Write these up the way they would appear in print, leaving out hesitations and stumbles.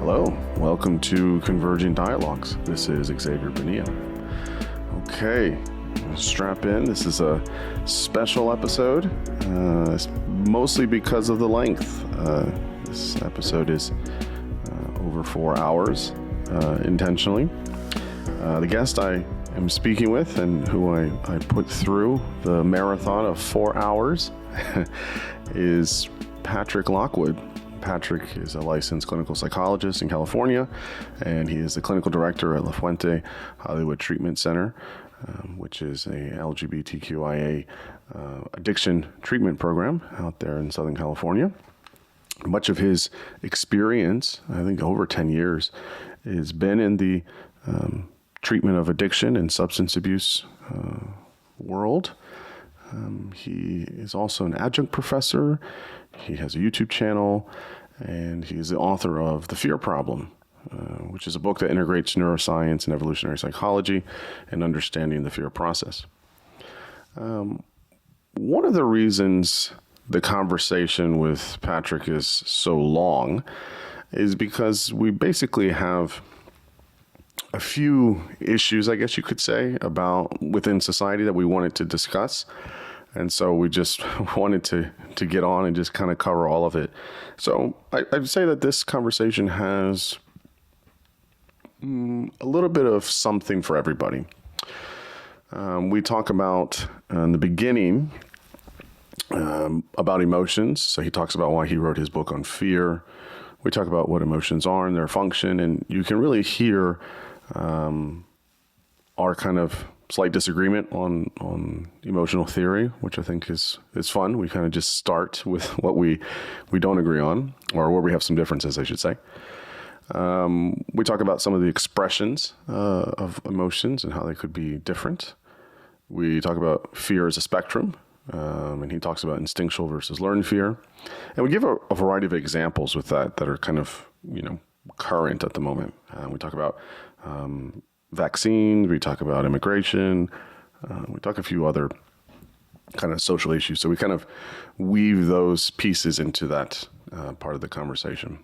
Hello, welcome to Converging Dialogues. This is Xavier Bonilla. Okay, strap in. This is a special episode, mostly because of the length. This episode is over 4 hours intentionally. The guest I am speaking with and who I put through the marathon of 4 hours is Patrick Lockwood. Patrick is a licensed clinical psychologist in California, and he is the clinical director at La Fuente Hollywood Treatment Center, which is a LGBTQIA addiction treatment program out there in Southern California. Much of his experience, I think over 10 years, has been in the treatment of addiction and substance abuse world. He is also an adjunct professor. He has a YouTube channel, and he's the author of The Fear Problem, which is a book that integrates neuroscience and evolutionary psychology and understanding the fear process. One of the reasons the conversation with Patrick is so long is because we basically have a few issues, I guess you could say, about within society that we wanted to discuss. And so we just wanted to get on and just kind of cover all of it. So I'd say that this conversation has a little bit of something for everybody. We talk about, in the beginning, about emotions. So he talks about why he wrote his book on fear. We talk about what emotions are and their function. And you can really hear our kind of slight disagreement on emotional theory, which I think is fun. We kind of just start with what we don't agree on, or where we have some differences, I should say. We talk about some of the expressions of emotions and how they could be different. We talk about fear as a spectrum, and he talks about instinctual versus learned fear. And we give a variety of examples with that are kind of, current at the moment. We talk about vaccines, we talk about immigration, we talk a few other kind of social issues. So we kind of weave those pieces into that part of the conversation.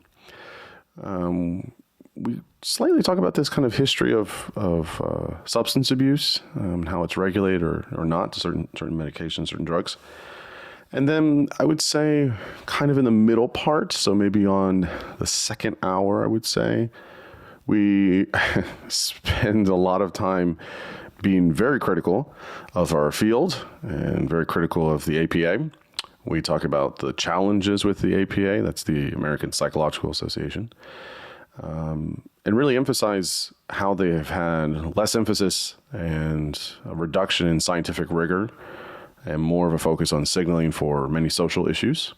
We slightly talk about this kind of history of substance abuse, how it's regulated or not, certain medications, certain drugs. And then I would say kind of in the middle part, so maybe on the second hour, I would say, we spend a lot of time being very critical of our field and very critical of the APA. We talk about the challenges with the APA, that's the American Psychological Association, and really emphasize how they have had less emphasis and a reduction in scientific rigor and more of a focus on signaling for many social issues.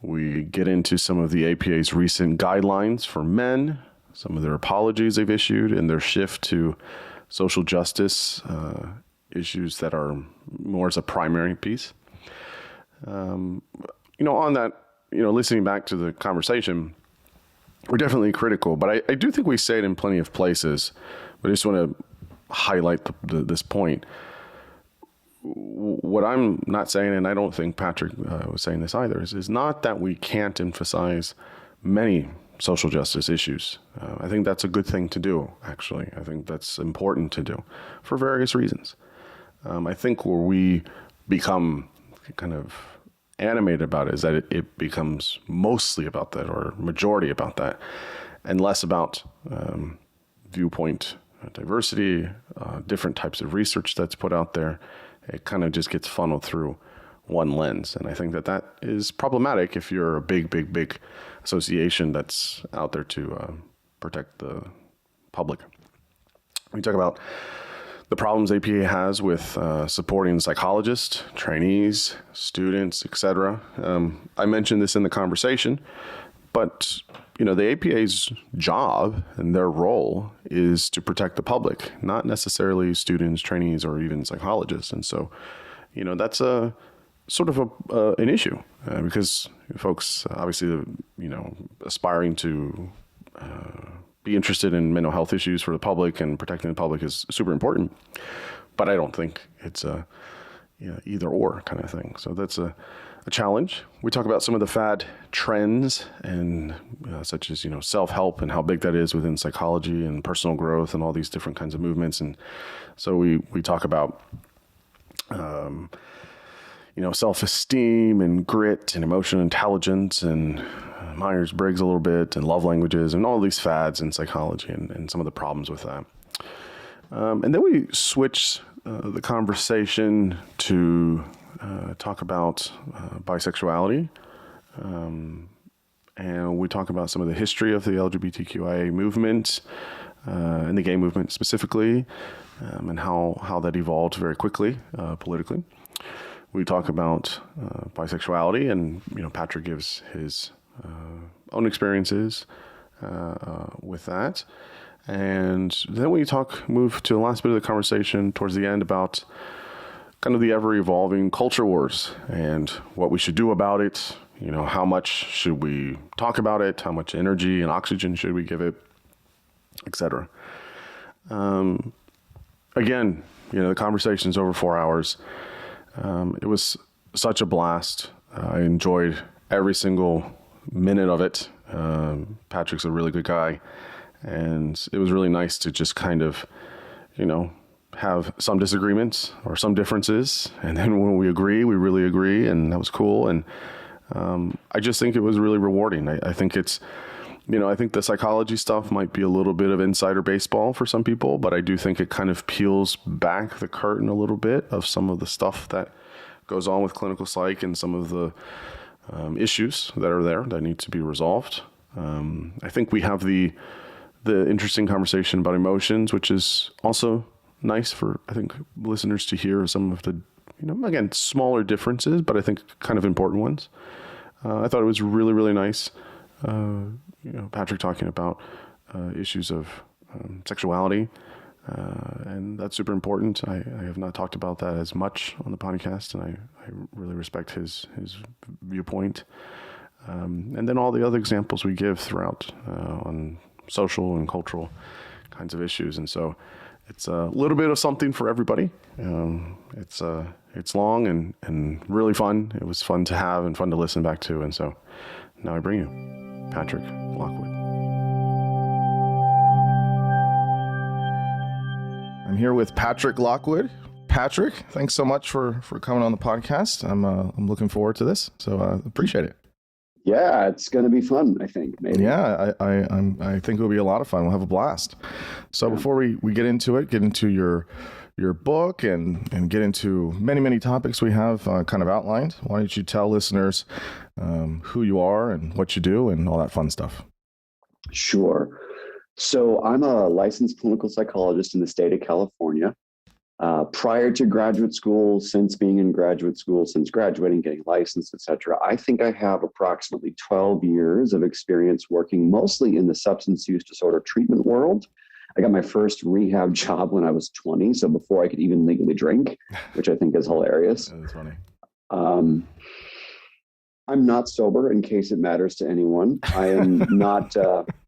We get into some of the APA's recent guidelines for men, some of their apologies they've issued, and their shift to social justice issues that are more as a primary piece. On that, listening back to the conversation, we're definitely critical, but I do think we say it in plenty of places, but I just want to highlight this point. What I'm not saying, and I don't think Patrick was saying this either, is not that we can't emphasize many social justice issues. I think that's a good thing to do, actually. I think that's important to do for various reasons. I think where we become kind of animated about it is that it becomes mostly about that, or majority about that, and less about viewpoint diversity, different types of research that's put out there. It kind of just gets funneled through one lens. And I think that is problematic if you're a big association that's out there to protect the public. We talk about the problems APA has with supporting psychologists, trainees, students, etc. I mentioned this in the conversation, but the APA's job and their role is to protect the public, not necessarily students, trainees, or even psychologists. And so, that's a sort of an issue because folks obviously, aspiring to be interested in mental health issues for the public and protecting the public is super important. But I don't think it's either or kind of thing. So that's a challenge. We talk about some of the fad trends and such as, self-help and how big that is within psychology and personal growth and all these different kinds of movements. And so we talk about, self-esteem and grit and emotional intelligence and Myers-Briggs a little bit and love languages and all these fads in psychology and some of the problems with that. And then we switch the conversation to talk about bisexuality. And we talk about some of the history of the LGBTQIA movement and the gay movement specifically, and how that evolved very quickly politically. We talk about bisexuality, and Patrick gives his own experiences with that. And then we move to the last bit of the conversation towards the end about kind of the ever-evolving culture wars and what we should do about it. How much should we talk about it? How much energy and oxygen should we give it, etc. Again, the conversation's over 4 hours. It was such a blast. I enjoyed every single minute of it. Patrick's a really good guy. And it was really nice to just kind of, have some disagreements or some differences. And then when we agree, we really agree. And that was cool. And I just think it was really rewarding. I think it's, I think the psychology stuff might be a little bit of insider baseball for some people, but I do think it kind of peels back the curtain a little bit of some of the stuff that goes on with clinical psych and some of the issues that are there that need to be resolved. I think we have the interesting conversation about emotions, which is also nice for, I think, listeners to hear some of the, again, smaller differences, but I think kind of important ones. I thought it was really, really nice. Patrick talking about issues of sexuality, and that's super important. I have not talked about that as much on the podcast, and I really respect his viewpoint. And then all the other examples we give throughout on social and cultural kinds of issues. And so it's a little bit of something for everybody. It's long and really fun. It was fun to have and fun to listen back to. And so now I bring you Patrick Lockwood. I'm here with Patrick Lockwood. Patrick, thanks so much for coming on the podcast. I'm looking forward to this. So appreciate it. Yeah, it's going to be fun, I think, maybe. Yeah, I think it'll be a lot of fun. We'll have a blast. So before we get into it, get into your book and get into many topics we have kind of outlined, why don't you tell listeners who you are and what you do and all that fun stuff? Sure. So I'm a licensed clinical psychologist in the state of California. Prior to graduate school, since being in graduate school, since graduating, getting licensed, etc., I think I have approximately 12 years of experience working mostly in the substance use disorder treatment world. I got my first rehab job when I was 20, so before I could even legally drink, which I think is hilarious. That's funny. I'm not sober, in case it matters to anyone. I am not.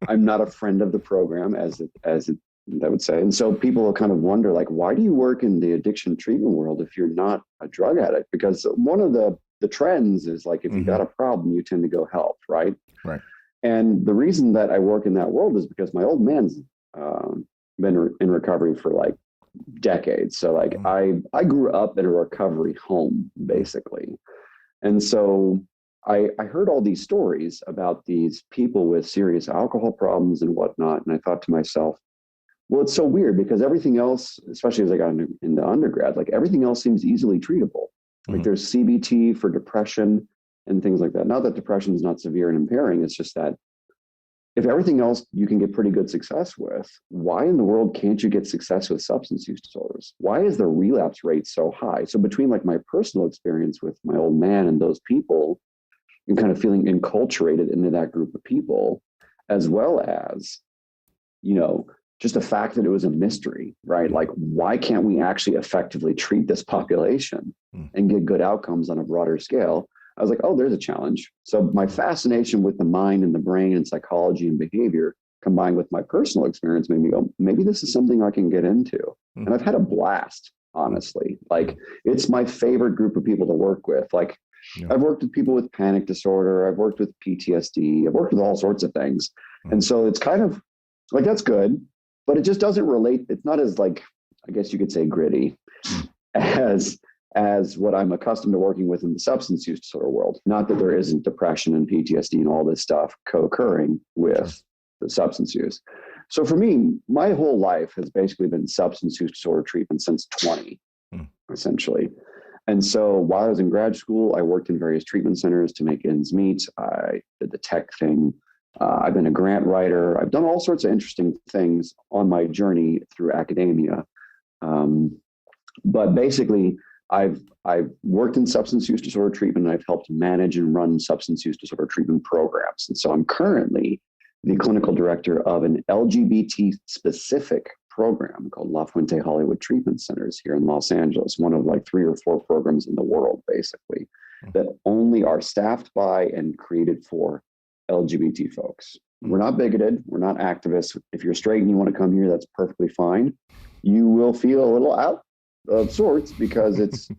I'm not a friend of the program, as I would say. And so people will kind of wonder, like, why do you work in the addiction treatment world if you're not a drug addict? Because one of the trends is like, if you got a problem, you tend to go help, right? Right. And the reason that I work in that world is because my old man's been in recovery for like decades. So like I grew up in a recovery home, basically. And so I heard all these stories about these people with serious alcohol problems and whatnot. And I thought to myself, well, it's so weird because everything else, especially as I got into undergrad, like everything else seems easily treatable. Like there's CBT for depression and things like that. Not that depression is not severe and impairing. It's just that if everything else you can get pretty good success with, why in the world can't you get success with substance use disorders? Why is the relapse rate so high? So between like my personal experience with my old man and those people and kind of feeling enculturated into that group of people, as well as, just the fact that it was a mystery, right? Like, why can't we actually effectively treat this population and get good outcomes on a broader scale? I was like, oh, there's a challenge. So my fascination with the mind and the brain and psychology and behavior combined with my personal experience made me go, maybe this is something I can get into. And I've had a blast. honestly. Like, it's my favorite group of people to work with. Like, Yeah. I've worked with people with panic disorder. I've worked with PTSD. I've worked with all sorts of things. And so it's kind of like, that's good, but it just doesn't relate. It's not as, like, I guess you could say, gritty as what I'm accustomed to working with in the substance use disorder world. Not that there isn't depression and PTSD and all this stuff co-occurring with the substance use. So for me, my whole life has basically been substance use disorder treatment since 20, essentially. And so while I was in grad school, I worked in various treatment centers to make ends meet. I did the tech thing. I've been a grant writer. I've done all sorts of interesting things on my journey through academia. But basically, I've worked in substance use disorder treatment, and I've helped manage and run substance use disorder treatment programs. And so I'm currently the clinical director of an LGBT specific program called La Fuente Hollywood Treatment Centers here in Los Angeles, one of like 3 or 4 programs in the world, basically, that only are staffed by and created for LGBT folks. We're not bigoted. We're not activists. If you're straight and you want to come here, that's perfectly fine. You will feel a little out of sorts because it's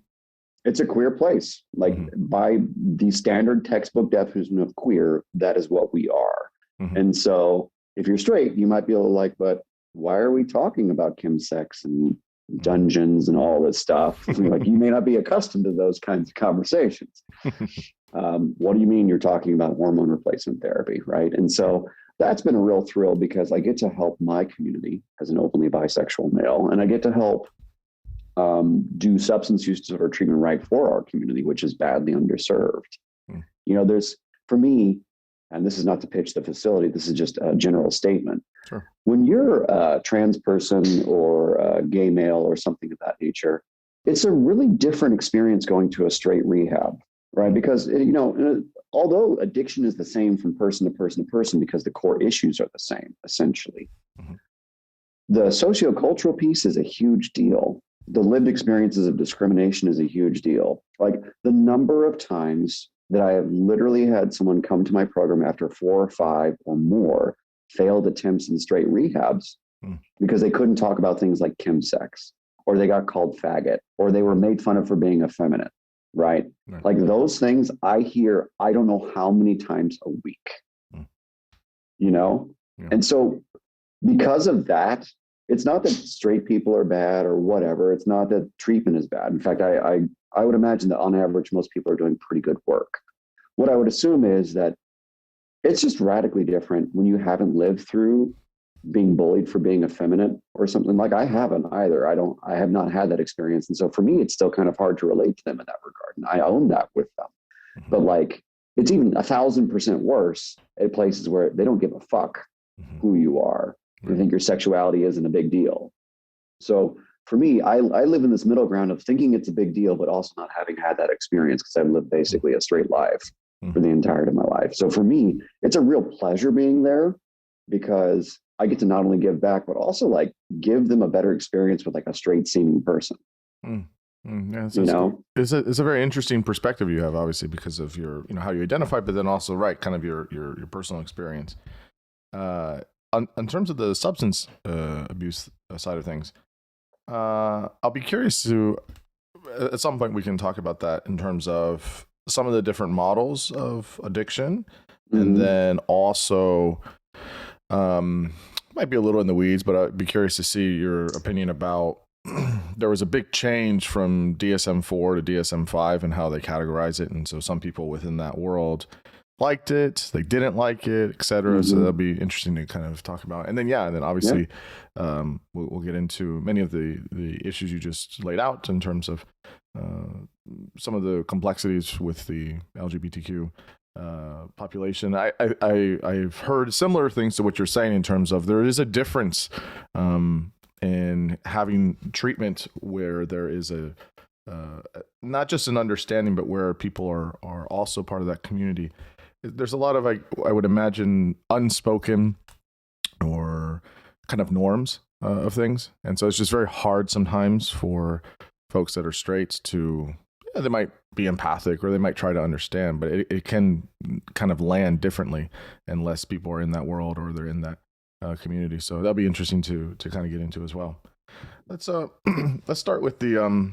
a queer place. Like, by the standard textbook definition of queer, that is what we are. And so if you're straight, you might be able to like, but why are we talking about chemsex and dungeons and all this stuff? Like, you may not be accustomed to those kinds of conversations. What do you mean you're talking about hormone replacement therapy, right? And so that's been a real thrill because I get to help my community as an openly bisexual male, and I get to help do substance use disorder treatment right for our community, which is badly underserved. You know, for me, and this is not to pitch the facility, this is just a general statement. Sure. When you're a trans person or a gay male or something of that nature, it's a really different experience going to a straight rehab, right? Because, you know, although addiction is the same from person to person to person because the core issues are the same, essentially, the sociocultural piece is a huge deal. The lived experiences of discrimination is a huge deal. Like, the number of times that I have literally had someone come to my program after 4 or 5 or more failed attempts in straight rehabs because they couldn't talk about things like chemsex, or they got called faggot, or they were made fun of for being effeminate, right? Like, those things I hear, I don't know how many times a week, you know? And so because of that, it's not that straight people are bad or whatever. It's not that treatment is bad. In fact, I would imagine that on average, most people are doing pretty good work. What I would assume is that it's just radically different when you haven't lived through being bullied for being effeminate or something. Like, I haven't either. I have not had that experience. And so for me, it's still kind of hard to relate to them in that regard. And I own that with them. But like, it's even 1,000% worse at places where they don't give a fuck who you are. They think your sexuality isn't a big deal. So for me, I live in this middle ground of thinking it's a big deal, but also not having had that experience because I've lived basically a straight life for the entirety of my life. So for me, it's a real pleasure being there because I get to not only give back, but also like give them a better experience with like a straight seeming person. Yeah, you know, it's a very interesting perspective you have, obviously, because of your, you know, how you identify, but then also, right, kind of your personal experience. In terms of the substance abuse side of things, I'll be curious to, at some point we can talk about that in terms of some of the different models of addiction, and then also, might be a little in the weeds, but I'd be curious to see your opinion about, there was a big change from DSM-4 to DSM-5 and how they categorize it. And so some people within that world liked it, they didn't like it, etc. So that'll be interesting to kind of talk about. And then, and then obviously we'll get into many of the issues you just laid out in terms of some of the complexities with the LGBTQ population. I've heard similar things to what you're saying in terms of there is a difference in having treatment where there is a not just an understanding, but where people are also part of that community. There's a lot of, I would imagine, unspoken or kind of norms of things. And so it's just very hard sometimes for folks that are straight to, they might be empathic or they might try to understand, but it can kind of land differently unless people are in that world or they're in that community. So that'll be interesting to kind of get into as well. Let's let's start with the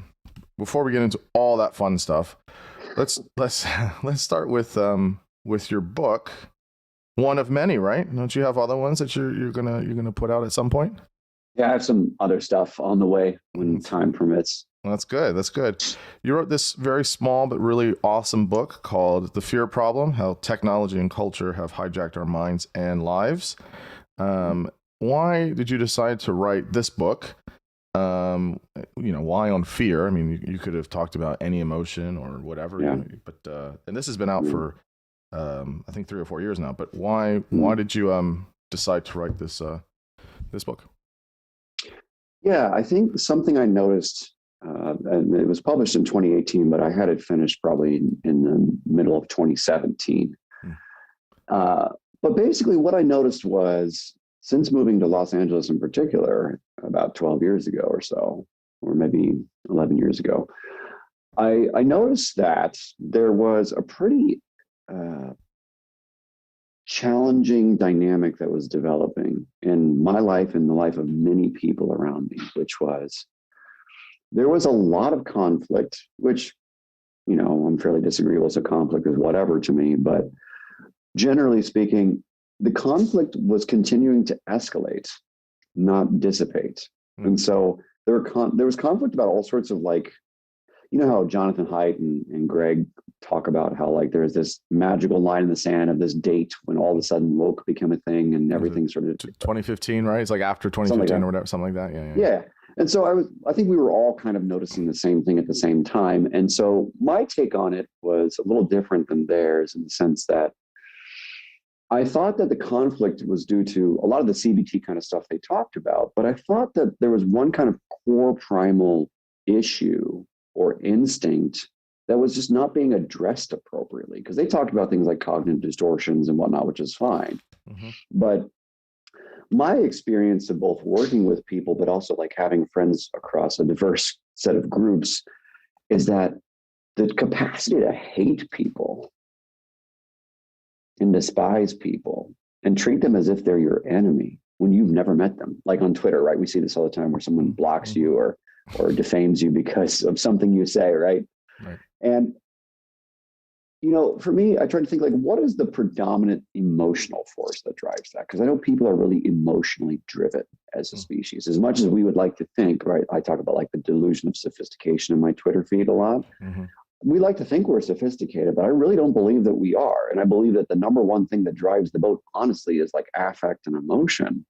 before we get into all that fun stuff. Let's let's start with your book, one of many, right? Don't you have other ones that you're gonna put out at some point? Yeah, I have some other stuff on the way when time permits. Well, that's good. That's good. You wrote this very small but really awesome book called The Fear Problem: How Technology and Culture Have Hijacked Our Minds and Lives. Why did you decide to write this book? Why on fear? I mean, you could have talked about any emotion or whatever, Yeah. but and this has been out for I think 3 or 4 years now. But why did you decide to write this book? Yeah, I think something I noticed, and it was published in 2018, but I had it finished probably in the middle of 2017. But basically, what I noticed was since moving to Los Angeles in particular, about 12 years ago or so, or maybe 11 years ago, I noticed that there was a pretty challenging dynamic that was developing in my life and the life of many people around me, which was there was a lot of conflict, which, I'm fairly disagreeable. So conflict is whatever to me, but generally speaking, the conflict was continuing to escalate, not dissipate. And so there was conflict about all sorts of how Jonathan Haidt and Greg talk about how there's this magical line in the sand of this date when all of a sudden woke became a thing and everything sort of 2015, right? It's like after 2015 or whatever, something like that. Yeah. And so I think we were all kind of noticing the same thing at the same time. And so my take on it was a little different than theirs in the sense that I thought that the conflict was due to a lot of the CBT kind of stuff they talked about, but I thought that there was one kind of core primal issue or instinct that was just not being addressed appropriately, because they talked about things like cognitive distortions and whatnot, which is fine. But my experience of both working with people, but also having friends across a diverse set of groups, is that the capacity to hate people and despise people and treat them as if they're your enemy when you've never met them. Like on Twitter, right? We see this all the time where someone blocks you or defames you because of something you say, right? And, for me, I try to think what is the predominant emotional force that drives that? Because I know people are really emotionally driven as a species, as much as we would like to think, right? I talk about the delusion of sophistication in my Twitter feed a lot. We like to think we're sophisticated, but I really don't believe that we are. And I believe that the number one thing that drives the boat, honestly, is affect and emotion.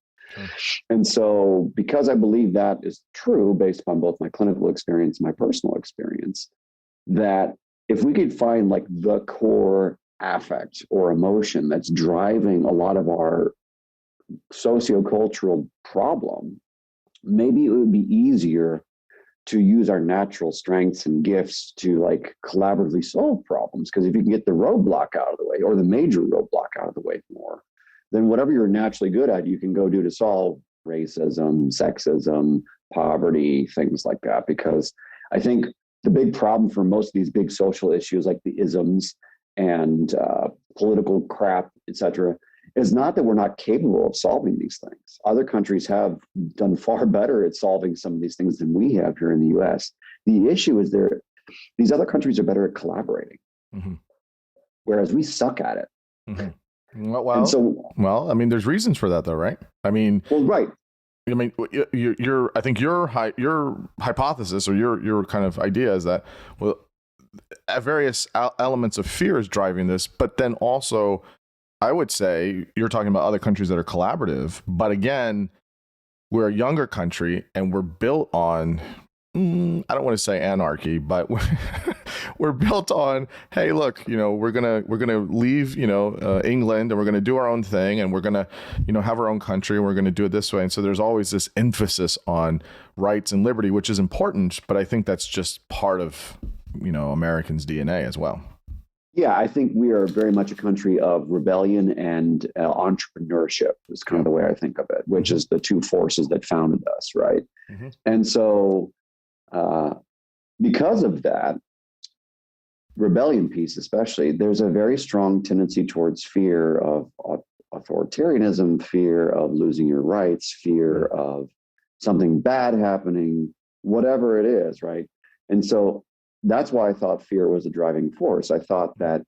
And so because I believe that is true based upon both my clinical experience and my personal experience, that if we could find the core affect or emotion that's driving a lot of our sociocultural problem, maybe it would be easier to use our natural strengths and gifts to collaboratively solve problems. Because if you can get the roadblock out of the way, or the major roadblock out of the way more, then whatever you're naturally good at, you can go do to solve racism, sexism, poverty, things like that. Because I think the big problem for most of these big social issues, like the isms and political crap, etc., is not that we're not capable of solving these things. Other countries have done far better at solving some of these things than we have here in the US. The issue is these other countries are better at collaborating, whereas we suck at it. Well, I mean, there's reasons for that, though, right? I mean, right. I mean, I think your hypothesis or your kind of idea is that various elements of fear is driving this, but then also, I would say you're talking about other countries that are collaborative, but again, we're a younger country and we're built on, I don't want to say anarchy, but we're built on, hey, look, we're gonna leave, England, and we're gonna do our own thing, and we're gonna, have our own country, and we're gonna do it this way. And so there's always this emphasis on rights and liberty, which is important, but I think that's just part of, Americans' DNA as well. Yeah, I think we are very much a country of rebellion and entrepreneurship is kind of the way I think of it, which is the two forces that founded us, right? And so because of that rebellion piece, especially, there's a very strong tendency towards fear of authoritarianism, fear of losing your rights, fear of something bad happening, whatever it is, right? And so that's why I thought fear was a driving force. I thought that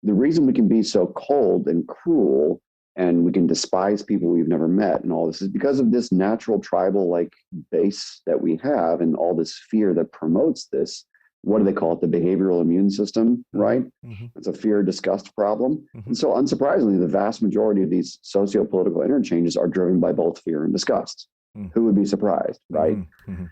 the reason we can be so cold and cruel and we can despise people we've never met and all this is because of this natural tribal like base that we have and all this fear that promotes this. What do they call it? The behavioral immune system, right? Mm-hmm. It's a fear disgust problem. Mm-hmm. And so unsurprisingly, the vast majority of these socio-political interchanges are driven by both fear and disgust. Mm-hmm. Who would be surprised, right? Mm-hmm.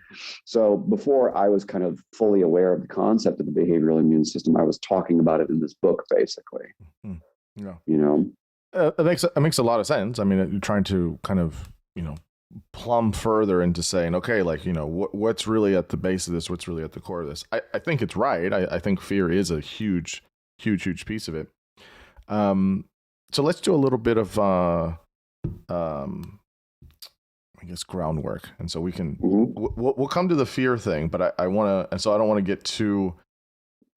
So before I was kind of fully aware of the concept of the behavioral immune system, I was talking about it in this book, basically. Mm-hmm. Yeah. You know? It makes a lot of sense. I mean, you're trying to kind of, plumb further into saying, okay, like, what's really at the base of this? What's really at the core of this? I think it's right. I think fear is a huge, huge, huge piece of it. So let's do a little bit of, I guess, groundwork. And so we can, we'll come to the fear thing, but I want to, and so I don't want to get too,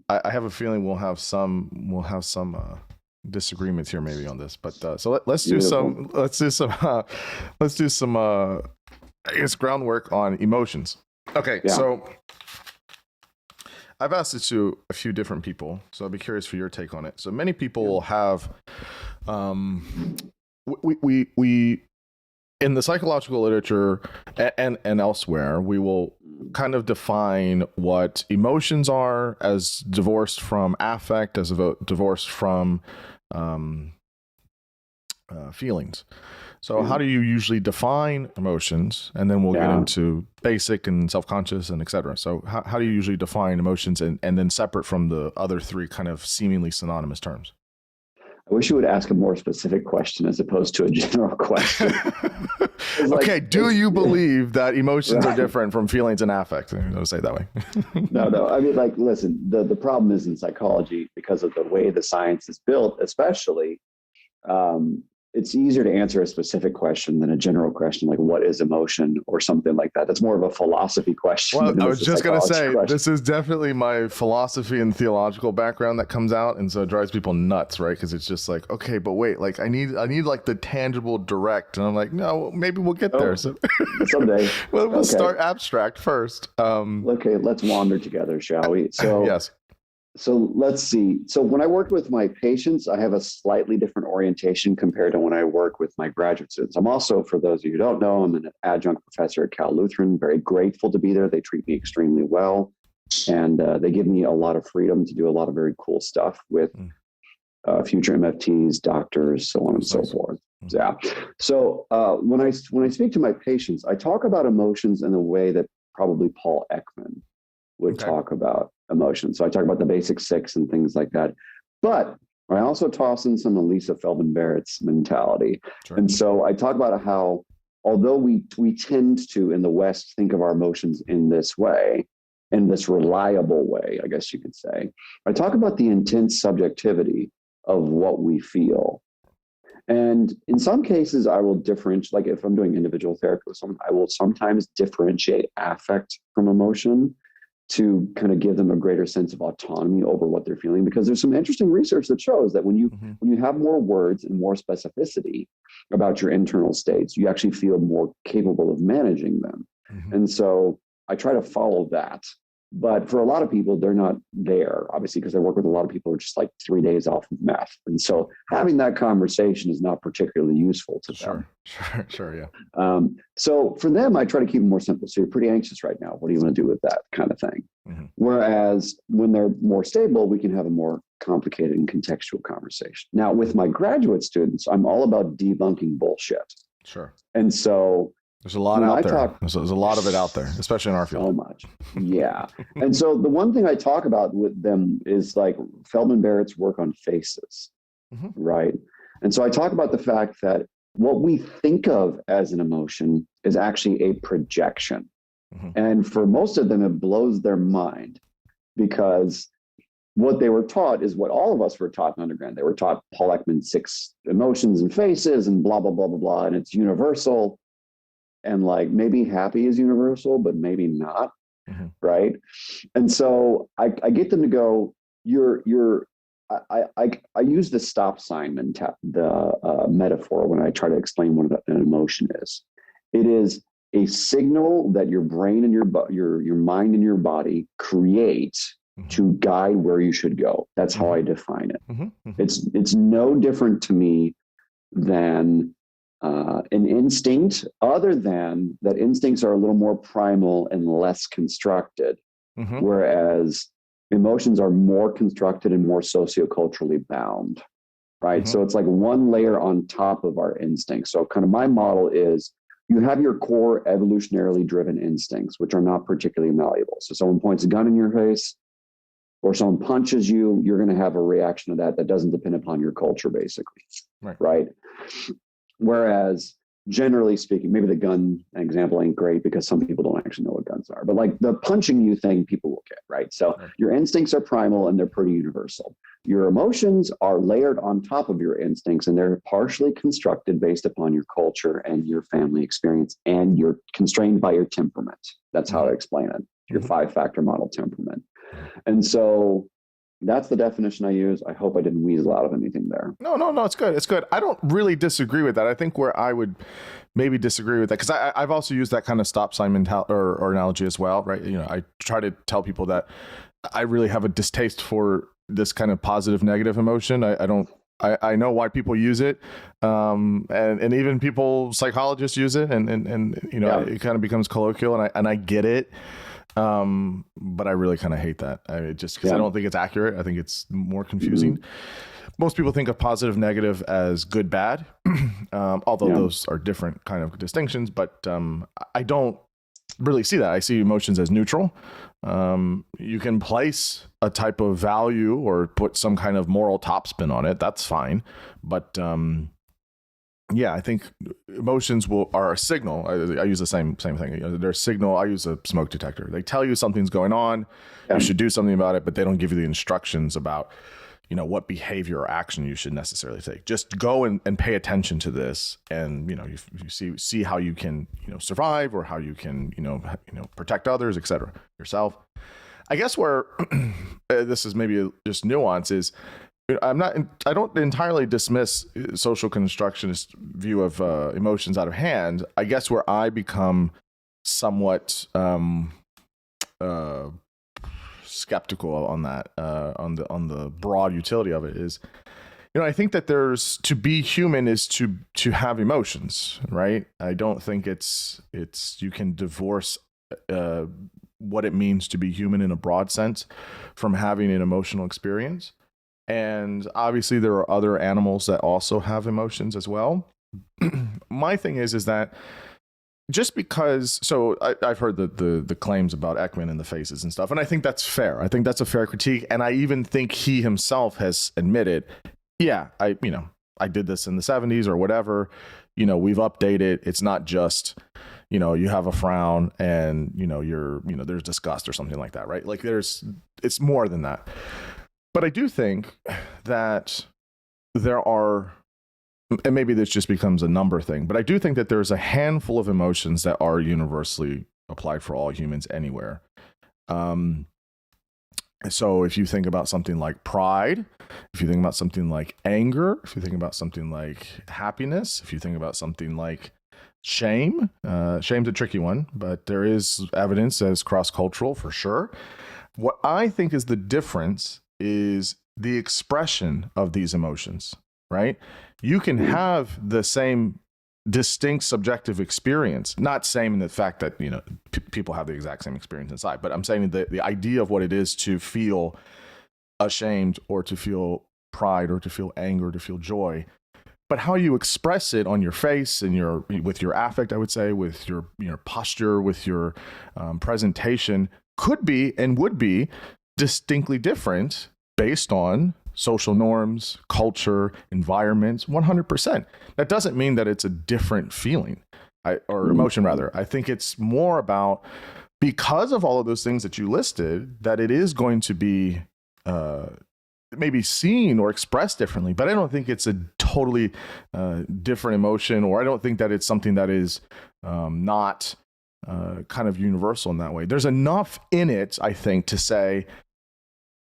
I have a feeling we'll have some disagreements here maybe on this, but so let's do some I guess groundwork on emotions. Okay, yeah. So I've asked this to a few different people, so I'd be curious for your take on it. So many people will have we in the psychological literature and elsewhere, we will kind of define what emotions are as divorced from affect, as divorced from feelings. So how do you usually define emotions? And then we'll get into basic and self-conscious and et cetera. So how do you usually define emotions and then separate from the other three kind of seemingly synonymous terms? I wish you would ask a more specific question as opposed to a general question. Okay, do you believe that emotions are different from feelings and affect? I'll say it that way. No. I mean, like, listen, the problem is in psychology because of the way the science is built, especially, it's easier to answer a specific question than a general question like what is emotion or something like that. That's more of a philosophy question. Well, I was just going to say, this is definitely my philosophy and theological background that comes out. And so it drives people nuts, right? Because it's just like, okay, but wait, like I need like the tangible direct. And I'm like, no, maybe we'll get there. So someday. We'll start abstract first. Okay, let's wander together, shall we? So yes. So let's see. So when I work with my patients, I have a slightly different orientation compared to when I work with my graduate students. I'm also, for those of you who don't know, I'm an adjunct professor at Cal Lutheran, very grateful to be there. They treat me extremely well. And they give me a lot of freedom to do a lot of very cool stuff with future MFTs, doctors, so on and so forth. Yeah. So when I speak to my patients, I talk about emotions in the way that probably Paul Ekman would talk about emotions. So I talk about the basic six and things like that. But I also toss in some Elisa Feldman-Barrett's mentality. Sure. And so I talk about how, although we tend to, in the West, think of our emotions in this way, in this reliable way, I guess you could say, I talk about the intense subjectivity of what we feel. And in some cases, I will differentiate, like if I'm doing individual therapy with someone, I will sometimes differentiate affect from emotion to kind of give them a greater sense of autonomy over what they're feeling, because there's some interesting research that shows that when you have more words and more specificity about your internal states, you actually feel more capable of managing them. And so I try to follow that. But for a lot of people, they're not there, obviously, because I work with a lot of people who are just like 3 days off of meth. And so having that conversation is not particularly useful to them. Sure, yeah. So for them, I try to keep it more simple. So you're pretty anxious right now. What do you want to do with that kind of thing? Whereas when they're more stable, we can have a more complicated and contextual conversation. Now, with my graduate students, I'm all about debunking bullshit. Sure. And so there's a lot out there. There's a lot of it out there, especially in our field. So much. Yeah. And so the one thing I talk about with them is like Feldman-Barrett's work on faces, right? And so I talk about the fact that what we think of as an emotion is actually a projection. And for most of them, it blows their mind because what they were taught is what all of us were taught in undergrad. They were taught Paul Ekman's 6 emotions and faces and blah, blah, blah, blah, blah. And it's universal. And like maybe happy is universal, but maybe not, right? And so I get them to go, I use the stop sign metaphor when I try to explain what an emotion is. It is a signal that your brain and your mind and your body create to guide where you should go. That's how I define it. It's no different to me than an instinct, other than that instincts are a little more primal and less constructed, whereas emotions are more constructed and more socioculturally bound, right? So it's like one layer on top of our instincts. So kind of my model is you have your core evolutionarily driven instincts, which are not particularly malleable. So someone points a gun in your face or someone punches you, you're going to have a reaction to that doesn't depend upon your culture, basically, right? Whereas generally speaking, maybe the gun example ain't great because some people don't actually know what guns are, but like the punching you thing, people will get, right? So your instincts are primal and they're pretty universal. Your emotions are layered on top of your instincts and they're partially constructed based upon your culture and your family experience, and you're constrained by your temperament. That's how I explain it. Your 5-factor model temperament. And so that's the definition I use. I hope I didn't weasel out of anything there. No, it's good. It's good. I don't really disagree with that. I think where I would maybe disagree with that, because I've also used that kind of stop sign mentality or analogy as well, right? You know, I try to tell people that I really have a distaste for this kind of positive negative emotion. I know why people use it, and even people, psychologists use it, and you know, it kind of becomes colloquial, and I get it. But I really kind of hate that. Just because I don't think it's accurate. I think it's more confusing. Most people think of positive, negative as good, bad, although those are different kind of distinctions. But I don't really see that. I see emotions as neutral. You can place a type of value or put some kind of moral topspin on it. That's fine. But I think emotions are a signal. I use the same thing. You know, they're a signal. I use a smoke detector. They tell you something's going on. You should do something about it, but they don't give you the instructions about, you know, what behavior or action you should necessarily take. Just go and pay attention to this, and you know, you see how you can, you know, survive, or how you can, you know, protect others, etc. Yourself. I guess where this is maybe just nuance is, I don't entirely dismiss social constructionist view of emotions out of hand. I guess where I become somewhat skeptical on that, on the broad utility of it, is, you know, I think that to be human is to have emotions, right? I don't think it's you can divorce what it means to be human in a broad sense from having an emotional experience. And obviously there are other animals that also have emotions as well. My thing is that just because, so I've heard the claims about Ekman and the faces and stuff, and I think that's fair. I think that's a fair critique. And I even think he himself has admitted, I did this in the 70s or whatever, you know, we've updated. It's not just, you know, you have a frown and, you know, there's disgust or something like that, right? Like it's more than that. But I do think that there are, and maybe this just becomes a number thing, but I do think that there's a handful of emotions that are universally applied for all humans anywhere. So if you think about something like pride, if you think about something like anger, if you think about something like happiness, if you think about something like shame, shame's a tricky one, but there is evidence that it's cross-cultural for sure. What I think is the difference is the expression of these emotions, right? You can have the same distinct subjective experience, not same in the fact that, you know, people have the exact same experience inside, but I'm saying the idea of what it is to feel ashamed or to feel pride or to feel anger or to feel joy, but how you express it on your face and with your affect, I would say, with your posture, with your presentation, could be and would be distinctly different based on social norms, culture, environments, 100%. That doesn't mean that it's a different feeling or emotion, rather. I think it's more about, because of all of those things that you listed, that it is going to be maybe seen or expressed differently. But I don't think it's a totally different emotion, or I don't think that it's something that is not kind of universal in that way. There's enough in it, I think, to say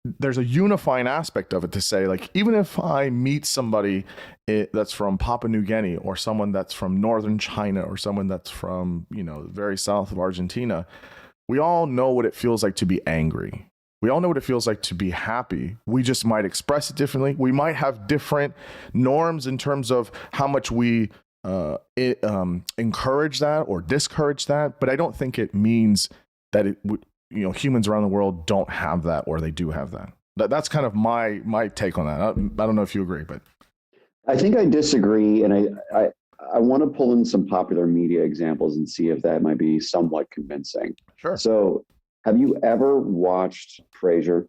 there's a unifying aspect of it to say, like, even if I meet somebody that's from Papua New Guinea, or someone that's from northern China, or someone that's from, the very south of Argentina, we all know what it feels like to be angry. We all know what it feels like to be happy. We just might express it differently. We might have different norms in terms of how much we encourage that or discourage that. But I don't think it means that it would, humans around the world don't have that, or they do have that. That's kind of my take on that. I don't know if you agree, but I think I disagree, and I want to pull in some popular media examples and see if that might be somewhat convincing. Sure. So, have you ever watched Frasier?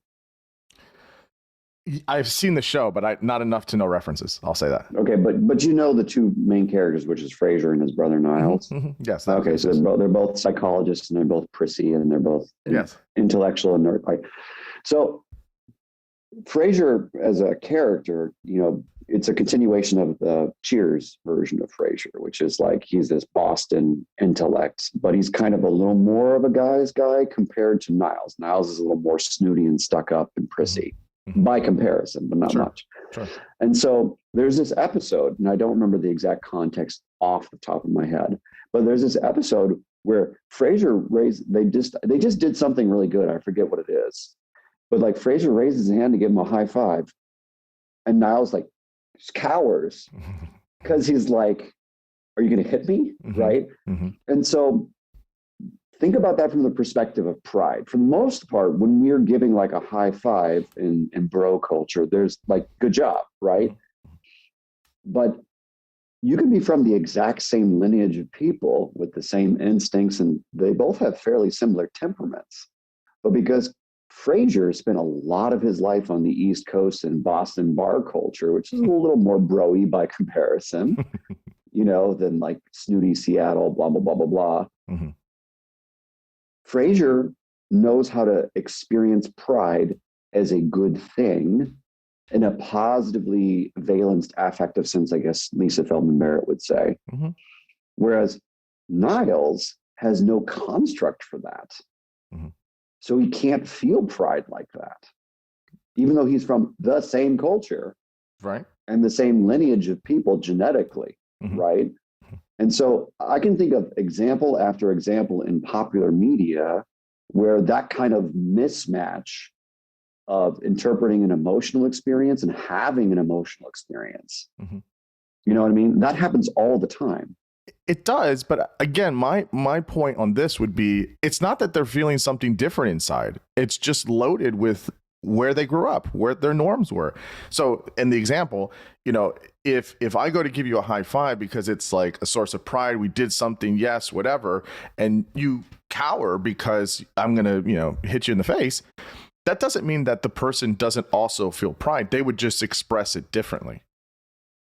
I've seen the show, but not enough to know references. I'll say that. Okay, but you know the two main characters, which is Frasier and his brother Niles. Mm-hmm. Yes. Okay, so they're both psychologists, and they're both prissy, and they're both intellectual and nerd. Like, so Frasier as a character, it's a continuation of the Cheers version of Frasier, which is like he's this Boston intellect, but he's kind of a little more of a guy's guy compared to Niles. Niles is a little more snooty and stuck up and prissy by comparison, but not much. Sure. And so there's this episode, and I don't remember the exact context off the top of my head, but there's this episode where Frasier they just did something really good. I forget what it is, but like Frasier raises his hand to give him a high five, and Niles like cowers because he's like, are you going to hit me? Right. And so think about that from the perspective of pride. For the most part, when we're giving like a high five in bro culture, there's like, good job, right? But you can be from the exact same lineage of people with the same instincts, and they both have fairly similar temperaments. But because Frasier spent a lot of his life on the East Coast in Boston bar culture, which is a little more bro-y by comparison, than like snooty Seattle, blah, blah, blah, blah, blah. Frasier knows how to experience pride as a good thing in a positively valenced affective sense, I guess Lisa Feldman Barrett would say. Whereas Niles has no construct for that. So he can't feel pride like that, even though he's from the same culture, right, and the same lineage of people genetically, right? And so I can think of example after example in popular media where that kind of mismatch of interpreting an emotional experience and having an emotional experience, you know what I mean? That happens all the time. It does, but again, my point on this would be, it's not that they're feeling something different inside. It's just loaded with where they grew up, where their norms were. So in the example, if I go to give you a high five because it's like a source of pride, we did something, yes, whatever, and you cower because I'm going to, hit you in the face, that doesn't mean that the person doesn't also feel pride. They would just express it differently.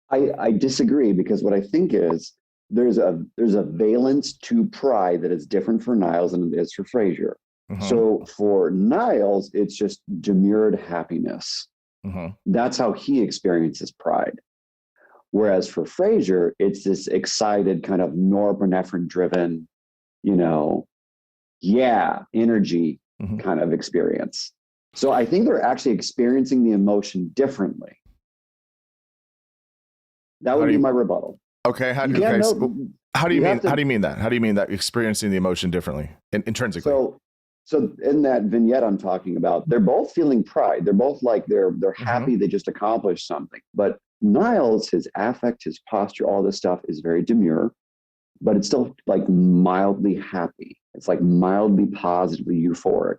I disagree, because what I think is, there's a valence to pride that is different for Niles than it is for Frasier. So for Niles, it's just demurred happiness. That's how he experiences pride. Whereas for Frasier, it's this excited kind of norepinephrine driven, energy kind of experience. So I think they're actually experiencing the emotion differently. That would be my rebuttal. Okay. How do you mean that? How do you mean that experiencing the emotion differently, intrinsically? So in that vignette I'm talking about, they're both feeling pride. They're both like they're happy they just accomplished something. But Niles, his affect, his posture, all this stuff is very demure, but it's still like mildly happy. It's like mildly positively euphoric,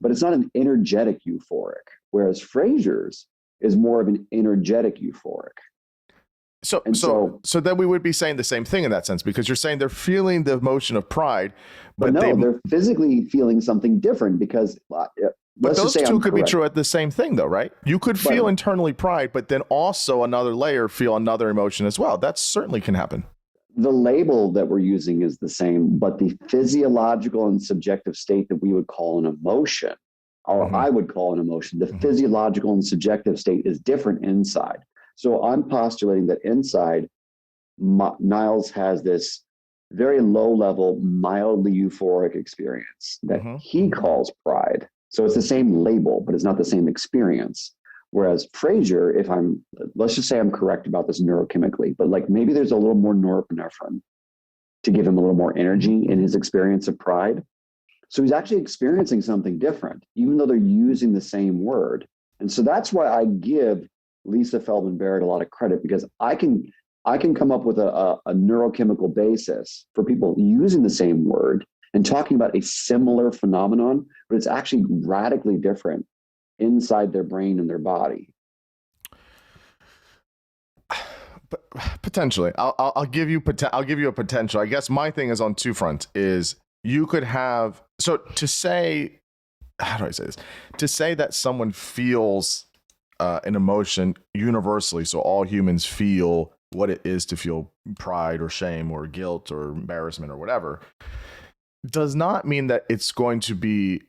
but it's not an energetic euphoric. Whereas Frasier's is more of an energetic euphoric. So then we would be saying the same thing in that sense, because you're saying they're feeling the emotion of pride, but they're physically feeling something different, because but those two could be true at the same thing, though, right? You could feel internally pride, but then also another layer feel another emotion as well. That certainly can happen. The label that we're using is the same, but the physiological and subjective state that we would call an emotion, or I would call an emotion, the physiological and subjective state is different inside. So I'm postulating that inside, Niles has this very low level, mildly euphoric experience that he calls pride. So it's the same label, but it's not the same experience. Whereas Frasier, let's just say I'm correct about this neurochemically, but like maybe there's a little more norepinephrine to give him a little more energy in his experience of pride. So he's actually experiencing something different, even though they're using the same word. And so that's why I give Lisa Feldman Barrett a lot of credit, because I can come up with a neurochemical basis for people using the same word and talking about a similar phenomenon, but it's actually radically different inside their brain and their body. But potentially, I'll give you a potential. I guess my thing is on two fronts. Is you could have, so to say, how do I say this? To say that someone feels an emotion universally, so all humans feel what it is to feel pride or shame or guilt or embarrassment or whatever, does not mean that it's going to be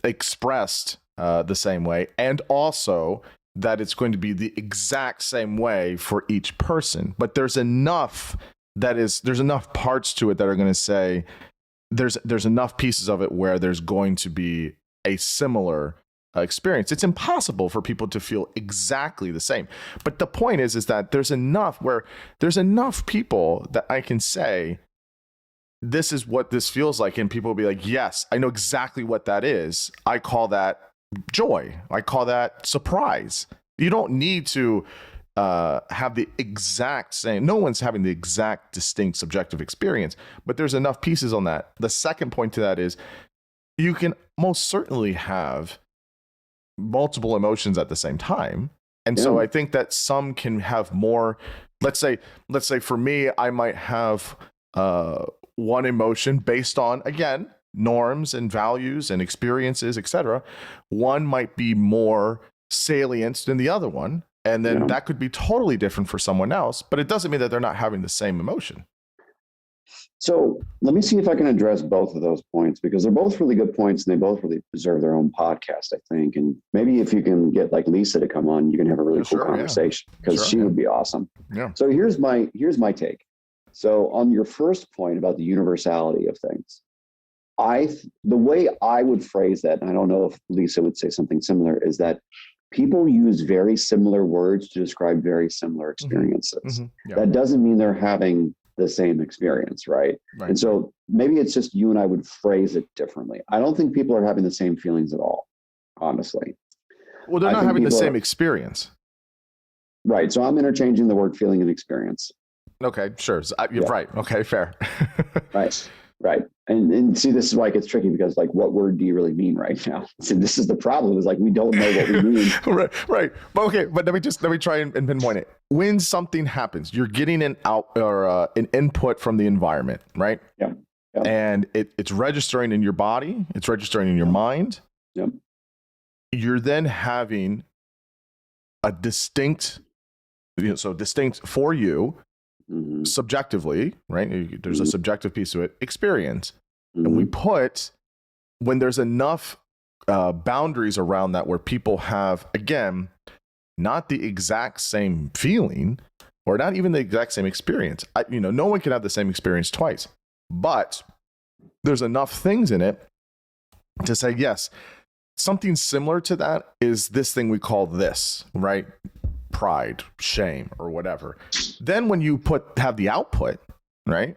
expressed the same way, and also that it's going to be the exact same way for each person. But there's enough parts to it that are going to say there's enough pieces of it where there's going to be a similar experience. It's impossible for people to feel exactly the same. But the point is that there's enough people that I can say, this is what this feels like. And people will be like, yes, I know exactly what that is. I call that joy. I call that surprise. You don't need to have the exact same, no one's having the exact distinct subjective experience, but there's enough pieces on that. The second point to that is you can most certainly have multiple emotions at the same time. And so I think that some can have more, let's say for me, I might have one emotion based on, again, norms and values and experiences, etc. One might be more salient than the other one. And then that could be totally different for someone else, but it doesn't mean that they're not having the same emotion. So let me see if I can address both of those points, because they're both really good points and they both really deserve their own podcast, I think. And maybe if you can get like Lisa to come on, you can have a really cool conversation, because she would be awesome. Yeah. So here's my take. So on your first point about the universality of things, the way I would phrase that, and I don't know if Lisa would say something similar, is that people use very similar words to describe very similar experiences. Mm-hmm. Yeah. That doesn't mean they're having the same experience, right? And so maybe it's just you and I would phrase it differently. I don't think people are having the same feelings at all, honestly. Well, they're not having the same experience. Right. So I'm interchanging the word feeling and experience. Okay, sure. So right. Okay, fair. Right. And see, this is why it gets tricky, because like, what word do you really mean right now? So this is the problem, is like, we don't know what we mean. Right. But okay, but let me try and pinpoint it. When something happens, you're getting an input from the environment, right? Yeah. And it's registering in your body, it's registering in your mind. Yep. You're then having a distinct, so distinct for you, subjectively, right? There's a subjective piece to it, experience. And we put, when there's enough boundaries around that where people have, again, not the exact same feeling or not even the exact same experience. No one can have the same experience twice, but there's enough things in it to say, yes, something similar to that is this thing we call this, right? Pride, shame, or whatever. Then when you have the output, right,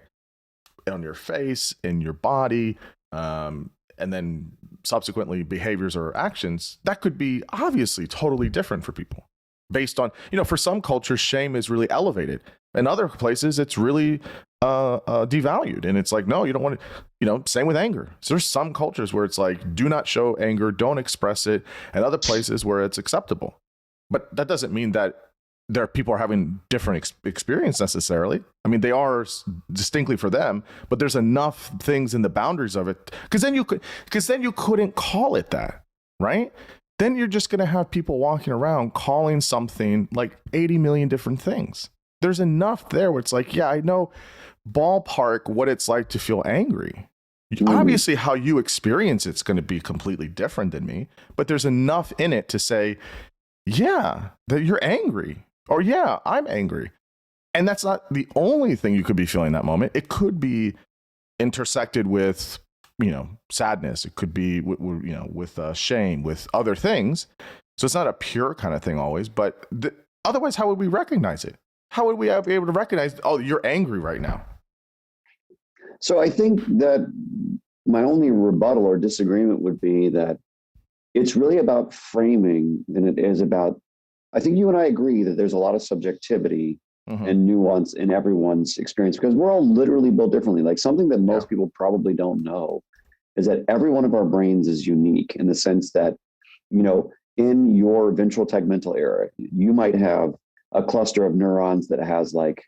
on your face, in your body, and then subsequently behaviors or actions, that could be obviously totally different for people. Based on, for some cultures, shame is really elevated. In other places, it's really devalued. And it's like, no, you don't want to, same with anger. So there's some cultures where it's like, do not show anger, don't express it. And other places where it's acceptable. But that doesn't mean that people are having different experience necessarily. I mean, they are distinctly for them, but there's enough things in the boundaries of it. Because then you couldn't call it that, right? Then you're just going to have people walking around calling something like 80 million different things. There's enough there where it's like, yeah, I know ballpark what it's like to feel angry. Obviously, how you experience it's going to be completely different than me, but there's enough in it to say, yeah, that you're angry, or yeah, I'm angry. And that's not the only thing you could be feeling that moment. It could be intersected with, sadness. It could be, with shame, with other things. So it's not a pure kind of thing always, but otherwise, how would we recognize it? How would we be able to recognize, oh, you're angry right now? So I think that my only rebuttal or disagreement would be that it's really about framing than it is about, I think you and I agree that there's a lot of subjectivity and nuance in everyone's experience because we're all literally built differently. Like something that most people probably don't know is that every one of our brains is unique in the sense that, in your ventral tegmental area, you might have a cluster of neurons that has like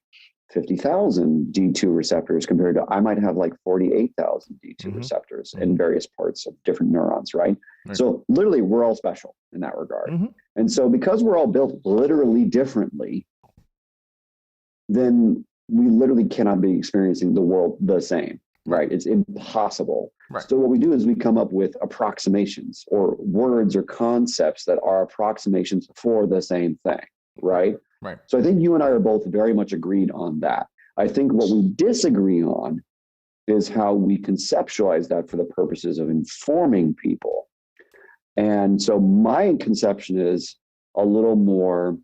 50,000 D2 receptors compared to I might have like 48,000 D2 receptors in various parts of different neurons, right? So literally we're all special in that regard. And so because we're all built literally differently, then we literally cannot be experiencing the world the same, right? It's impossible. Right. So what we do is we come up with approximations or words or concepts that are approximations for the same thing, right? Right. So I think you and I are both very much agreed on that. I think what we disagree on is how we conceptualize that for the purposes of informing people. And so my conception is a little more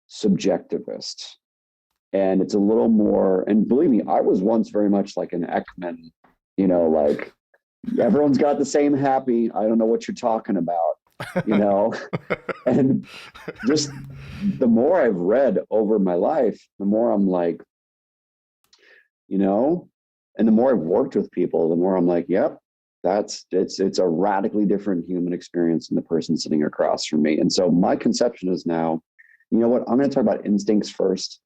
subjectivist. And it's a little more, and believe me, I was once very much like an Ekman, like everyone's got the same happy, I don't know what you're talking about. And just the more I've read over my life, the more I'm like, and the more I've worked with people, the more I'm like, yep, it's a radically different human experience than the person sitting across from me. And so my conception is now, you know what, I'm going to talk about instincts first,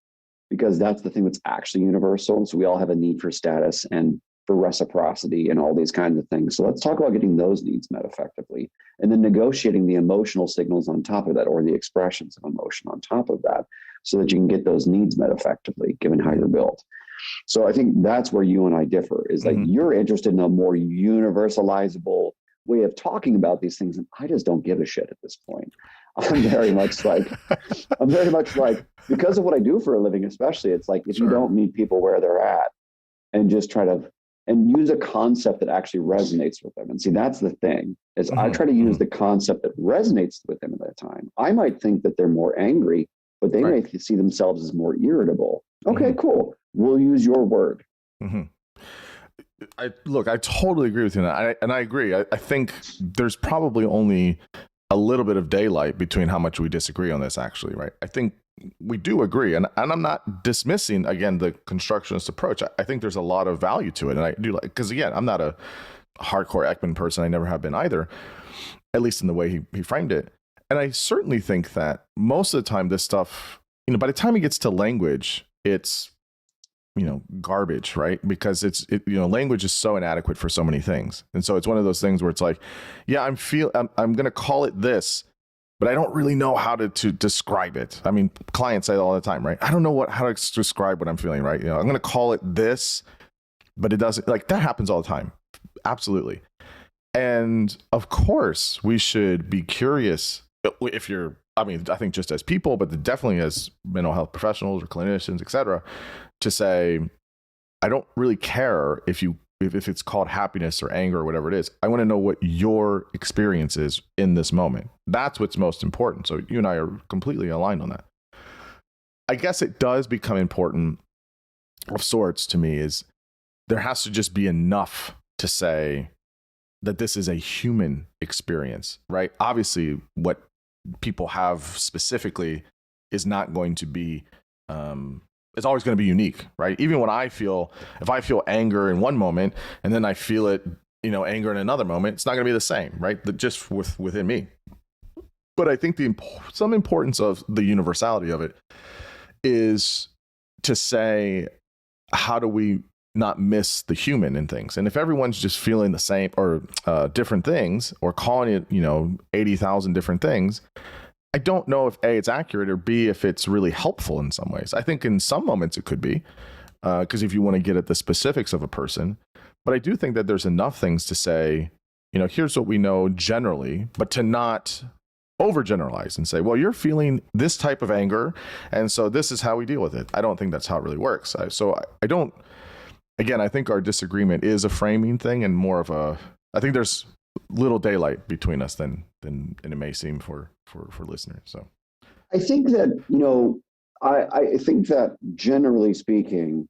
because that's the thing that's actually universal. And so we all have a need for status and for reciprocity and all these kinds of things. So let's talk about getting those needs met effectively and then negotiating the emotional signals on top of that, or the expressions of emotion on top of that, so that you can get those needs met effectively, given how you're built. So I think that's where you and I differ, is like you're interested in a more universalizable way of talking about these things. And I just don't give a shit at this point. I'm very much like, because of what I do for a living, especially, it's like, if you don't meet people where they're at and just try to, and use a concept that actually resonates with them. And see, that's the thing, is I try to use the concept that resonates with them at that time. I might think that they're more angry, but they may see themselves as more irritable. Okay, cool. We'll use your word. I totally agree with you. And I agree. I think there's probably only a little bit of daylight between how much we disagree on this, actually, right? I think we do agree. And I'm not dismissing, again, the constructionist approach. I think there's a lot of value to it. And I do like, because again, I'm not a hardcore Ekman person. I never have been either, at least in the way he framed it. And I certainly think that most of the time, this stuff, by the time it gets to language, it's, garbage, right? Because language is so inadequate for so many things. And so it's one of those things where it's like, yeah, I'm going to call it this, but I don't really know how to describe it. I mean, clients say it all the time, right? I don't know how to describe what I'm feeling, right? I'm going to call it this, but it doesn't, like, that happens all the time. Absolutely. And of course we should be curious I think just as people, but definitely as mental health professionals or clinicians, et cetera, to say, I don't really care if it's called happiness or anger or whatever it is. I want to know what your experience is in this moment. That's what's most important. So you and I are completely aligned on that. I guess it does become important of sorts to me, is there has to just be enough to say that this is a human experience, right? Obviously, what people have specifically is not going to be, it's always going to be unique, right? Even when if I feel anger in one moment and then I feel it, anger in another moment, it's not going to be the same, right? Just within me. But I think some importance of the universality of it is to say, how do we not miss the human in things? And if everyone's just feeling the same or different things, or calling it, 80,000 different things, I don't know if A, it's accurate, or B, if it's really helpful in some ways. I think in some moments it could be, because if you want to get at the specifics of a person, but I do think that there's enough things to say, here's what we know generally, but to not overgeneralize and say, well, you're feeling this type of anger, and so this is how we deal with it. I don't think that's how it really works. I don't again, I think our disagreement is a framing thing and more of I think there's little daylight between us than it may seem for listeners. So I think that, I think that generally speaking,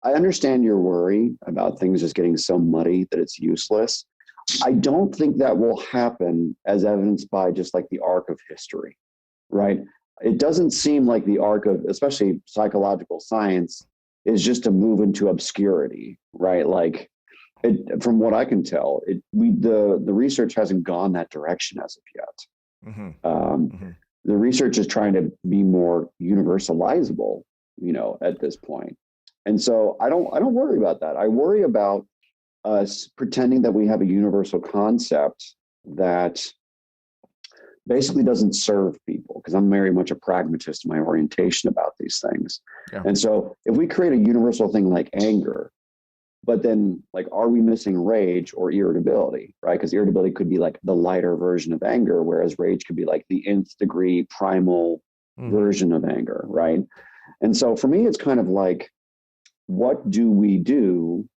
I understand your worry about things just getting so muddy that it's useless. I don't think that will happen as evidenced by just like the arc of history, right? It doesn't seem like the arc of, especially psychological science, is just to move into obscurity, right? Like, from what I can tell, the research hasn't gone that direction as of yet. The research is trying to be more universalizable, at this point. And so I don't worry about that. I worry about us pretending that we have a universal concept that basically doesn't serve people, because I'm very much a pragmatist in my orientation about these things. Yeah. And so if we create a universal thing like anger, but then like, are we missing rage or irritability, right? Because irritability could be like the lighter version of anger, whereas rage could be like the nth degree primal version of anger, right? And so for me, it's kind of like, what do we do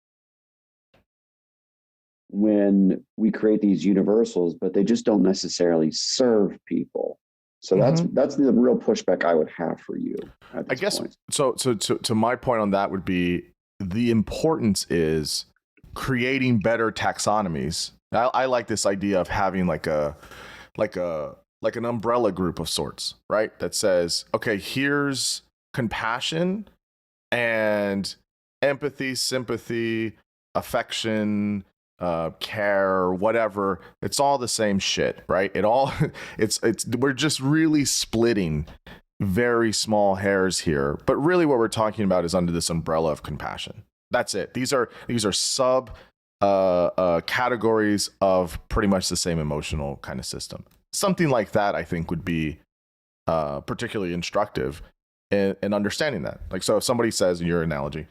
when we create these universals, but they just don't necessarily serve people? So that's the real pushback I would have for you at this point. So to my point on that would be, the importance is creating better taxonomies. I like this idea of having like an umbrella group of sorts, right? That says, okay, here's compassion and empathy, sympathy, affection, care, whatever. It's all the same shit, right? We're just really splitting very small hairs here, but really what we're talking about is under this umbrella of compassion. That's it. These are sub categories of pretty much the same emotional kind of system. Something like that, I think, would be particularly instructive in understanding that. Like, so if somebody says, in your analogy,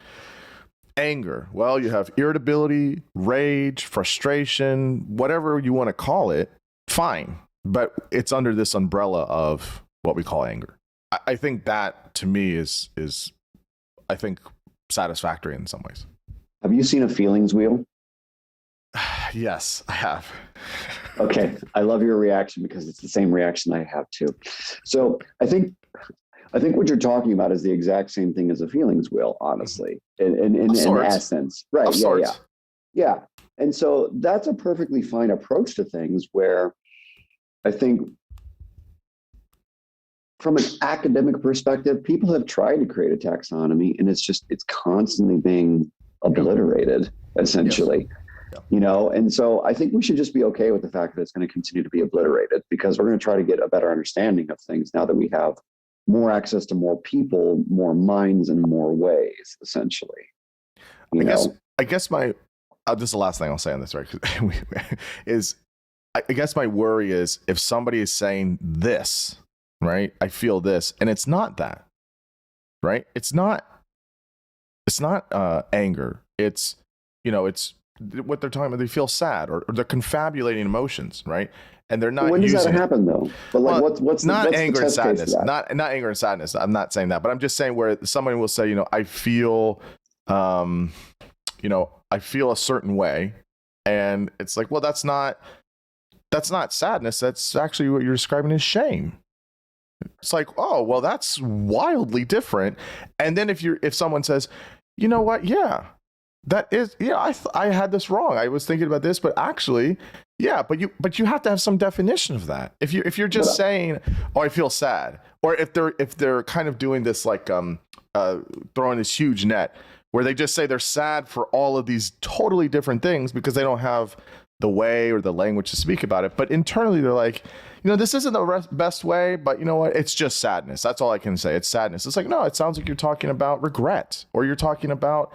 anger, well, you have irritability, rage, frustration, whatever you want to call it, fine, but it's under this umbrella of what we call anger. I think that, to me, is I think satisfactory in some ways. Have you seen a feelings wheel? Yes, I have. Okay, I love your reaction because it's the same reaction I have too. So I think what you're talking about is the exact same thing as a feelings wheel, honestly, in essence, right? Yeah. And so that's a perfectly fine approach to things, where I think, from an academic perspective, people have tried to create a taxonomy, and it's constantly being obliterated, essentially. Yes. And so I think we should just be okay with the fact that it's going to continue to be obliterated, because we're going to try to get a better understanding of things now that we have more access to more people, more minds, and more ways, essentially. I guess my this is the last thing I'll say on this, right? Is I guess my worry is, if somebody is saying this, right, I feel this, and it's not that, right? It's not anger. It's what they're talking about. They feel sad, or they're confabulating emotions, right? And they're not. When does that happen, though? But like, what's not what's anger the and test case sadness, for that? not anger and sadness. I'm not saying that, but I'm just saying where somebody will say, I feel, I feel a certain way, and it's like, well, that's not sadness. That's actually what you're describing as shame. It's like, oh, well, that's wildly different. And then if someone says, you know what, yeah, that is, I had this wrong. I was thinking about this, but actually, yeah, but you have to have some definition of that. If you're just saying, oh, I feel sad, or if they're kind of doing this, like throwing this huge net where they just say they're sad for all of these totally different things because they don't have the way or the language to speak about it, but internally they're like, this isn't the best way, but you know what? It's just sadness. That's all I can say. It's sadness. It's like, no, it sounds like you're talking about regret, or you're talking about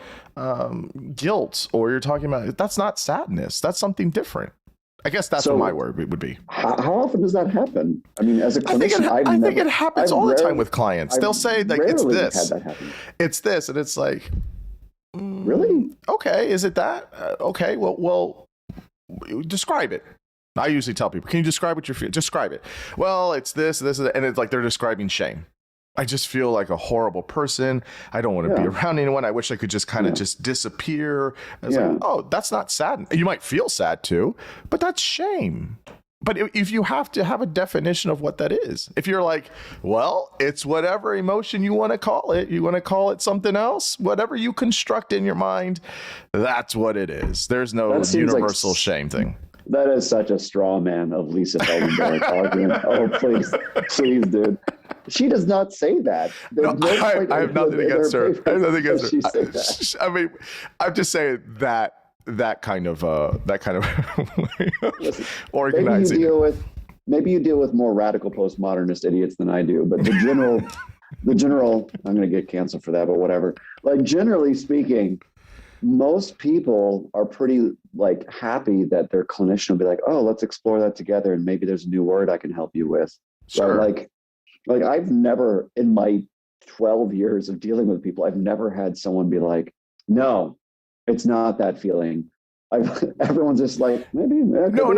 guilt, or you're talking about, that's not sadness. That's something different. I guess that's what my word would be. How often does that happen? I mean, as a clinician, I think it happens all the time with clients. They'll say, like, it's this, had that happen. It's this, and it's like, really? Okay, is it that? Okay, well, describe it. I usually tell people, can you describe what you're feeling? Describe it. Well, it's this, and it's like they're describing shame. I just feel like a horrible person. I don't want to be around anyone. I wish I could just kind of just disappear. It's like, oh, that's not sad. You might feel sad too, but that's shame. But if you have to have a definition of what that is, if you're like, well, it's whatever emotion you want to call it something else, whatever you construct in your mind, that's what it is. There's no universal shame thing. That is such a straw man of Lisa Feldman talking. Oh, please, dude. She does not say that. I have nothing against her. I have nothing against her. I mean, I'm just saying that kind of Listen, organizing. Maybe you deal with more radical postmodernist idiots than I do, but the general, I'm going to get canceled for that, but whatever. Like, generally speaking, most people are pretty like happy that their clinician will be like, oh, let's explore that together, and maybe there's a new word I can help you with. Sure. But like I've never, in my 12 years of dealing with people, I've never had someone be like, no, it's not that feeling. Everyone's just like, maybe. No,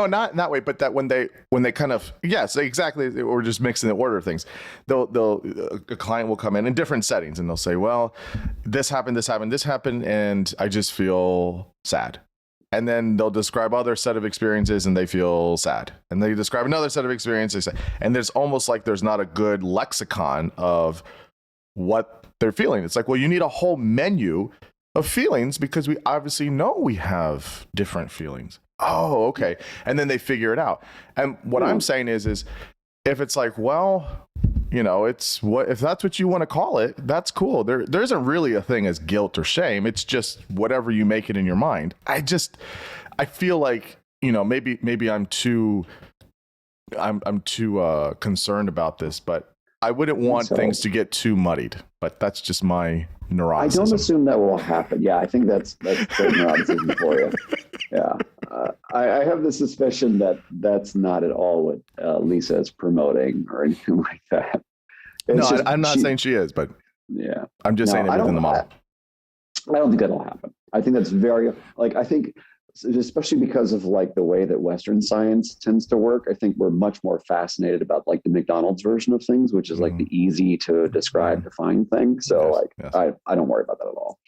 not in that way. But that when they kind of, yes, exactly. We're just mixing the order of things. A client will come in different settings and they'll say, well, this happened, and I just feel sad. And then they'll describe other set of experiences and they feel sad. And they describe another set of experiences. And there's almost like there's not a good lexicon of what they're feeling. It's like, well, you need a whole menu of feelings because we obviously know we have different feelings. Oh, okay. And then they figure it out. And what I'm saying is if it's like, well, if that's what you want to call it, that's cool. There isn't really a thing as guilt or shame. It's just whatever you make it in your mind. I feel like, maybe I'm too concerned about this, but I wouldn't want things to get too muddied, but that's just my neuroticism. I don't assume that will happen. Yeah, I think that's neuroticism for you. Yeah. I have the suspicion that that's not at all what Lisa is promoting or anything like that. I'm not saying she is, but yeah, I'm just saying it within the model. I don't think that'll happen. I think that's I think, especially because of like the way that Western science tends to work, I think we're much more fascinated about like the McDonald's version of things, which is like the easy to describe, define thing. So I don't worry about that at all.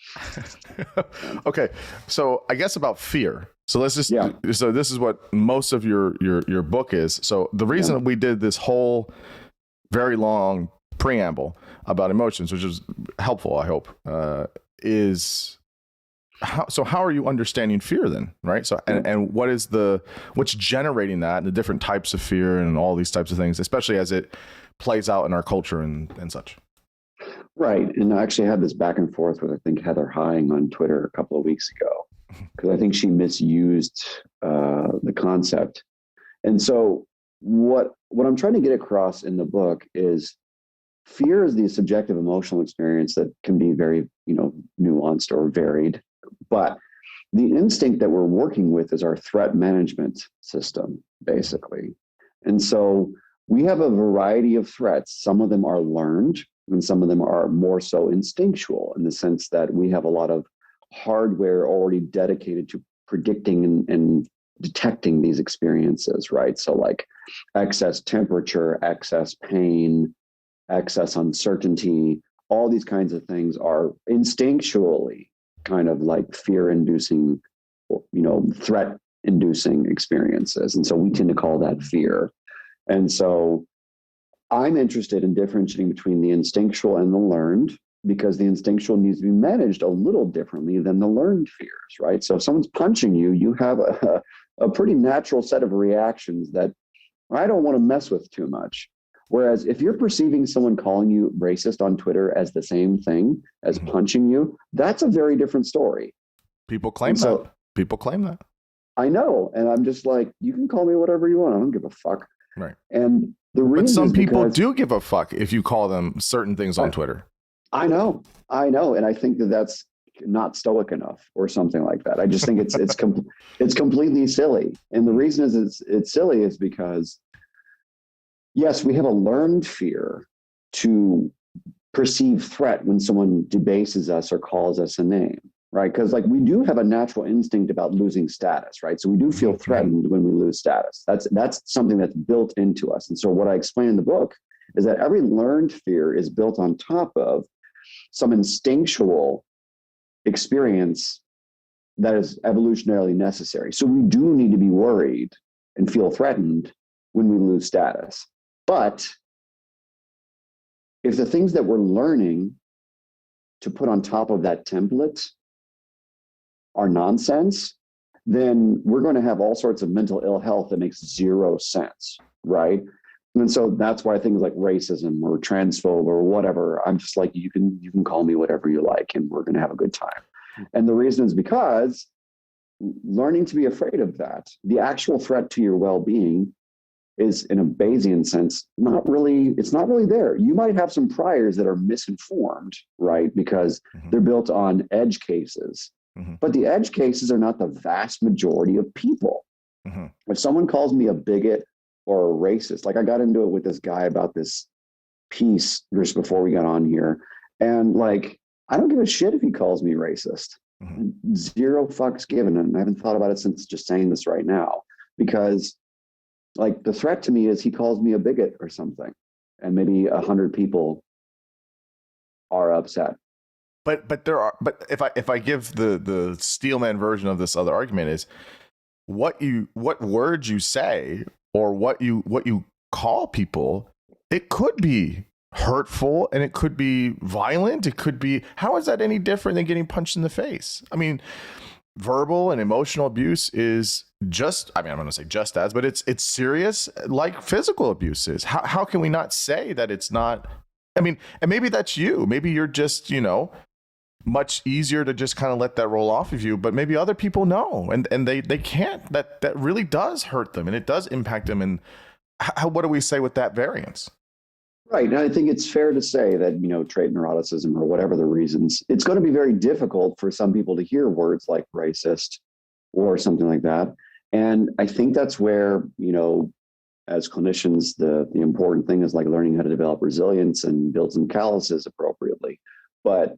Okay. So I guess about fear. So let's just, so this is what most of your book is. So the reason we did this whole very long preamble about emotions, which is helpful, I hope, is how are you understanding fear then, right? So and what's generating that and the different types of fear and all these types of things, especially as it plays out in our culture and such. Right. And I actually had this back and forth with, I think, Heather Hying on Twitter a couple of weeks ago, because I think she misused the concept. And so what I'm trying to get across in the book is fear is the subjective emotional experience that can be very, nuanced or varied. But the instinct that we're working with is our threat management system, basically. And so we have a variety of threats. Some of them are learned, and some of them are more so instinctual, in the sense that we have a lot of hardware already dedicated to predicting and detecting these experiences, right? So like excess temperature, excess pain, excess uncertainty, all these kinds of things are instinctually kind of like fear-inducing, threat-inducing experiences. And so we tend to call that fear. And so I'm interested in differentiating between the instinctual and the learned, because the instinctual needs to be managed a little differently than the learned fears, right? So if someone's punching you, you have a pretty natural set of reactions that I don't want to mess with too much. Whereas if you're perceiving someone calling you racist on Twitter as the same thing as punching you, that's a very different story. People claim that. People claim that. I know. And I'm just like, you can call me whatever you want. I don't give a fuck. Right. And the reason But some people do give a fuck if you call them certain things on Twitter. I know. And I think that that's not stoic enough or something like that. I just think it's completely silly. And the reason is it's silly is because, yes, we have a learned fear to perceive threat when someone debases us or calls us a name, right? Because like we do have a natural instinct about losing status, right? So we do feel threatened when we lose status. That's something that's built into us. And so what I explain in the book is that every learned fear is built on top of some instinctual experience that is evolutionarily necessary. So we do need to be worried and feel threatened when we lose status. But if the things that we're learning to put on top of that template are nonsense, then we're going to have all sorts of mental ill health that makes zero sense, right? And so that's why things like racism or transphobe or whatever, I'm just like, you can call me whatever you like, and we're going to have a good time. And the reason is because learning to be afraid of that, the actual threat to your well-being is, in a Bayesian sense, it's not really there. You might have some priors that are misinformed, right? Because they're built on edge cases. But the edge cases are not the vast majority of people. If someone calls me a bigot or a racist, like I got into it with this guy about this piece just before we got on here, and like, I don't give a shit if he calls me racist. Zero fucks given. And I haven't thought about it since just saying this right now, because like the threat to me is he calls me a bigot or something, and maybe 100 people are upset. But if I give the Steelman version of this other argument is what words you say or what you call people, it could be hurtful and it could be violent. It could be, how is that any different than getting punched in the face? I mean, verbal and emotional abuse is just, I mean, I'm going to say just as, but it's serious like physical abuse is. How can we not say that it's not? I mean, and maybe that's you. Maybe you're just, much easier to just kind of let that roll off of you, but maybe other people know and they can't. That really does hurt them and it does impact them. And what do we say with that variance? Right. And I think it's fair to say that, trait neuroticism or whatever the reasons, it's going to be very difficult for some people to hear words like racist or something like that. And I think that's where, as clinicians, the important thing is like learning how to develop resilience and build some calluses appropriately. But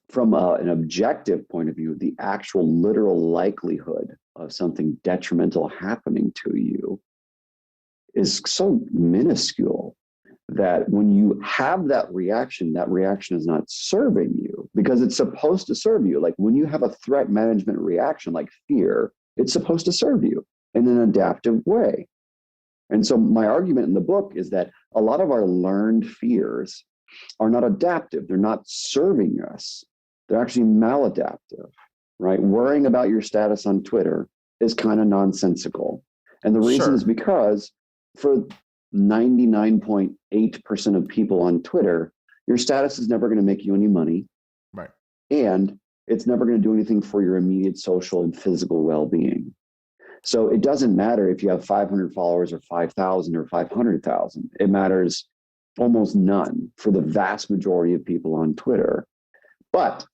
from an objective point of view, the actual literal likelihood of something detrimental happening to you is so minuscule that when you have that reaction is not serving you because it's supposed to serve you. Like when you have a threat management reaction like fear, it's supposed to serve you in an adaptive way. And so my argument in the book is that a lot of our learned fears are not adaptive. They're not serving us. They're actually maladaptive, right? Worrying about your status on Twitter is kind of nonsensical. And the reason is because for 99.8% of people on Twitter, your status is never going to make you any money. Right. And it's never going to do anything for your immediate social and physical well-being. So it doesn't matter if you have 500 followers or 5,000 or 500,000. It matters almost none for the vast majority of people on Twitter. But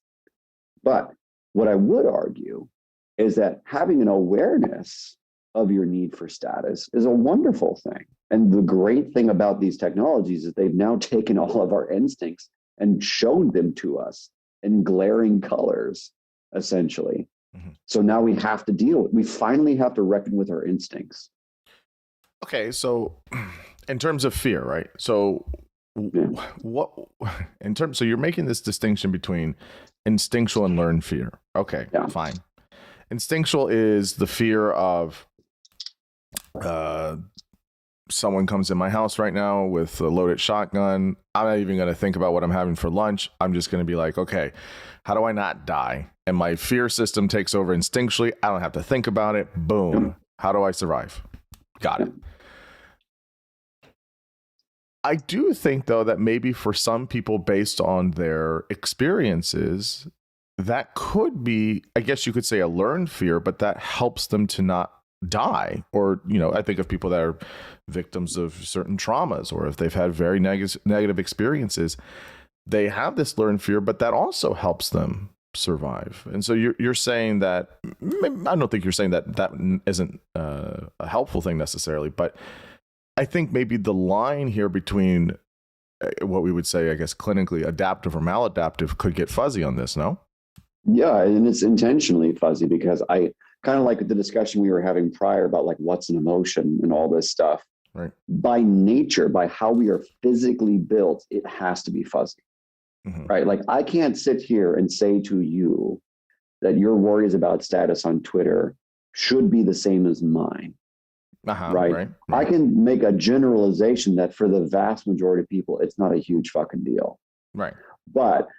what I would argue is that having an awareness of your need for status is a wonderful thing. And the great thing about these technologies is they've now taken all of our instincts and shown them to us in glaring colors, essentially. So now we have to we finally have to reckon with our instincts. Okay, so in terms of fear, right? So so you're making this distinction between instinctual and learned fear. Okay, fine. Instinctual is the fear of someone comes in my house right now with a loaded shotgun. I'm not even going to think about what I'm having for lunch. I'm just going to be like, okay, how do I not die? And my fear system takes over instinctually. I don't have to think about it. Boom. How do I survive? Got it. I do think, though, that maybe for some people, based on their experiences, that could be, I guess you could say, a learned fear, but that helps them to not die. Or, I think of people that are victims of certain traumas, or if they've had very negative experiences, they have this learned fear, but that also helps them survive. And so you're saying that, I don't think you're saying that isn't a helpful thing necessarily, but I think maybe the line here between what we would say, I guess, clinically adaptive or maladaptive could get fuzzy on this, no? Yeah, and it's intentionally fuzzy because I kind of like the discussion we were having prior about like what's an emotion and all this stuff. Right. by nature, by how we are physically built, it has to be fuzzy, right? Like I can't sit here and say to you that your worries about status on Twitter should be the same as mine. Right? I can make a generalization that for the vast majority of people, it's not a huge fucking deal. Right. But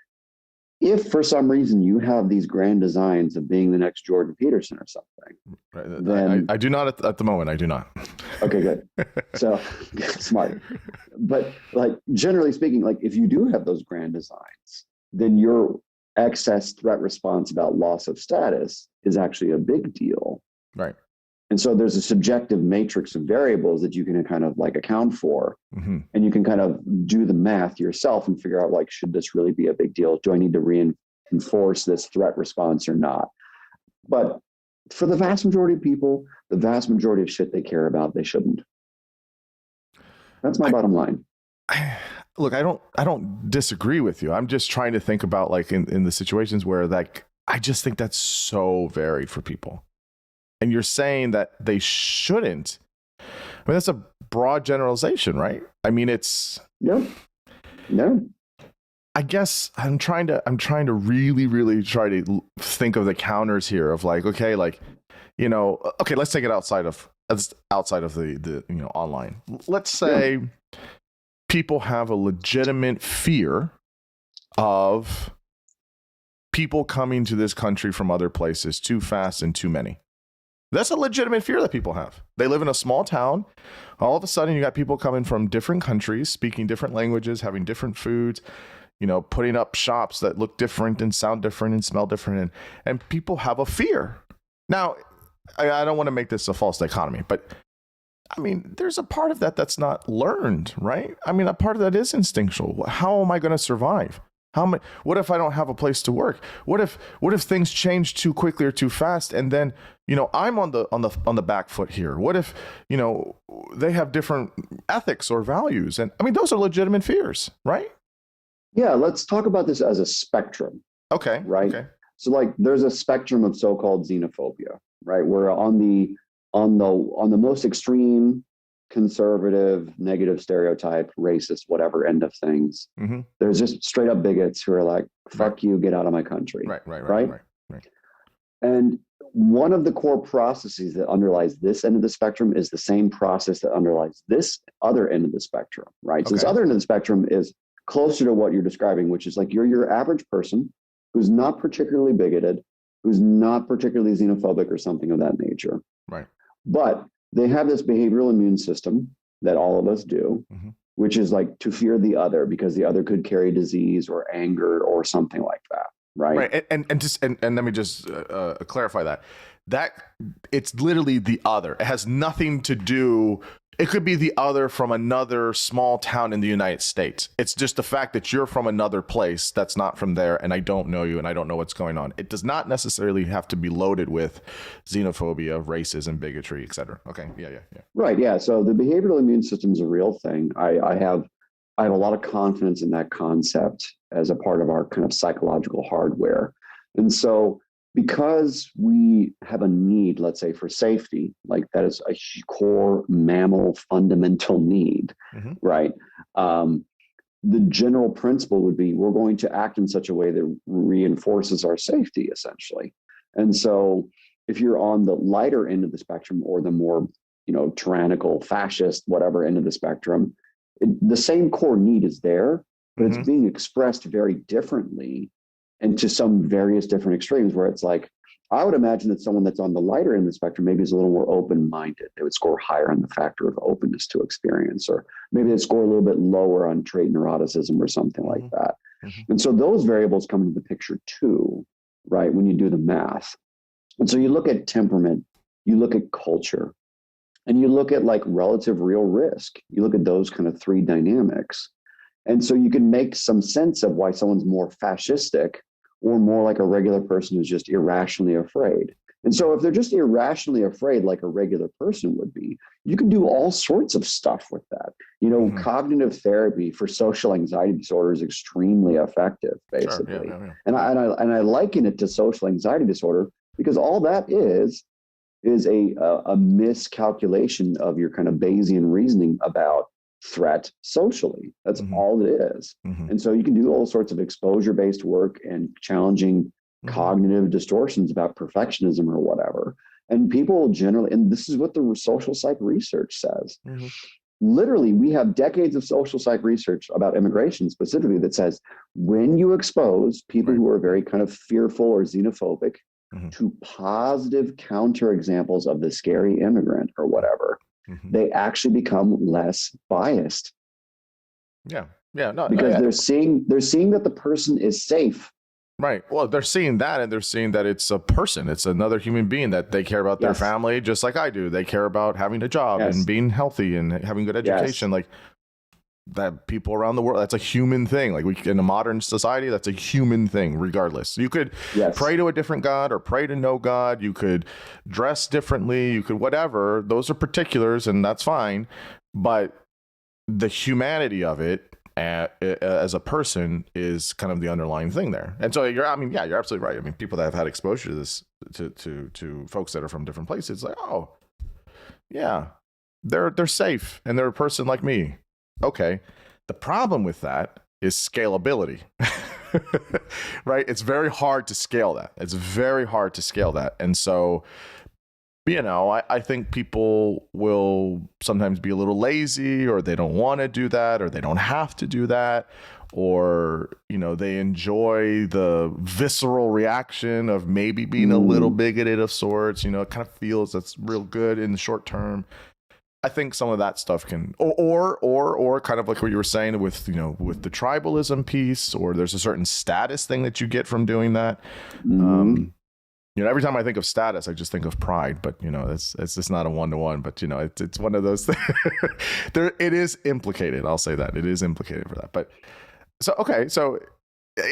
if for some reason you have these grand designs of being the next Jordan Peterson or something, right. Then I do not at the moment. I do not. Okay, good. So smart. But like generally speaking, like if you do have those grand designs, then your excess threat response about loss of status is actually a big deal. Right. And so there's a subjective matrix of variables that you can kind of like account for, and you can kind of do the math yourself and figure out like, should this really be a big deal? Do I need to reinforce this threat response or not? But for the vast majority of people, the vast majority of shit they care about, they shouldn't. That's my bottom line. Look, I don't disagree with you. I'm just trying to think about like in the situations where like, I just think that's so varied for people. And you're saying that they shouldn't. I mean, that's a broad generalization, right? I mean, it's no. I guess I'm trying to really try to think of the counters here of like, okay, like, you know, okay, let's take it outside of the you know, online. Let's say people have a legitimate fear of people coming to this country from other places too fast and too many. That's a legitimate fear that people have. They live in a small town. All of a sudden, you got people coming from different countries, speaking different languages, having different foods, you know, putting up shops that look different and sound different and smell different. And people have a fear. Now, I don't want to make this a false dichotomy, but I mean, there's a part of that that's not learned, right? I mean, a part of that is instinctual. How am I going to survive? What if I don't have a place to work? What if things change too quickly or too fast, and then, you know, I'm on the back foot here? What if, you know, they have different ethics or values? And I mean, those are legitimate fears, right? Yeah, let's talk about this as a spectrum. Okay. Right. Okay. So like there's a spectrum of so-called xenophobia, right? We're on the most extreme conservative, negative stereotype, racist, whatever end of things. There's just straight up bigots who are like, fuck you, get out of my country. Right. And one of the core processes that underlies this end of the spectrum is the same process that underlies this other end of the spectrum, right? So this other end of the spectrum is closer to what you're describing, which is like you're your average person who's not particularly bigoted, who's not particularly xenophobic or something of that nature. Right. But they have this behavioral immune system that all of us do, which is like to fear the other because the other could carry disease or anger or something like that. Right. And let me just clarify that it's literally the other. It has nothing to do. It could be the other from another small town in the United States. It's just the fact that you're from another place that's not from there, and I don't know you, and I don't know what's going on. It does not necessarily have to be loaded with xenophobia, racism, bigotry, etc. Okay, yeah. Right, yeah. So the behavioral immune system is a real thing. I have a lot of confidence in that concept as a part of our kind of psychological hardware, and so because we have a need, let's say, for safety, like that is a core mammal fundamental need, right? The general principle would be we're going to act in such a way that reinforces our safety, essentially. And so if you're on the lighter end of the spectrum or the more, you know, tyrannical, fascist, whatever end of the spectrum, the same core need is there, but it's being expressed very differently and to some various different extremes where it's like, I would imagine that someone that's on the lighter end of the spectrum maybe is a little more open-minded. They would score higher on the factor of openness to experience, or maybe they'd score a little bit lower on trait neuroticism or something like that. And so those variables come into the picture too, right, when you do the math. And so you look at temperament, you look at culture, and you look at like relative real risk. You look at those kind of three dynamics. And so you can make some sense of why someone's more fascistic or more like a regular person who's just irrationally afraid. And so if they're just irrationally afraid like a regular person would be, you can do all sorts of stuff with that. You know, cognitive therapy for social anxiety disorder is extremely effective, basically. Sure, yeah. And I liken it to social anxiety disorder because all that is is a miscalculation of your kind of Bayesian reasoning about threat socially. That's all it is. And so you can do all sorts of exposure-based work and challenging cognitive distortions about perfectionism or whatever. And people generally, and this is what the social psych research says. Literally, we have decades of social psych research about immigration specifically that says when you expose people who are very kind of fearful or xenophobic to positive counterexamples of the scary immigrant or whatever, they actually become less biased. Because they're seeing that the person is safe. Right. Well, they're seeing that, and they're seeing that it's a person. It's another human being, that they care about their family just like I do. They care about having a job and being healthy and having good education. Like that, people around the world, that's a human thing. Like in a modern society, that's a human thing, regardless. You could pray to a different God or pray to no God. You could dress differently. You could whatever. Those are particulars, and that's fine. But the humanity of it, as a person, is kind of the underlying thing there. And so you're absolutely right. I mean, people that have had exposure to this, to folks that are from different places, like, oh yeah, they're safe and they're a person like me. Okay. The problem with that is scalability, right? It's very hard to scale that. And so, I think people will sometimes be a little lazy, or they don't want to do that, or they don't have to do that, or, they enjoy the visceral reaction of maybe being a little bigoted of sorts. It kind of feels that's real good in the short term. I think some of that stuff can, or kind of like what you were saying with the tribalism piece, or there's a certain status thing that you get from doing that. Every time I think of status, I just think of pride, but it's just not a one-to-one, but it's one of those things. It is implicated. I'll say that it is implicated for that. But so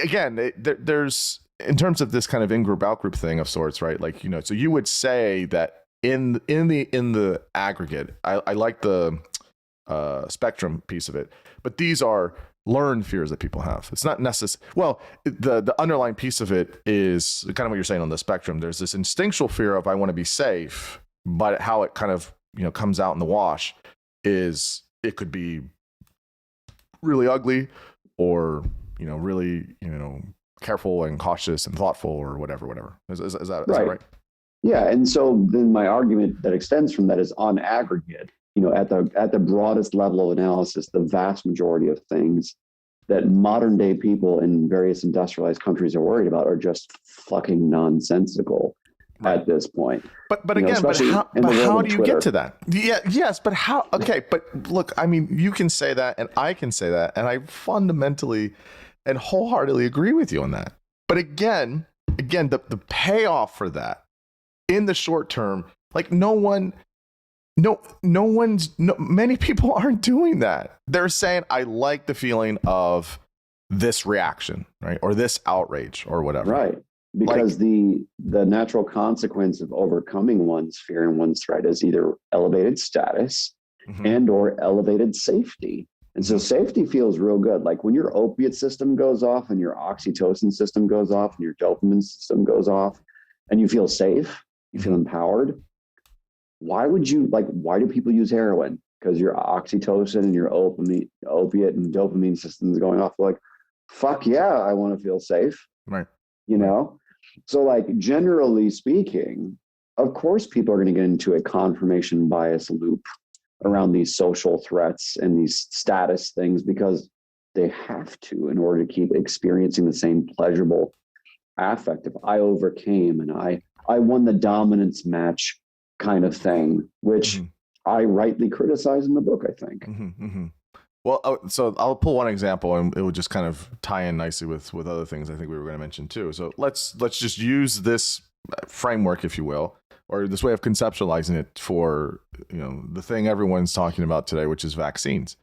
again, there's, in terms of this kind of in-group, out-group thing of sorts, right? Like, so you would say that in the aggregate, I like the spectrum piece of it, but these are learned fears that people have. It's not necessary. Well, the underlying piece of it is kind of what you're saying on the spectrum. There's this instinctual fear of I want to be safe, but how it kind of comes out in the wash is it could be really ugly, or really careful and cautious and thoughtful, or whatever. Is that right? Yeah, and so then my argument that extends from that is, on aggregate, at the broadest level of analysis, the vast majority of things that modern day people in various industrialized countries are worried about are just fucking nonsensical at this point. But again, how do you get to that? Yeah, yes, but how? Okay, but look, I mean, you can say that, and I can say that, and I fundamentally and wholeheartedly agree with you on that. But again, the payoff for that in the short term, like many people aren't doing that. They're saying, I like the feeling of this reaction, right? Or this outrage or whatever. Right. Because the natural consequence of overcoming one's fear and one's threat is either elevated status and or elevated safety. And so safety feels real good. Like when your opiate system goes off and your oxytocin system goes off and your dopamine system goes off and you feel safe, you feel empowered. Why do people use heroin? Because your oxytocin and your opiate and dopamine systems going off. Like, fuck yeah, I want to feel safe. Right. So like, generally speaking, of course, people are going to get into a confirmation bias loop around these social threats and these status things, because they have to, in order to keep experiencing the same pleasurable affect. If I overcame and I won the dominance match kind of thing, which I rightly criticize in the book, I think. Well, so I'll pull one example, and it would just kind of tie in nicely with other things I think we were going to mention too. So let's just use this framework, if you will, or this way of conceptualizing it for the thing everyone's talking about today, which is vaccines.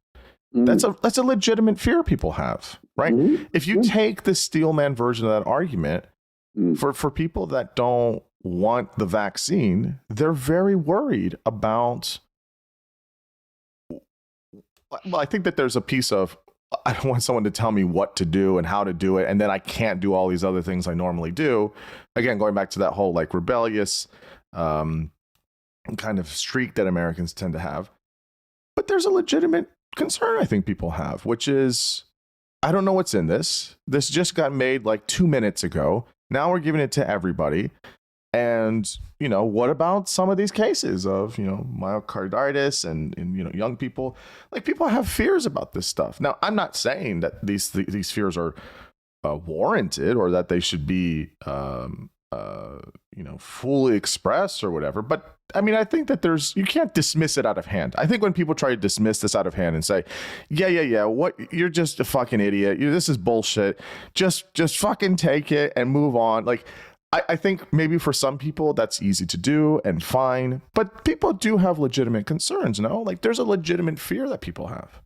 That's a legitimate fear people have, right? If you take the Steelman version of that argument, for people that don't want the vaccine, they're very worried about. Well, I think that there's a piece of, I don't want someone to tell me what to do and how to do it, and then I can't do all these other things I normally do. Again, going back to that whole like rebellious kind of streak that Americans tend to have. But there's a legitimate concern I think people have, which is, I don't know what's in this. This just got made like 2 minutes ago. Now we're giving it to everybody. And, you know, what about some of these cases of, you know, myocarditis and you know, young people? Like, people have fears about this stuff. Now, I'm not saying that these fears are warranted or that they should be, you know, fully expressed or whatever. But I mean, I think that you can't dismiss it out of hand. I think when people try to dismiss this out of hand and say, yeah, what, you're just a fucking idiot. This is bullshit. Just fucking take it and move on. Like, I think maybe for some people that's easy to do and fine, but people do have legitimate concerns, no? Like, there's a legitimate fear that people have.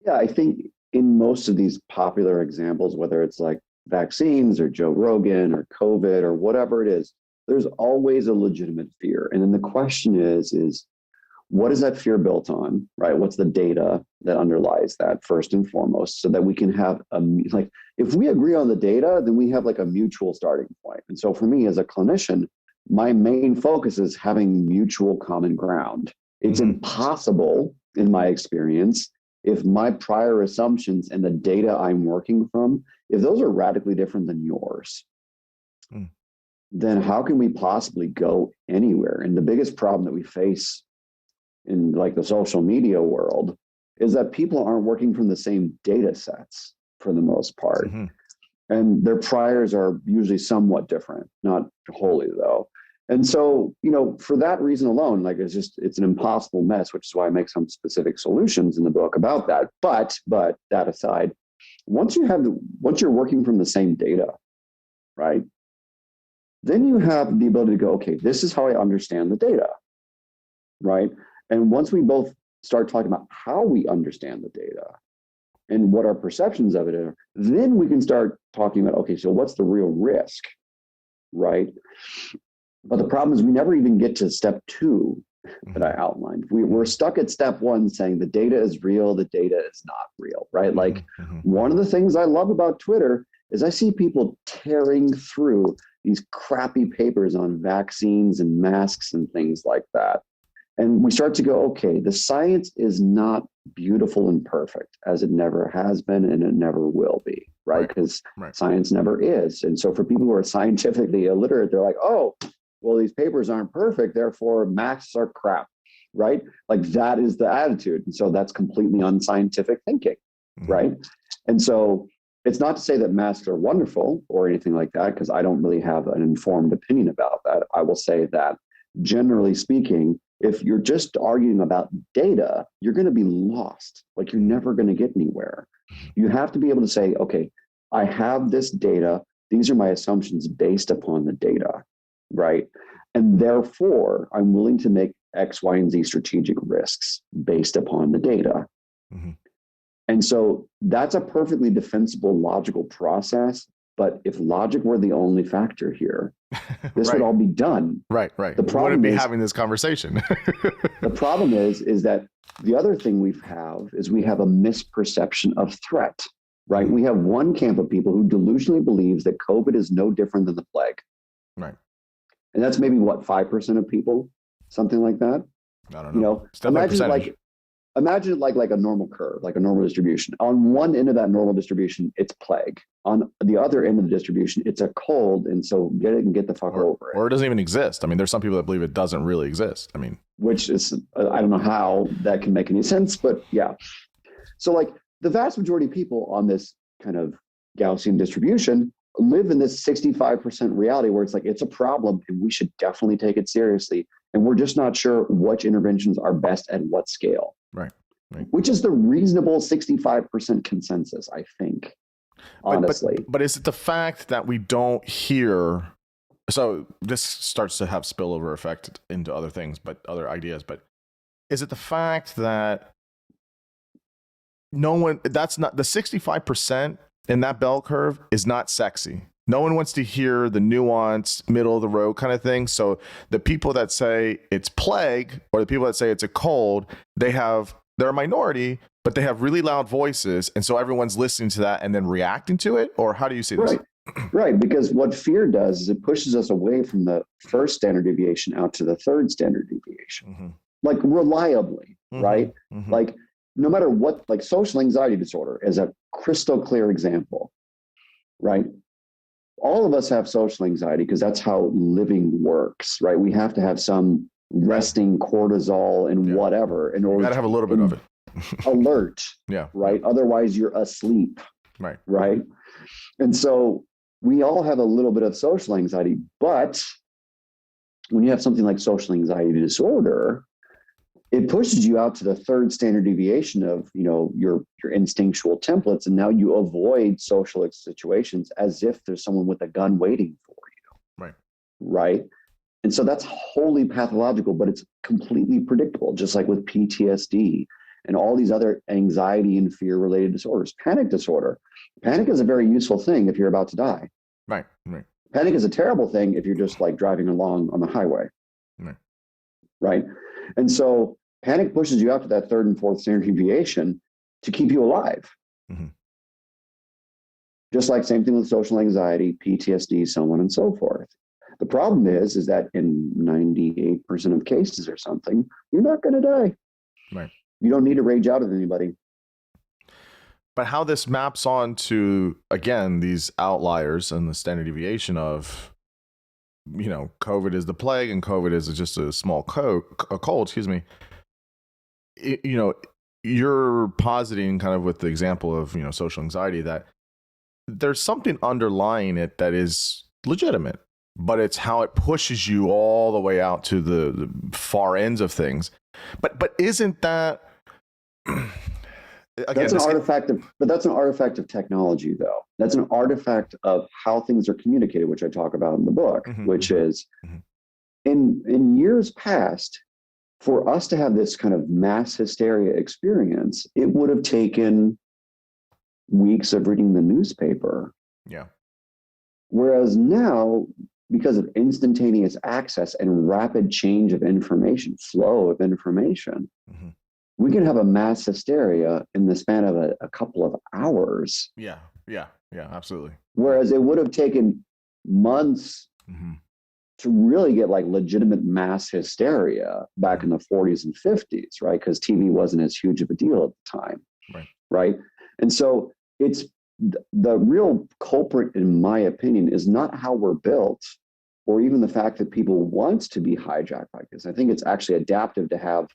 Yeah, I think in most of these popular examples, whether it's like vaccines or Joe Rogan or COVID or whatever it is, there's always a legitimate fear. And then the question is what is that fear built on, right? What's the data that underlies that first and foremost, so that we can have like, if we agree on the data, then we have like a mutual starting point. And so for me as a clinician, my main focus is having mutual common ground. It's impossible in my experience if my prior assumptions and the data I'm working from, if those are radically different than yours, then how can we possibly go anywhere? And the biggest problem that we face in like the social media world is that people aren't working from the same data sets for the most part. And their priors are usually somewhat different, not wholly though. And so, you know, for that reason alone, like it's an impossible mess, which is why I make some specific solutions in the book about that. But that aside, once you're working from the same data, right, then you have the ability to go, okay, this is how I understand the data, right? And once we both start talking about how we understand the data and what our perceptions of it are, then we can start talking about, okay, so what's the real risk, right? But the problem is we never even get to step 2 that I outlined. We're stuck at step 1 saying the data is real, the data is not real, right? Like one of the things I love about Twitter is I see people tearing through these crappy papers on vaccines and masks and things like that. And we start to go, okay, the science is not beautiful and perfect, as it never has been and it never will be, right? Because science never is. And so for people who are scientifically illiterate, they're like, oh, well, these papers aren't perfect, therefore masks are crap, right? Like that is the attitude. And so that's completely unscientific thinking, right? And so it's not to say that masks are wonderful or anything like that, because I don't really have an informed opinion about that. I will say that generally speaking, if you're just arguing about data, you're going to be lost. Like you're never going to get anywhere. You have to be able to say, okay, I have this data. These are my assumptions based upon the data, right? And therefore, I'm willing to make X, Y, and Z strategic risks based upon the data. And so that's a perfectly defensible logical process. But if logic were the only factor here, this would all be done. Right. The problem wouldn't be having this conversation. The problem is that the other thing we have a misperception of threat, right? We have one camp of people who delusionally believes that COVID is no different than the plague. Right. And that's maybe what, 5% of people, something like that. I don't know. Imagine it like a normal curve, like a normal distribution. On one end of that normal distribution, it's plague. On the other end of the distribution, it's a cold. And so get it and get the fuck over it. Or it doesn't even exist. I mean, there's some people that believe it doesn't really exist. I mean, which is, I don't know how that can make any sense, but yeah. So like the vast majority of people on this kind of Gaussian distribution live in this 65% reality where it's like, it's a problem and we should definitely take it seriously. And we're just not sure which interventions are best at what scale. Right. Which is the reasonable 65% consensus, I think, honestly. But is it the fact that we don't hear? So this starts to have spillover effect into other things, but other ideas. But is it the fact that that's not the 65% in that bell curve is not sexy? No one wants to hear the nuanced, middle of the road kind of thing. So the people that say it's plague or the people that say it's a cold, they're a minority, but they have really loud voices. And so everyone's listening to that and then reacting to it? Or how do you see this? Right. Right, because what fear does is it pushes us away from the first standard deviation out to the third standard deviation, Mm-hmm. like reliably, Mm-hmm. right? Mm-hmm. Like no matter what, like social anxiety disorder is a crystal clear example, right? All of us have social anxiety because that's how living works, right? We have to have some resting cortisol and whatever in order You got to have a little bit of it. alert, Yeah. right? Otherwise, you're asleep, Right. right? And so we all have a little bit of social anxiety, but when you have something like social anxiety disorder, it pushes you out to the third standard deviation of, you know, your instinctual templates, and now you avoid social situations as if there's someone with a gun waiting for you. Right. Right. And so that's wholly pathological, but it's completely predictable, just like with PTSD and all these other anxiety and fear related disorders. Panic disorder. Panic is a very useful thing if you're about to die. Right. Right. Panic is a terrible thing if you're just like driving along on the highway. Right. Right. And so panic pushes you out to that third and fourth standard deviation to keep you alive. Mm-hmm. Just like same thing with social anxiety, PTSD, so on and so forth. The problem is that in 98% of cases or something, you're not going to die. Right. You don't need to rage out at anybody. But how this maps on to, again, these outliers and the standard deviation of, you know, COVID is the plague and COVID is just a small cold, excuse me. You know, you're positing kind of with the example of, you know, social anxiety that there's something underlying it that is legitimate, but it's how it pushes you all the way out to the far ends of things. But isn't that again, that's an artifact of technology, though. That's an artifact of how things are communicated, which I talk about in the book, Mm-hmm, which mm-hmm, is mm-hmm. in years past, for us to have this kind of mass hysteria experience, it would have taken weeks of reading the newspaper. Yeah. Whereas now, because of instantaneous access and rapid change of information, flow of information, Mm-hmm. we can have a mass hysteria in the span of a couple of hours. Yeah. Yeah. Yeah. Absolutely. Whereas it would have taken months Mm-hmm. to really get like legitimate mass hysteria back in the 40s and 50s, right? Because TV wasn't as huge of a deal at the time. Right. Right. And so it's the real culprit, in my opinion, is not how we're built or even the fact that people want to be hijacked like this. I think it's actually adaptive to have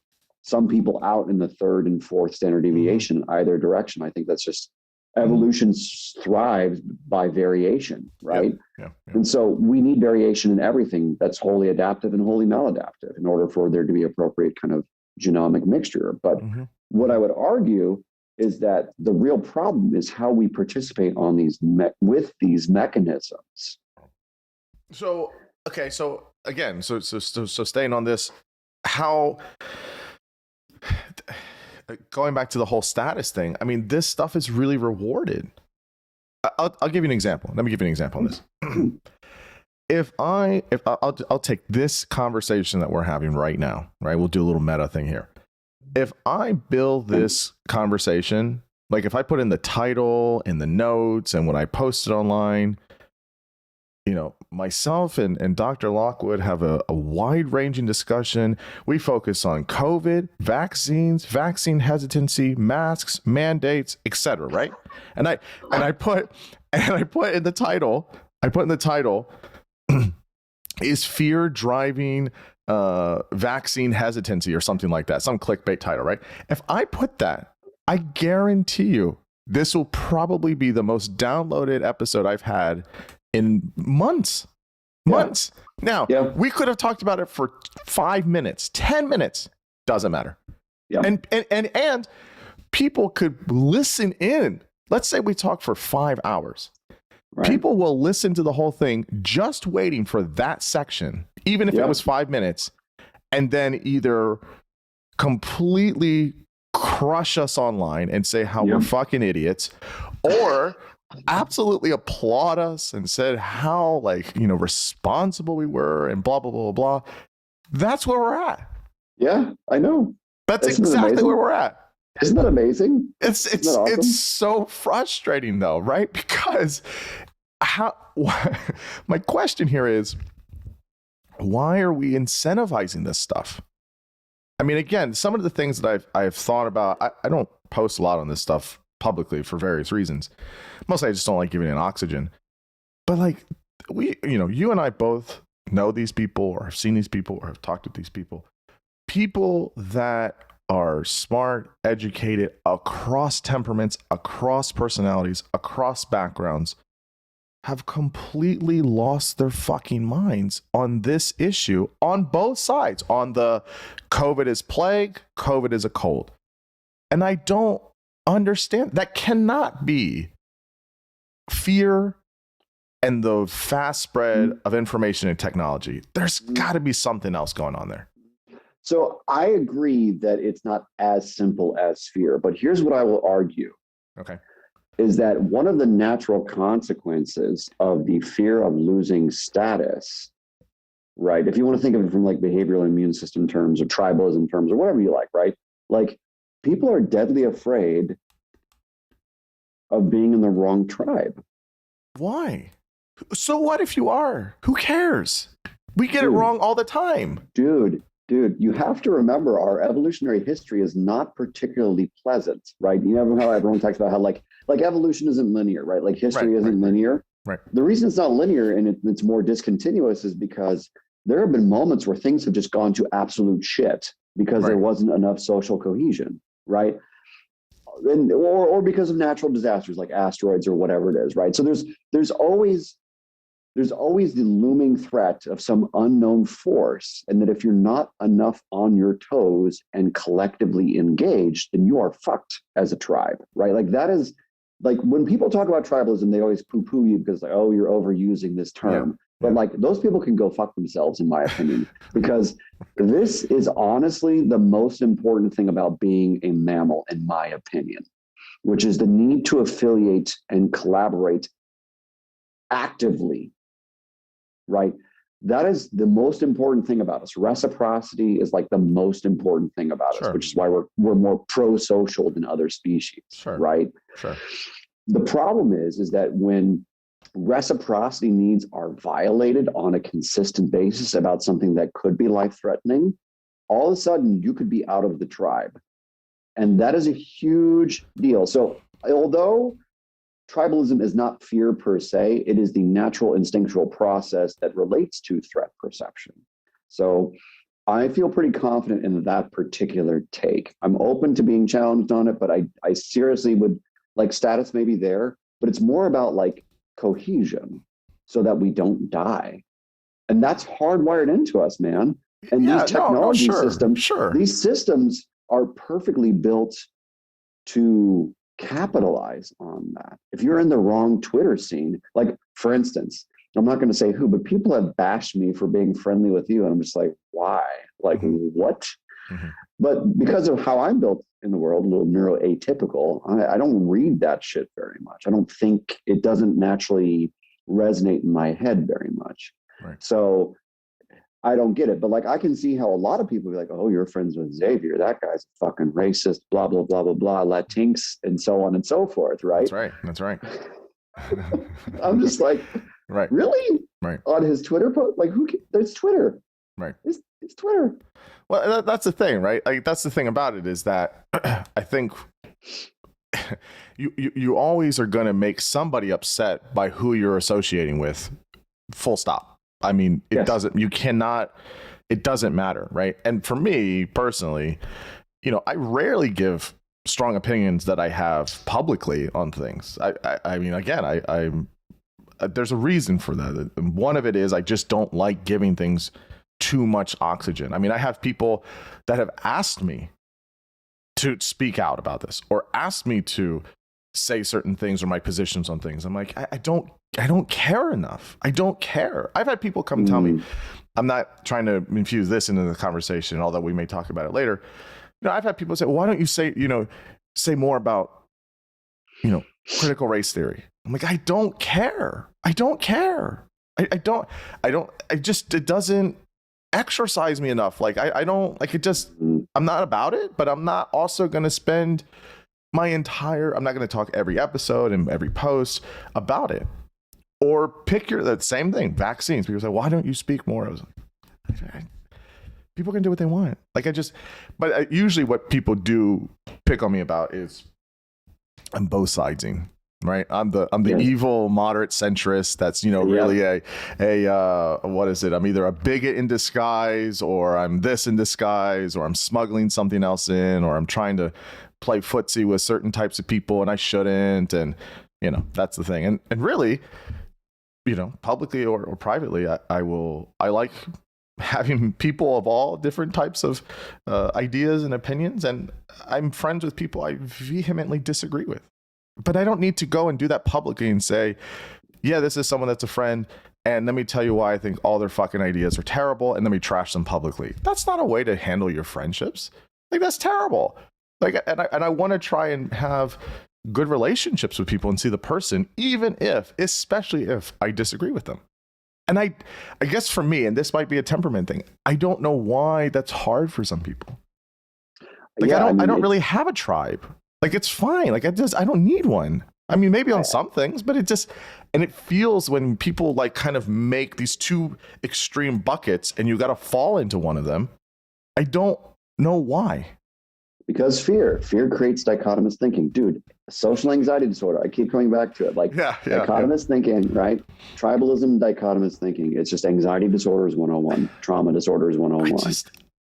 some people out in the third and fourth standard deviation in either direction. I think that's just evolution thrives by variation, right? Yep. And so we need variation in everything that's wholly adaptive and wholly maladaptive in order for there to be appropriate kind of genomic mixture. But what I would argue is that the real problem is how we participate on these with these mechanisms. So, okay. So again, so staying on this, how, going back to the whole status thing, I mean, this stuff is really rewarded. I'll give you an example. Let me give you an example on this. I'll take this conversation that we're having right now, right? We'll do a little meta thing here. If I build this conversation, like if I put in the title and the notes and when I post it online, you know, myself and Dr. Lockwood have a wide-ranging discussion. We focus on COVID, vaccines, vaccine hesitancy, masks, mandates, etc. Right? And I put in the title, is fear driving vaccine hesitancy or something like that, some clickbait title, right? If I put that, I guarantee you this will probably be the most downloaded episode I've had in months. Now, we could have talked about it for 5 minutes, 10 minutes, doesn't matter. Yeah. And people could listen in. Let's say we talk for 5 hours. Right. People will listen to the whole thing just waiting for that section, even if it was 5 minutes, and then either completely crush us online and say how we're fucking idiots, or absolutely applaud us and said how, like, you know, responsible we were and blah, blah, blah, blah. That's where we're at. Yeah, I know. That's exactly where we're at. Isn't that amazing? It's awesome? It's so frustrating though, right? Because how my question here is, why are we incentivizing this stuff? I mean, again, some of the things that I've thought about, I don't post a lot on this stuff publicly for various reasons. Mostly I just don't like giving it oxygen. But like you and I both know these people or have seen these people or have talked to these people. People that are smart, educated, across temperaments, across personalities, across backgrounds, have completely lost their fucking minds on this issue on both sides. On the COVID is plague, COVID is a cold. And I don't understand. That cannot be fear and the fast spread of information and technology. There's got to be something else going on there. So I agree that it's not as simple as fear, but here's what I will argue. Okay. Is that one of the natural consequences of the fear of losing status, right? If you want to think of it from like behavioral immune system terms or tribalism terms or whatever you like, right? Like people are deadly afraid of being in the wrong tribe. Why? So what if you are? Who cares? We get it wrong all the time. Dude, you have to remember our evolutionary history is not particularly pleasant, right? You know how everyone talks about how like evolution isn't linear, right? Like history isn't linear. Right. The reason it's not linear and it's more discontinuous is because there have been moments where things have just gone to absolute shit because there wasn't enough social cohesion, right? And, or because of natural disasters like asteroids or whatever it is, right? So there's always the looming threat of some unknown force, and that if you're not enough on your toes and collectively engaged, then you are fucked as a tribe, right? Like that is like when people talk about tribalism, they always poo-poo you because like, oh, you're overusing this term. But like those people can go fuck themselves, in my opinion, because this is honestly the most important thing about being a mammal, in my opinion, which is the need to affiliate and collaborate actively, right? That is the most important thing about us. Reciprocity is like the most important thing about us, which is why we're more pro-social than other species, right? Sure. The problem is that when reciprocity needs are violated on a consistent basis about something that could be life-threatening, all of a sudden you could be out of the tribe. And that is a huge deal. So although tribalism is not fear per se, it is the natural instinctual process that relates to threat perception. So I feel pretty confident in that particular take. I'm open to being challenged on it, but I seriously would like status may be there, but it's more about like cohesion so that we don't die. And that's hardwired into us, man. And these technology systems, these systems are perfectly built to capitalize on that. If you're in the wrong Twitter scene, like for instance, I'm not going to say who, but people have bashed me for being friendly with you. And I'm just like, why? Like, what? But because of how I'm built in the world, a little neuroatypical, I don't read that shit very much. I don't think it doesn't naturally resonate in my head very much. So I don't get it. But like, I can see how a lot of people be like, oh, you're friends with Xavier. That guy's a fucking racist, blah, blah, blah, blah, blah, Latinx, and so on and so forth. Right. That's right. I'm just like, really? On his Twitter post? Like there's Twitter. It's Twitter. Well, that's the thing, right? Like that's the thing about it is that I think you always are going to make somebody upset by who you're associating with. Full stop. I mean, it doesn't matter, right? And for me personally, I rarely give strong opinions that I have publicly on things. I mean, again, there's a reason for that. One of it is I just don't like giving things too much oxygen. I mean, I have people that have asked me to speak out about this or asked me to say certain things or my positions on things. I'm like, I don't care enough. I don't care. I've had people come tell me, I'm not trying to infuse this into the conversation, although we may talk about it later. I've had people say, well, why don't you say more about, critical race theory? I'm like, I don't care. It doesn't exercise me enough. Like, I don't like it just, I'm not about it, but I'm not also going to spend I'm not going to talk every episode and every post about it. Or pick that same thing, vaccines. People say, why don't you speak more? I was like, people can do what they want. But usually what people do pick on me about is I'm both sidesing, right? I'm the evil moderate centrist. That's, really what is it? I'm either a bigot in disguise, or I'm this in disguise, or I'm smuggling something else in, or I'm trying to play footsie with certain types of people and I shouldn't. And, that's the thing. And really, publicly or privately, I like having people of all different types of ideas and opinions. And I'm friends with people I vehemently disagree with. But I don't need to go and do that publicly and say, yeah, this is someone that's a friend, and let me tell you why I think all their fucking ideas are terrible, and let me trash them publicly. That's not a way to handle your friendships. That's terrible. And I want to try and have good relationships with people and see the person, especially if I disagree with them. And I guess for me, and this might be a temperament thing, I don't know why that's hard for some people. I don't really have a tribe. It's fine. I don't need one. I mean, maybe on some things, but it feels when people kind of make these two extreme buckets and you got to fall into one of them. I don't know why. Because fear creates dichotomous thinking, dude. Social anxiety disorder. I keep coming back to it. Dichotomous thinking, right? Tribalism, dichotomous thinking. It's just anxiety disorders 101, trauma disorders 101.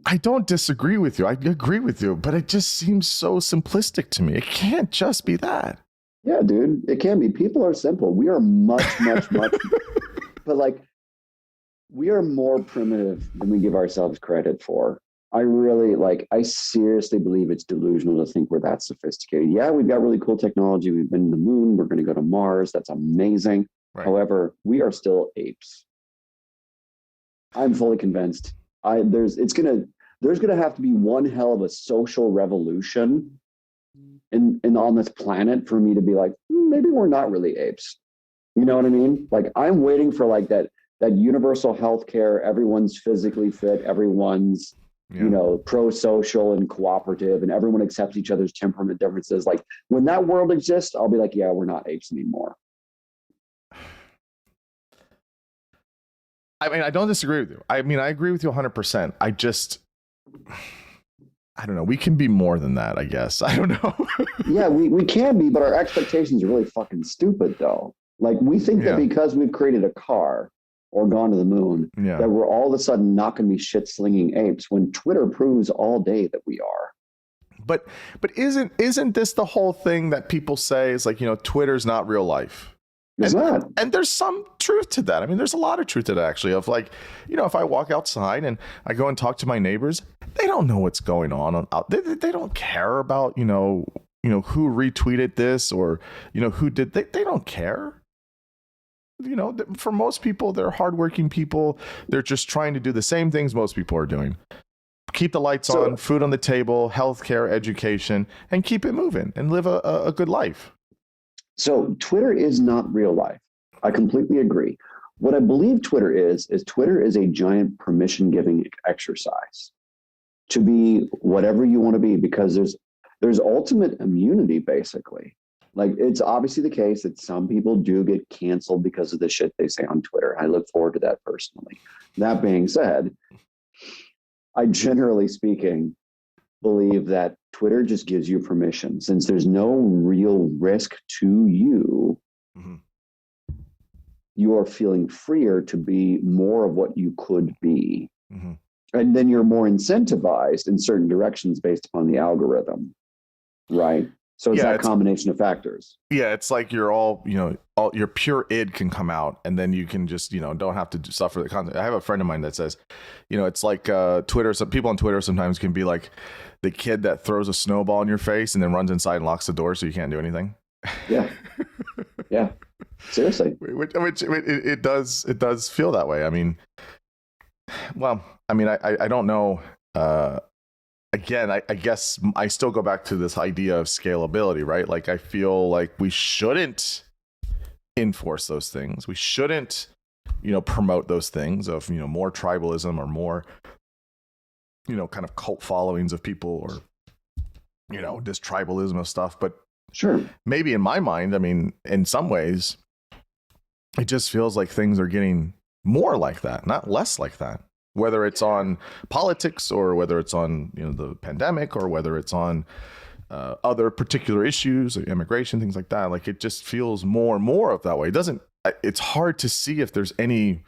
I don't disagree with you. I agree with you, but it just seems so simplistic to me. It can't just be that. Yeah, dude, it can be. People are simple. We are much, but we are more primitive than we give ourselves credit for. I seriously believe it's delusional to think we're that sophisticated. Yeah, we've got really cool technology. We've been to the moon. We're going to go to Mars. That's amazing. Right. However, we are still apes. I'm fully convinced. There's going to have to be one hell of a social revolution in on this planet for me to be like, maybe we're not really apes. You know what I mean? I'm waiting for that universal healthcare. Everyone's physically fit. Everyone's pro-social and cooperative, and everyone accepts each other's temperament differences. When that world exists, I'll be like, yeah, we're not apes anymore. I mean, I don't disagree with you. I mean, I agree with you 100%. I don't know. We can be more than that, I guess. I don't know. Yeah, we can be, but our expectations are really fucking stupid, though. We think that because we've created a car or gone to the moon, that we're all of a sudden not going to be shit-slinging apes, when Twitter proves all day that we are. But isn't this the whole thing that people say is Twitter's not real life? It's not. And there's some truth to that. I mean, there's a lot of truth to that, actually, of if I walk outside and I go and talk to my neighbors, they don't know what's going on. They don't care about, who retweeted this or, who did. They don't care. For most people, they're hardworking people. They're just trying to do the same things most people are doing. Keep the lights on, food on the table, healthcare, education, and keep it moving and live a good life. So Twitter is not real life. I completely agree. What I believe Twitter is Twitter is a giant permission-giving exercise to be whatever you want to be, because there's ultimate immunity, basically. It's obviously the case that some people do get canceled because of the shit they say on Twitter. I look forward to that personally. That being said, I generally speaking believe that Twitter just gives you permission. Since there's no real risk to you, you are feeling freer to be more of what you could be. And then you're more incentivized in certain directions based upon the algorithm, right? So it's that combination of factors. Yeah, it's you're all your pure id can come out, and then you can just, don't have to suffer the content. I have a friend of mine that says, it's Twitter. Some people on Twitter sometimes can be like the kid that throws a snowball in your face and then runs inside and locks the door so you can't do anything. Yeah. Yeah. Seriously. Which it does feel that way. I mean, I don't know. Again, I guess I still go back to this idea of scalability, right? I feel like we shouldn't enforce those things. We shouldn't, promote those things of, more tribalism or more, kind of cult followings of people or, just tribalism of stuff. But sure, maybe in my mind, I mean, in some ways, it just feels like things are getting more like that, not less like that. Whether it's on politics or whether it's on the pandemic or whether it's on other particular issues, like immigration, things like that. Like it just feels more and more of that way. It's hard to see if there's any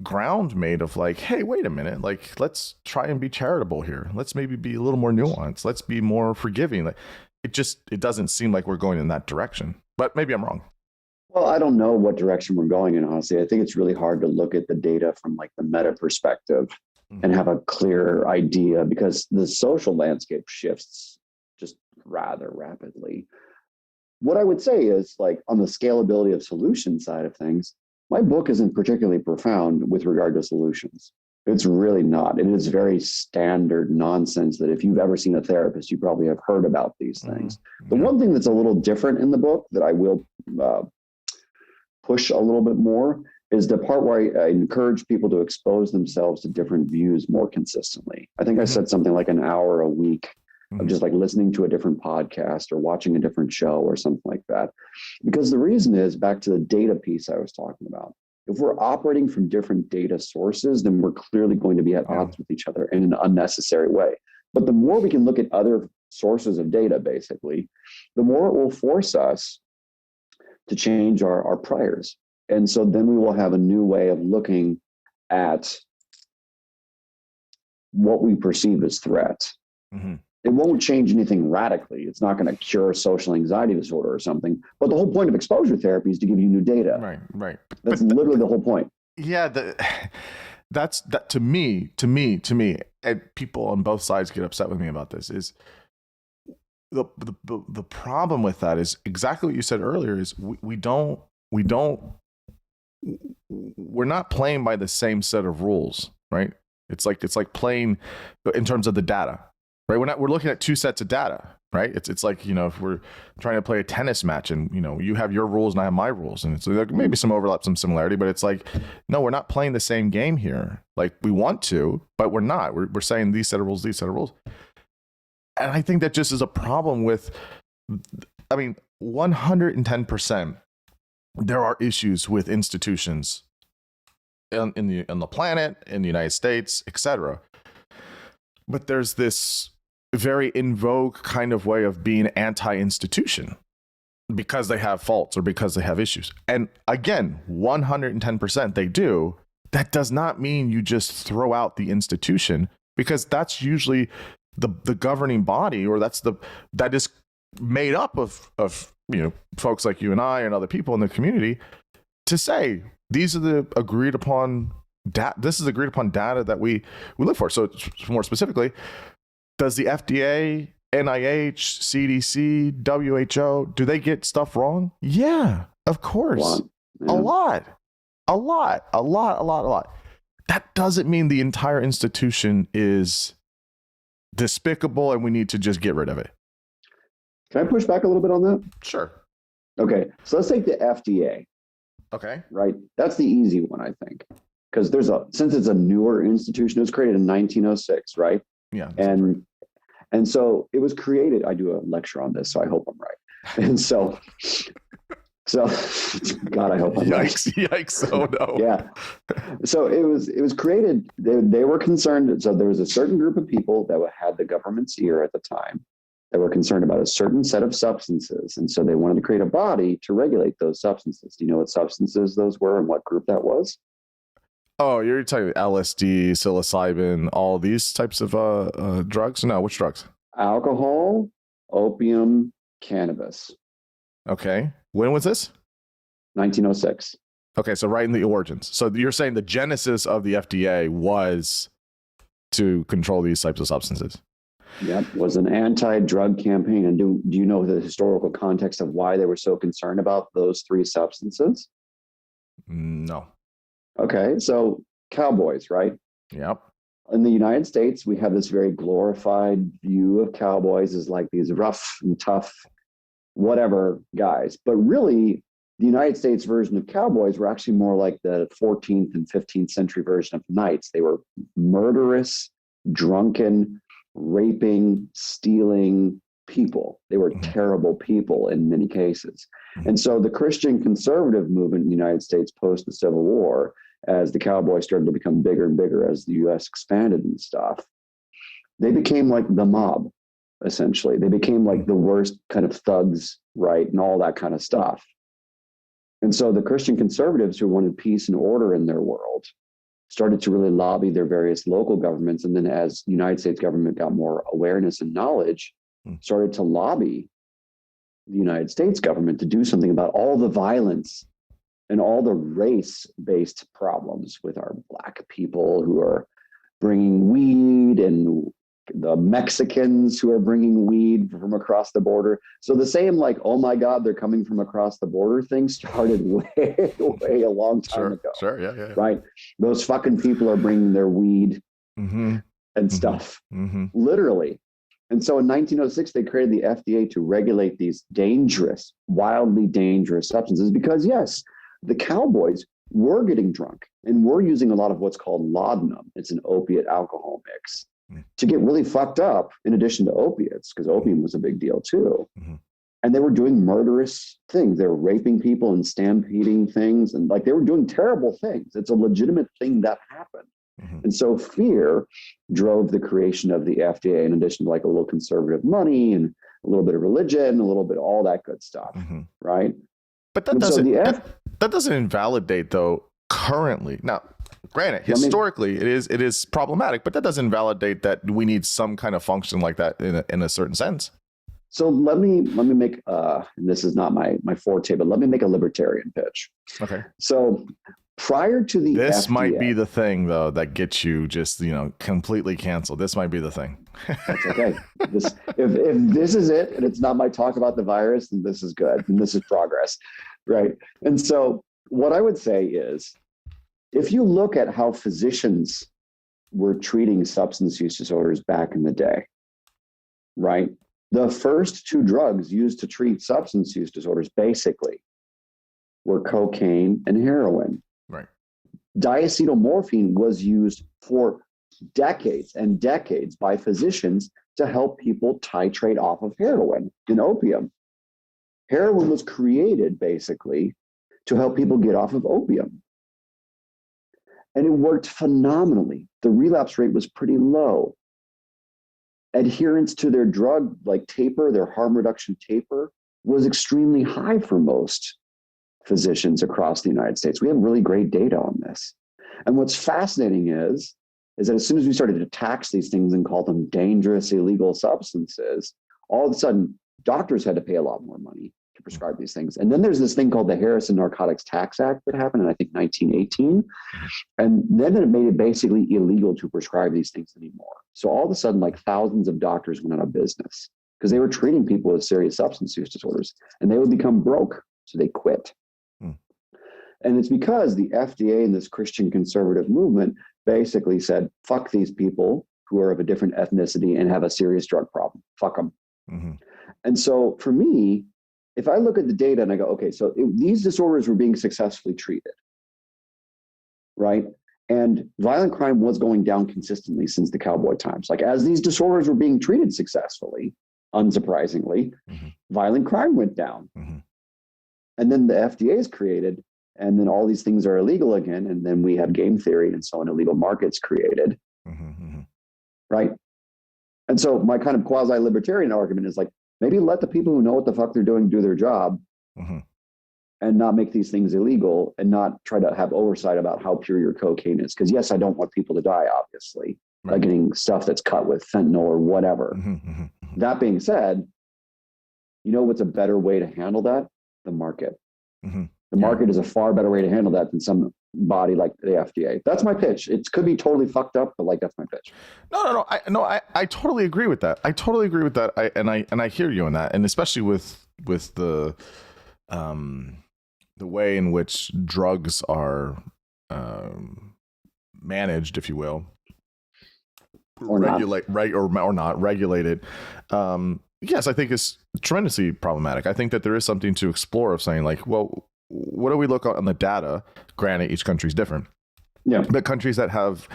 ground made of like, hey, wait a minute, like let's try and be charitable here. Let's maybe be a little more nuanced. Let's be more forgiving. Like it doesn't seem like we're going in that direction. But maybe I'm wrong. Well, I don't know what direction we're going in, honestly. I think it's really hard to look at the data from like the meta perspective and have a clear idea because the social landscape shifts just rather rapidly. What I would say is like on the scalability of solution side of things, my book isn't particularly profound with regard to solutions. It's really not. It is very standard nonsense that if you've ever seen a therapist, you probably have heard about these things. The one thing that's a little different in the book that I will push a little bit more is the part where I encourage people to expose themselves to different views more consistently. I think I said something like an hour a week of just like listening to a different podcast or watching a different show or something like that. Because the reason is back to the data piece I was talking about. If we're operating from different data sources, then we're clearly going to be at odds with each other in an unnecessary way. But the more we can look at other sources of data, basically, the more it will force us to change our priors. And so then we will have a new way of looking at what we perceive as threats. It won't change anything radically. It's not going to cure social anxiety disorder or something. But the whole point of exposure therapy is to give you new data. Right. That's literally the whole point. Yeah, that's to me, and people on both sides get upset with me about this, is the problem with that is exactly what you said earlier, is we're not playing by the same set of rules, right? It's like playing in terms of the data, right? We're looking at two sets of data, right? It's like, if we're trying to play a tennis match and, you have your rules and I have my rules, and it's like maybe some overlap, some similarity, but it's like, no, we're not playing the same game here. Like we want to, but we're not. We're saying these set of rules, these set of rules. And I think that just is a problem with, 110%, there are issues with institutions on the planet, in the United States, etc. But there's this very in vogue kind of way of being anti-institution because they have faults or because they have issues. And again, 110% they do. That does not mean you just throw out the institution, because that's usually the governing body, or that is made up of folks like you and I and other people in the community to say these are the agreed upon this is agreed upon data that we look for. So more specifically, does the FDA, NIH, CDC, WHO, do they get stuff wrong? Yeah, of course. A lot. That doesn't mean the entire institution is despicable and we need to just get rid of it. Can I push back a little bit on that? Sure. Okay, so let's take the FDA. Okay. Right? That's the easy one, I think. Because since it's a newer institution, it was created in 1906, right? Yeah. And so it was created. I do a lecture on this, so I hope I'm right. And so God, I hope I'm right. Yikes! Oh no. Yeah. So it was created. They were concerned. So there was a certain group of people that had the government's ear at the time that were concerned about a certain set of substances, and so they wanted to create a body to regulate those substances. Do you know what substances those were and what group that was? Oh, you're talking LSD, psilocybin, all these types of drugs? No, which drugs? Alcohol, opium, cannabis. Okay. When was this? 1906. Okay, so right in the origins. So you're saying the genesis of the FDA was to control these types of substances? Yep, was an anti-drug campaign. And do you know the historical context of why they were so concerned about those three substances? No. Okay, so cowboys, right? Yep. In the United States, we have this very glorified view of cowboys as like these rough and tough, whatever guys. But really, the United States version of cowboys were actually more like the 14th and 15th century version of knights. They were murderous, drunken, raping, stealing, people. They were terrible people in many cases. And so the Christian conservative movement in the United States post the Civil War, as the cowboys started to become bigger and bigger as the US expanded and stuff, they became like the mob, essentially. They became like the worst kind of thugs, right? And all that kind of stuff. And so the Christian conservatives who wanted peace and order in their world started to really lobby their various local governments. And then as the United States government got more awareness and knowledge, started to lobby the United States government to do something about all the violence and all the race-based problems with our Black people who are bringing weed, and the Mexicans who are bringing weed from across the border. So the same, like, oh my God, they're coming from across the border thing started way a long time ago. Sure, yeah. Right? Those fucking people are bringing their weed and stuff, literally. And so in 1906, they created the FDA to regulate these dangerous, wildly dangerous substances because, yes, the cowboys were getting drunk and were using a lot of what's called laudanum. It's an opiate alcohol mix to get really fucked up in addition to opiates, because opium was a big deal too. And they were doing murderous things. They were raping people and stampeding things. And like, they were doing terrible things. It's a legitimate thing that happened. And so fear drove the creation of the FDA, in addition to like a little conservative money and a little bit of religion, a little bit of all that good stuff, right? But that doesn't invalidate, though, currently. Now, granted, historically, it is problematic, but that doesn't invalidate that we need some kind of function like that in a certain sense. So let me make this is not my forte, but let me make a libertarian pitch. Okay. So prior to the this FDA, might be the thing, though, that gets you just, completely canceled. This might be the thing. That's okay. If this is it and it's not my talk about the virus, then this is good. And this is progress. Right. And so what I would say is, if you look at how physicians were treating substance use disorders back in the day, right? The first two drugs used to treat substance use disorders basically were cocaine and heroin. Right. Diacetylmorphine was used for decades and decades by physicians to help people titrate off of heroin and opium. Heroin was created basically to help people get off of opium. And it worked phenomenally. The relapse rate was pretty low. Adherence to their drug, like taper, their harm reduction taper, was extremely high for most physicians across the United States. We have really great data on this. And what's fascinating is that as soon as we started to tax these things and call them dangerous, illegal substances, all of a sudden, doctors had to pay a lot more money to prescribe these things. And then there's this thing called the Harrison Narcotics Tax Act that happened in, I think, 1918. And then it made it basically illegal to prescribe these things anymore. So all of a sudden, like, thousands of doctors went out of business because they were treating people with serious substance use disorders, and they would become broke. So they quit. And it's because the FDA and this Christian conservative movement basically said, fuck these people who are of a different ethnicity and have a serious drug problem. Fuck them. And so for me, if I look at the data and I go, okay, so these disorders were being successfully treated, right? And violent crime was going down consistently since the cowboy times. Like, as these disorders were being treated successfully, unsurprisingly, violent crime went down. And then the FDA is created, and then all these things are illegal again. And then we have game theory and so on, illegal markets created, right? And so my kind of quasi-libertarian argument is like, maybe let the people who know what the fuck they're doing do their job and not make these things illegal and not try to have oversight about how pure your cocaine is. Because yes, I don't want people to die, obviously, by getting stuff that's cut with fentanyl or whatever. That being said, you know what's a better way to handle that? The market. The market is a far better way to handle that than some body like the FDA. That's my pitch. It could be totally fucked up, but like, that's my pitch. I totally agree with that. I totally agree with that. I hear you on that, and especially with the way in which drugs are managed, if you will, or not regulated. Yes, I think it's tremendously problematic. I think that there is something to explore of saying, like, well, what do we look on the data? Granted, each country is different. Yeah. But countries that have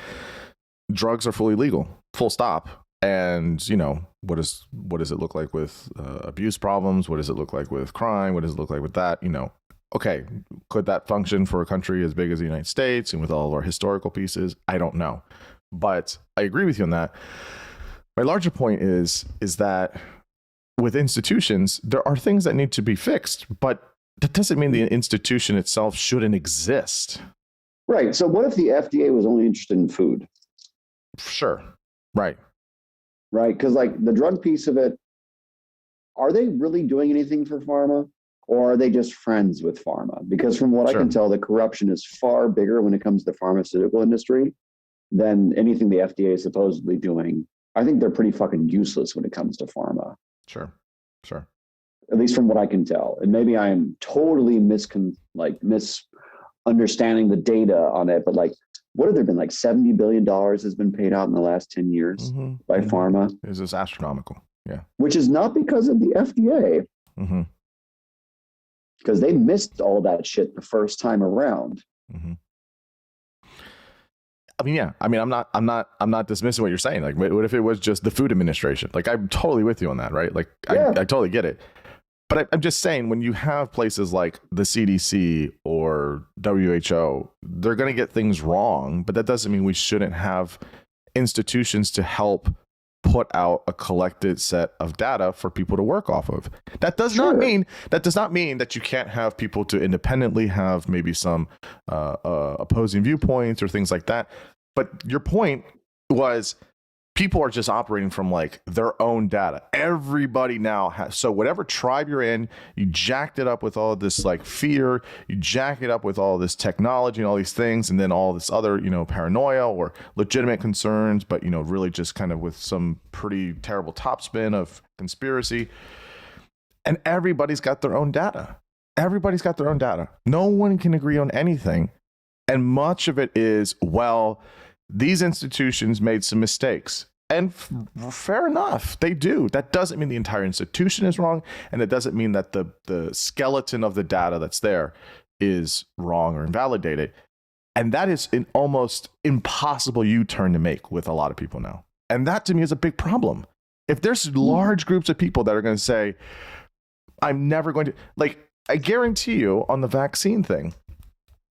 drugs are fully legal, full stop. And, what does it look like with abuse problems? What does it look like with crime? What does it look like with that? Okay, could that function for a country as big as the United States and with all of our historical pieces? I don't know. But I agree with you on that. My larger point is that with institutions, there are things that need to be fixed, but that doesn't mean the institution itself shouldn't exist. Right. So what if the FDA was only interested in food? Sure. Right. Right. Because like the drug piece of it, are they really doing anything for pharma, or are they just friends with pharma? Because from what I can tell, the corruption is far bigger when it comes to the pharmaceutical industry than anything the FDA is supposedly doing. I think they're pretty fucking useless when it comes to pharma. Sure. At least from what I can tell. And maybe I am totally misunderstanding the data on it, but like, what have there been, like $70 billion has been paid out in the last 10 years by pharma? This is astronomical. Yeah. Which is not because of the FDA. Because they missed all that shit the first time around. I mean, yeah. I mean, I'm not dismissing what you're saying. Like, what if it was just the Food Administration? Like, I'm totally with you on that, right? Like, yeah. I totally get it. But I'm just saying, when you have places like the CDC or WHO, they're going to get things wrong, but that doesn't mean we shouldn't have institutions to help put out a collected set of data for people to work off of. That does not mean that you can't have people to independently have maybe some opposing viewpoints or things like that. But your point was, people are just operating from like their own data. Everybody now has, so whatever tribe you're in, you jacked it up with all this like fear, you jack it up with all this technology and all these things, and then all this other, paranoia or legitimate concerns, but really just kind of with some pretty terrible topspin of conspiracy. And everybody's got their own data. No one can agree on anything. And much of it is, well, these institutions made some mistakes. And fair enough, they do. That doesn't mean the entire institution is wrong. And it doesn't mean that the skeleton of the data that's there is wrong or invalidated. And that is an almost impossible U-turn to make with a lot of people now. And that to me is a big problem. If there's large groups of people that are going to say, I'm never going to, like, I guarantee you on the vaccine thing,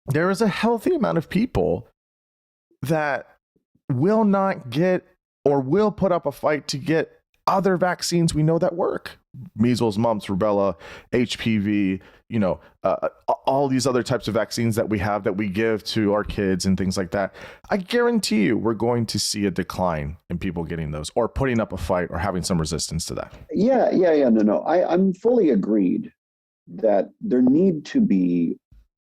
there is a healthy amount of people that will not get or will put up a fight to get other vaccines we know that work. Measles, mumps, rubella, HPV, all these other types of vaccines that we have that we give to our kids and things like that. I guarantee you we're going to see a decline in people getting those or putting up a fight or having some resistance to that. Yeah. No. I'm fully agreed that there need to be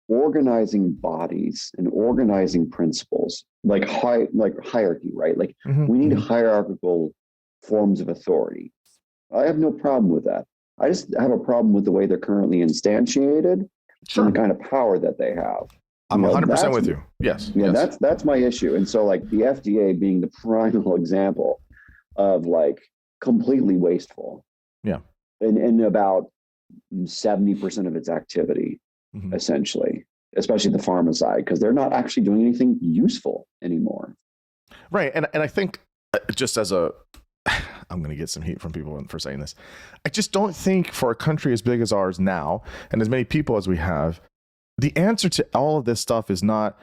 organizing bodies and organizing principles, like hierarchy, right? Like we need hierarchical forms of authority. I have no problem with that. I just have a problem with the way they're currently instantiated and the kind of power that they have. I'm 100% with you. Yes. Yeah, yes. That's my issue. And so like the FDA being the primal example of like completely wasteful. Yeah. And about 70% of its activity. Essentially, especially the pharma side, because they're not actually doing anything useful anymore. Right. And I think just as I'm going to get some heat from people for saying this. I just don't think for a country as big as ours now and as many people as we have, the answer to all of this stuff is not,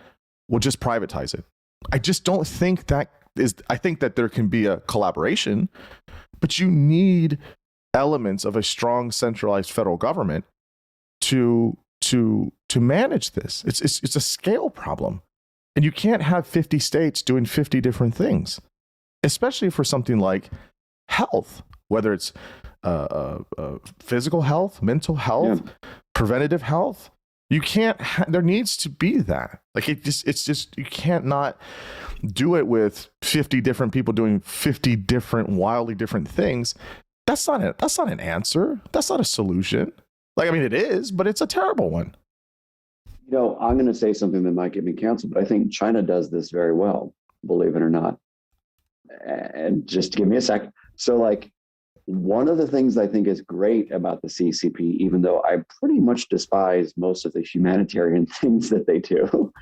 well, just privatize it. I just don't think that is, I think that there can be a collaboration, but you need elements of a strong centralized federal government to manage this. It's a scale problem. And you can't have 50 states doing 50 different things, especially for something like health, whether it's physical health, mental health, preventative health. You can't, there needs to be that. Like it's just, you can't not do it with 50 different people doing 50 different, wildly different things. That's not an answer. That's not a solution. Like, I mean, it is, but it's a terrible one. I'm going to say something that might get me canceled, but I think China does this very well, believe it or not. And just give me a second. So like, one of the things I think is great about the CCP, even though I pretty much despise most of the humanitarian things that they do,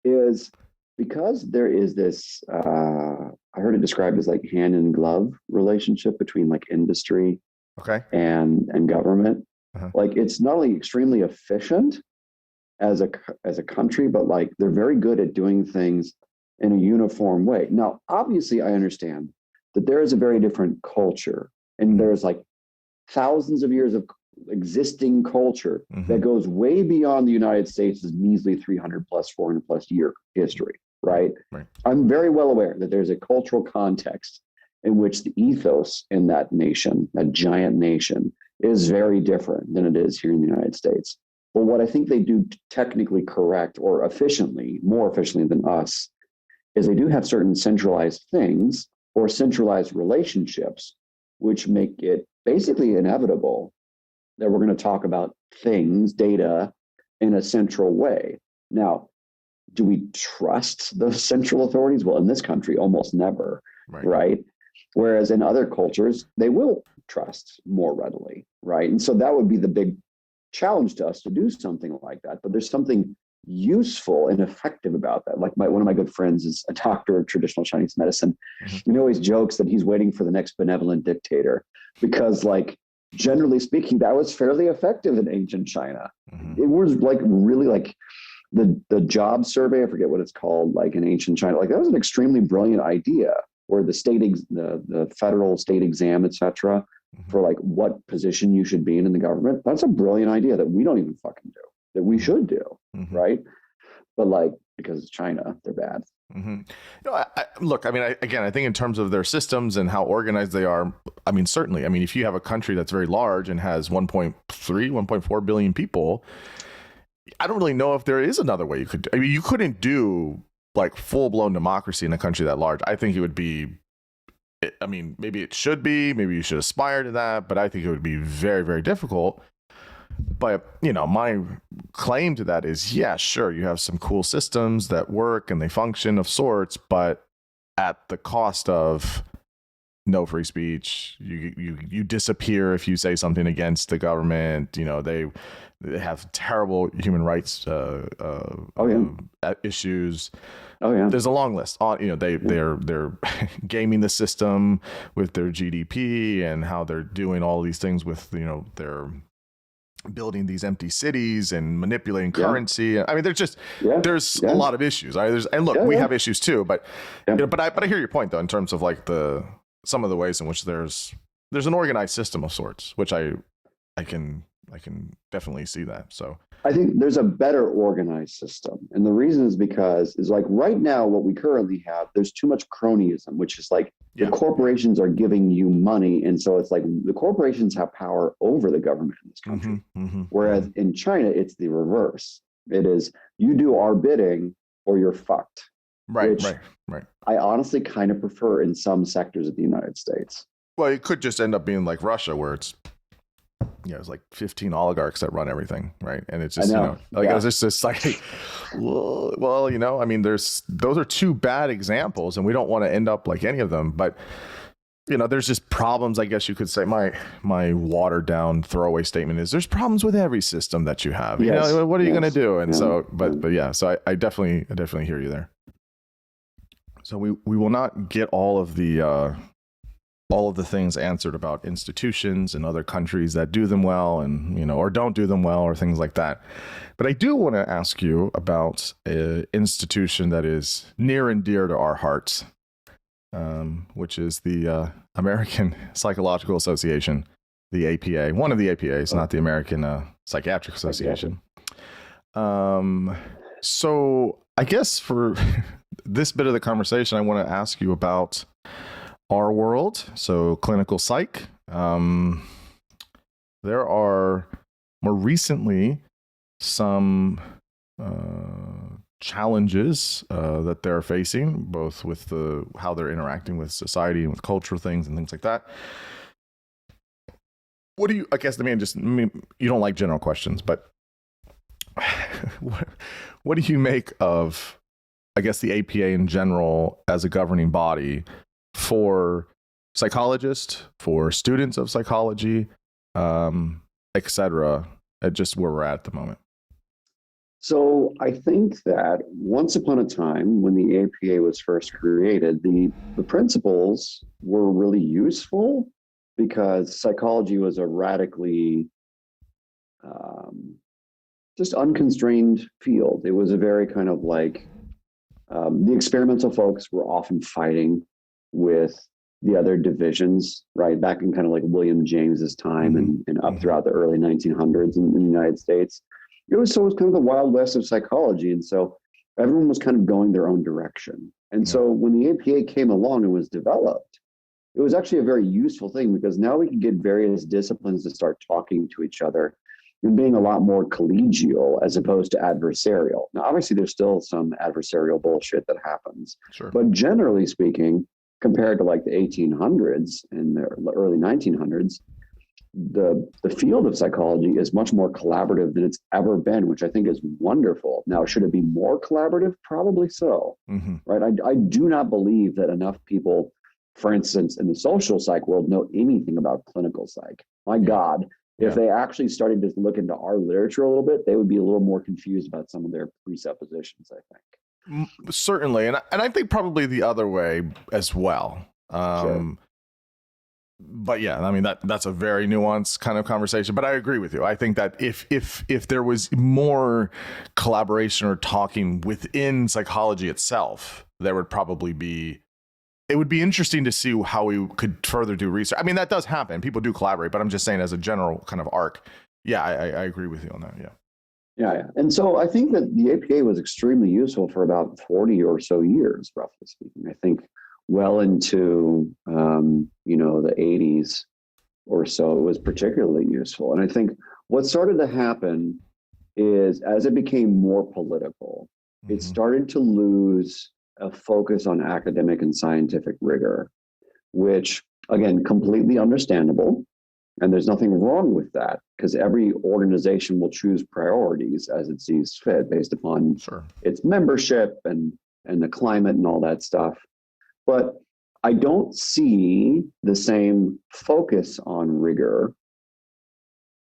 is because there is this, I heard it described as like hand in glove relationship between like industry Okay. and government. Uh-huh. Like it's not only extremely efficient as a country, but like they're very good at doing things in a uniform way. Now, obviously, I understand that there is a very different culture, and there's like thousands of years of existing culture that goes way beyond the United States' measly 300 plus, 400 plus year history, right? Right. I'm very well aware that there's a cultural context in which the ethos in that nation, that giant nation, is very different than it is here in the United States. But what I think they do technically correct or efficiently, more efficiently than us, is they do have certain centralized things or centralized relationships, which make it basically inevitable that we're going to talk about things, data, in a central way. Now, do we trust those central authorities? Well, in this country, almost never, right? Whereas in other cultures, they will trust more readily, right? And so that would be the big challenge to us to do something like that. But there's something useful and effective about that. Like one of my good friends is a doctor of traditional Chinese medicine. He always jokes that he's waiting for the next benevolent dictator because, like, generally speaking, that was fairly effective in ancient China. It was like really like the job survey, I forget what it's called, like in ancient China, like that was an extremely brilliant idea where the federal state exam, etc., for like what position you should be in the government. That's a brilliant idea that we don't even fucking do, that we should do, right? But like, because it's China, they're bad. No, look, I mean, I think in terms of their systems and how organized they are, I mean, certainly, I mean, if you have a country that's very large and has 1.4 billion people, I don't really know if there is another way you could, I mean, you couldn't do like full blown democracy in a country that large. I think it would be, I mean, maybe it should be, maybe you should aspire to that, but I think it would be very, very difficult. But, you know, my claim to that is, yeah, sure, you have some cool systems that work and they function of sorts, but at the cost of no free speech. You disappear if you say something against the government. You know, they have terrible human rights issues. Oh yeah, there's a long list. On they're gaming the system with their GDP and how they're doing all these things with they're building these empty cities and manipulating currency. I mean, there's a lot of issues. We have issues too, but but I hear your point though in terms of like some of the ways in which there's an organized system of sorts, which I can definitely see that. So I think there's a better organized system. And the reason is because like right now, what we currently have, there's too much cronyism, which is like the corporations are giving you money. And so it's like the corporations have power over the government in this country. Whereas in China, it's the reverse. It is you do our bidding or you're fucked. Right. I honestly kind of prefer in some sectors of the United States. Well, it could just end up being like Russia, where it's it's like 15 oligarchs that run everything, right? And it's just it's just like, well, I mean, those are two bad examples, and we don't want to end up like any of them. But there's just problems. I guess you could say my watered down throwaway statement is there's problems with every system that you have. Yes. What are you going to do? And so, but yeah, so I definitely hear you there. So we will not get all of the things answered about institutions and other countries that do them well and, or don't do them well or things like that. But I do want to ask you about an institution that is near and dear to our hearts, which is the American Psychological Association, the APA, one of the APAs, not the American Psychiatric Association. So I guess for this bit of the conversation, I want to ask you about our world, so clinical psych. There are more recently some challenges that they're facing, both with how they're interacting with society and with cultural things and things like that. What do you? I guess you don't like general questions, but what do you make of, I guess, the APA in general as a governing body for psychologists, for students of psychology, etc., at just where we're at the moment? So I think that once upon a time, when the APA was first created, the principles were really useful because psychology was a radically um, just unconstrained field. It was a very kind of like the experimental folks were often fighting with the other divisions, right? Back in kind of like William James's time and up throughout the early 1900s in the United States. It was kind of the Wild West of psychology. And so everyone was kind of going their own direction. And so when the APA came along and was developed, it was actually a very useful thing because now we can get various disciplines to start talking to each other and being a lot more collegial as opposed to adversarial. Now, obviously, there's still some adversarial bullshit that happens. Sure. But generally speaking, compared to like the 1800s and the early 1900s, the field of psychology is much more collaborative than it's ever been, which I think is wonderful. Now, should it be more collaborative? Probably so, right? I do not believe that enough people, for instance, in the social psych world, know anything about clinical psych. My God, if they actually started to look into our literature a little bit, they would be a little more confused about some of their presuppositions, I think. Certainly. And I think probably the other way as well. Sure. But yeah, I mean, that's a very nuanced kind of conversation, but I agree with you. I think that if there was more collaboration or talking within psychology itself, there would probably be, it would be interesting to see how we could further do research. I mean, that does happen. People do collaborate, but I'm just saying as a general kind of arc. Yeah, I agree with you on that. Yeah. Yeah. And so I think that the APA was extremely useful for about 40 or so years, roughly speaking. I think well into, the 80s or so, it was particularly useful. And I think what started to happen is as it became more political, it started to lose a focus on academic and scientific rigor, which, again, completely understandable. And there's nothing wrong with that because every organization will choose priorities as it sees fit based upon its membership and the climate and all that stuff. But I don't see the same focus on rigor.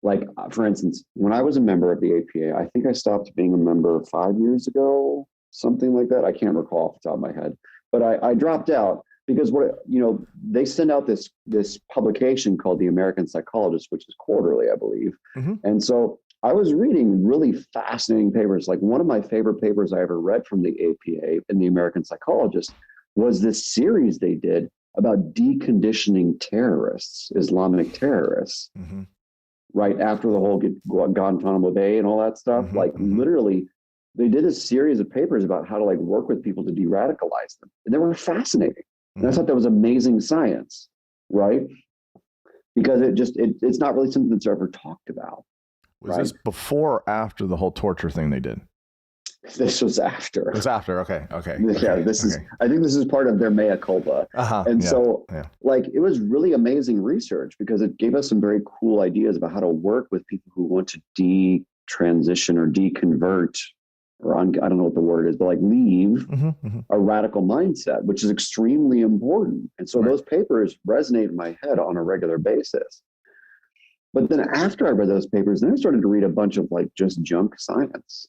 Like, for instance, when I was a member of the APA, I think I stopped being a member 5 years ago, something like that. I can't recall off the top of my head, but I dropped out because they send out this publication called The American Psychologist, which is quarterly, I believe. And so I was reading really fascinating papers. Like one of my favorite papers I ever read from the APA and The American Psychologist was this series they did about deconditioning terrorists, Islamic terrorists, right after the whole Guantanamo Bay and all that stuff. Literally, they did a series of papers about how to work with people to de-radicalize them. And they were fascinating. And I thought that was amazing science, right? Because it's not really something that's ever talked about. Was this before or after the whole torture thing they did? This was after. It was after. Okay. Yeah, I think this is part of their mea culpa. It was really amazing research because it gave us some very cool ideas about how to work with people who want to detransition or deconvert, or I don't know what the word is, but leave a radical mindset, which is extremely important. And so those papers resonate in my head on a regular basis. But then after I read those papers, then I started to read a bunch of just junk science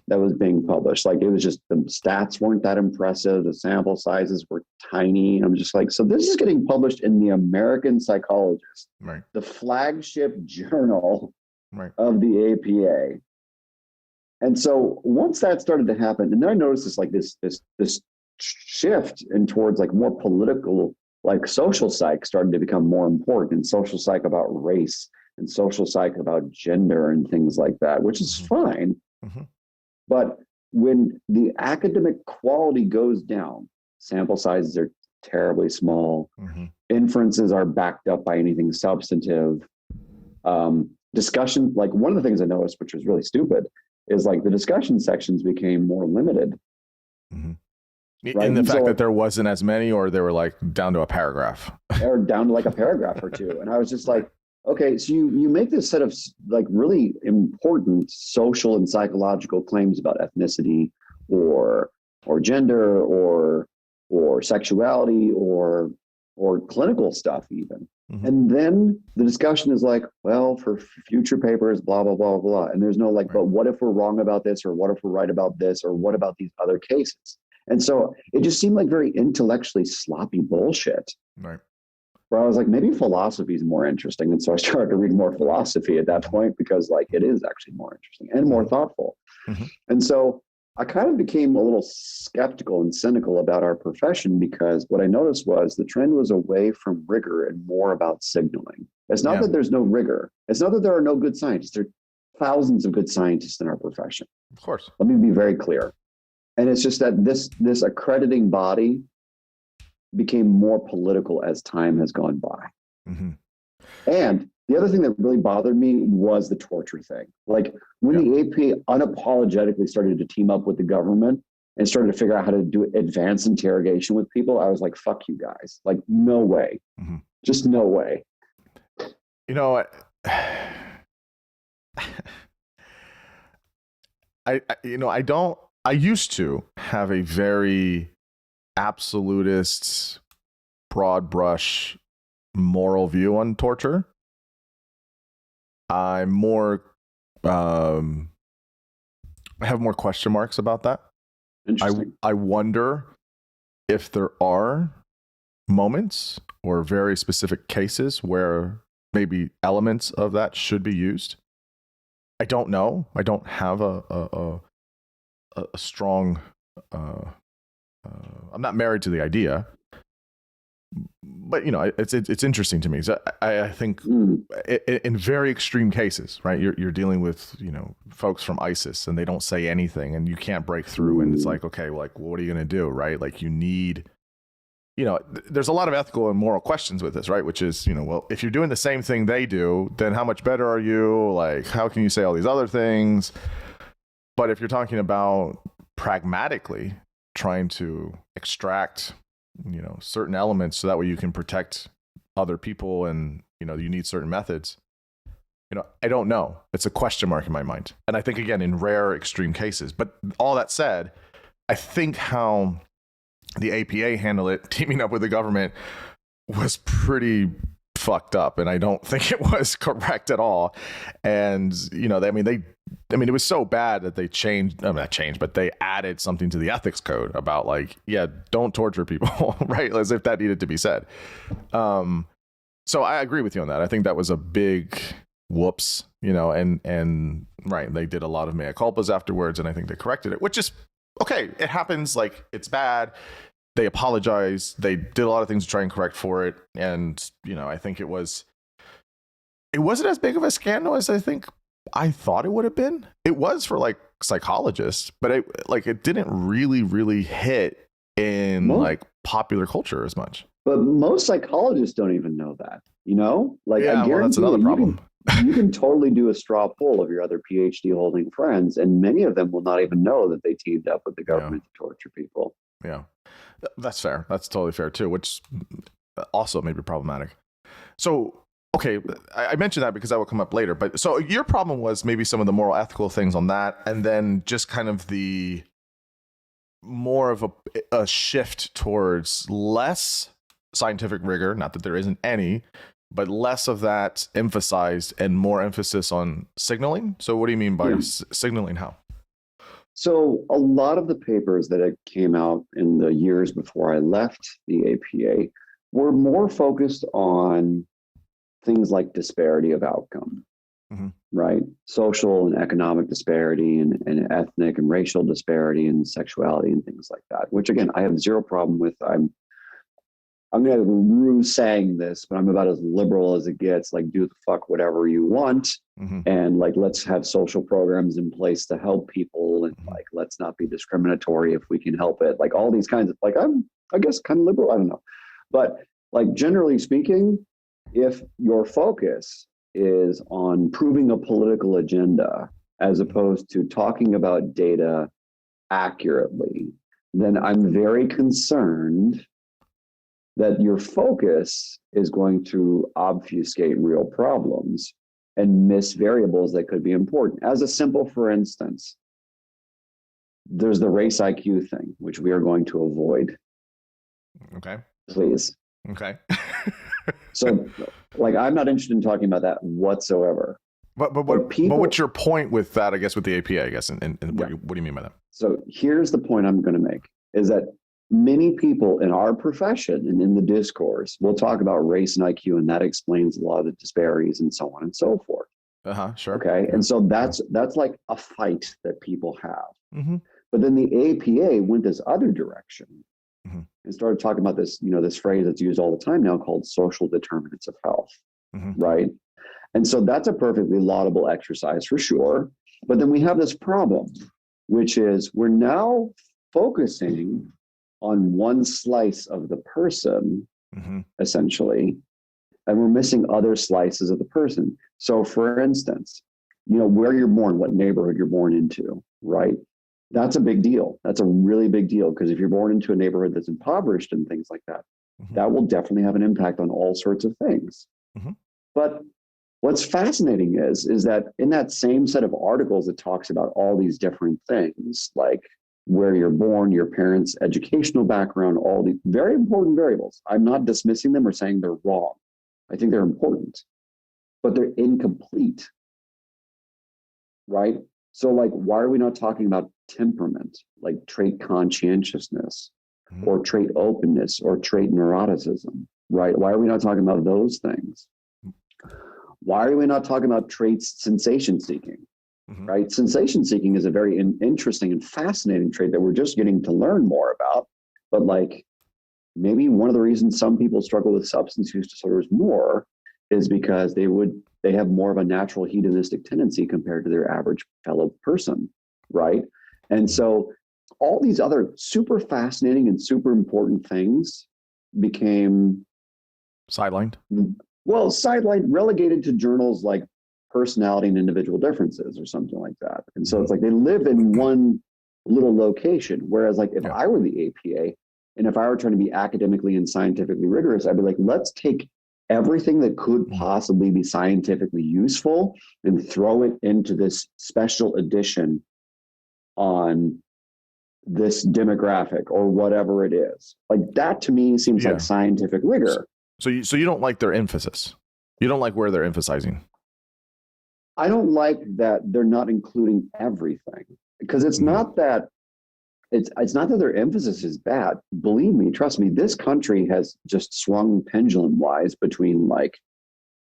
that was being published. It was just the stats weren't that impressive. The sample sizes were tiny. I'm just so this is getting published in the American Psychologist, the flagship journal of the APA. And so once that started to happen, and then I noticed this shift in towards more political, social psych started to become more important, and social psych about race and social psych about gender and things like that, which is fine. But when the academic quality goes down, sample sizes are terribly small, inferences are backed up by anything substantive. Discussion, one of the things I noticed, which was really stupid, is the discussion sections became more limited. In the fact that there wasn't as many, or they were down to a paragraph. Or down to a paragraph or two. And I was just okay, so you make this set of really important social and psychological claims about ethnicity or gender or sexuality or clinical stuff even, Mm-hmm. And then the discussion is like, well, for future papers, blah, blah, blah, blah. And there's no like, but what if we're wrong about this? Or what if we're right about this? Or what about these other cases? And so it just seemed like very intellectually sloppy bullshit. Right. Where I was like, maybe philosophy is more interesting. And so I started to read more philosophy at that point because like it is actually more interesting and more thoughtful. Mm-hmm. And so I kind of became a little skeptical and cynical about our profession because what I noticed was the trend was away from rigor and more about signaling. It's not that there's no rigor. It's not that there are no good scientists. There are thousands of good scientists in our profession. Of course. Let me be very clear. And it's just that this accrediting body became more political as time has gone by. Mm-hmm. And the other thing that really bothered me was the torture thing. Like when the AP unapologetically started to team up with the government and started to figure out how to do advanced interrogation with people, I was like, fuck you guys. Like, no way. Mm-hmm. Just no way. You know, I used to have a very absolutist, broad brush moral view on torture. I'm more, I have more question marks about that. Interesting. I wonder if there are moments or very specific cases where maybe elements of that should be used. I don't know. I don't have a strong. I'm not married to the idea, but you know, it's interesting to me. So I think in very extreme cases, right? You're dealing with folks from ISIS, and they don't say anything, and you can't break through, and it's like, okay, well, what are you going to do, right? Like you need. There's a lot of ethical and moral questions with this, right? Which is, well, if you're doing the same thing they do, then how much better are you? Like, how can you say all these other things? But if you're talking about pragmatically trying to extract, certain elements so that way you can protect other people and, you need certain methods, I don't know. It's a question mark in my mind. And I think, again, in rare extreme cases. But all that said, I think how the APA handled it, teaming up with the government, was pretty fucked up, and I don't think it was correct at all. And it was so bad that they but they added something to the ethics code about like, don't torture people, right? As if that needed to be said. So I agree with you on that. I think that was a big whoops, and right, they did a lot of mea culpas afterwards, and I think they corrected it, which is okay. It happens. Like, it's bad. They apologized. They did a lot of things to try and correct for it. And, I think it wasn't as big of a scandal as I thought it would have been. It was for like psychologists, but it didn't really hit in like popular culture as much. But most psychologists don't even know that, Like, I guarantee that's another problem. You can totally do a straw poll of your other PhD holding friends, and many of them will not even know that they teamed up with the government to torture people. Yeah, that's fair. That's totally fair too, which also may be problematic. So, okay, I mentioned that because that will come up later. But so your problem was maybe some of the moral ethical things on that, and then just kind of the more of a shift towards less scientific rigor. Not that there isn't any, but less of that emphasized and more emphasis on signaling. So what do you mean by signaling? How? So a lot of the papers that came out in the years before I left the APA were more focused on things like disparity of outcome, right? Social and economic disparity and ethnic and racial disparity and sexuality and things like that, which again, I have zero problem with. I'm going to rue saying this, but I'm about as liberal as it gets. Like, do the fuck whatever you want. And like, let's have social programs in place to help people. And like, let's not be discriminatory if we can help it. Like all these kinds of, like, I'm, I guess, kind of liberal. I don't know. But like, generally speaking, if your focus is on proving a political agenda, as opposed to talking about data accurately, then I'm very concerned that your focus is going to obfuscate real problems and miss variables that could be important. As a simple, for instance, there's the race IQ thing, which we are going to avoid. Okay. Please. Okay. So, like, I'm not interested in talking about that whatsoever. But what's your point with that? I guess with the APA, I guess, and what do you mean by that? So here's the point I'm going to make: is that many people in our profession and in the discourse will talk about race and IQ, and that explains a lot of the disparities and so on and so forth. Sure. Okay, and so that's like a fight that people have. Mm-hmm. But then the APA went this other direction and started talking about this, this phrase that's used all the time now called social determinants of health, right? And so that's a perfectly laudable exercise for sure. But then we have this problem, which is we're now focusing on one slice of the person, essentially, and we're missing other slices of the person. So for instance, where you're born, what neighborhood you're born into, right? That's a big deal. That's a really big deal, because if you're born into a neighborhood that's impoverished and things like that, that will definitely have an impact on all sorts of things. But what's fascinating is that in that same set of articles that talks about all these different things, like where you're born, your parents' educational background, all the very important variables. I'm not dismissing them or saying they're wrong. I think they're important, but they're incomplete, right? So like, why are we not talking about temperament, like trait conscientiousness or trait openness or trait neuroticism, right? Why are we not talking about those things? Why are we not talking about traits sensation seeking, right? Sensation seeking is a very interesting and fascinating trait that we're just getting to learn more about. But like, maybe one of the reasons some people struggle with substance use disorders more is because they have more of a natural hedonistic tendency compared to their average fellow person, right? And so all these other super fascinating and super important things became sidelined. Well, relegated to journals like Personality and Individual Differences or something like that. And so it's like they live in one little location. Whereas like if I were the APA and if I were trying to be academically and scientifically rigorous, I'd be like, let's take everything that could possibly be scientifically useful and throw it into this special edition on this demographic or whatever it is. Like that to me seems like scientific rigor. So you don't like their emphasis. You don't like where they're emphasizing. I don't like that they're not including everything, because it's not that it's not that their emphasis is bad. Believe me, trust me, this country has just swung pendulum wise between like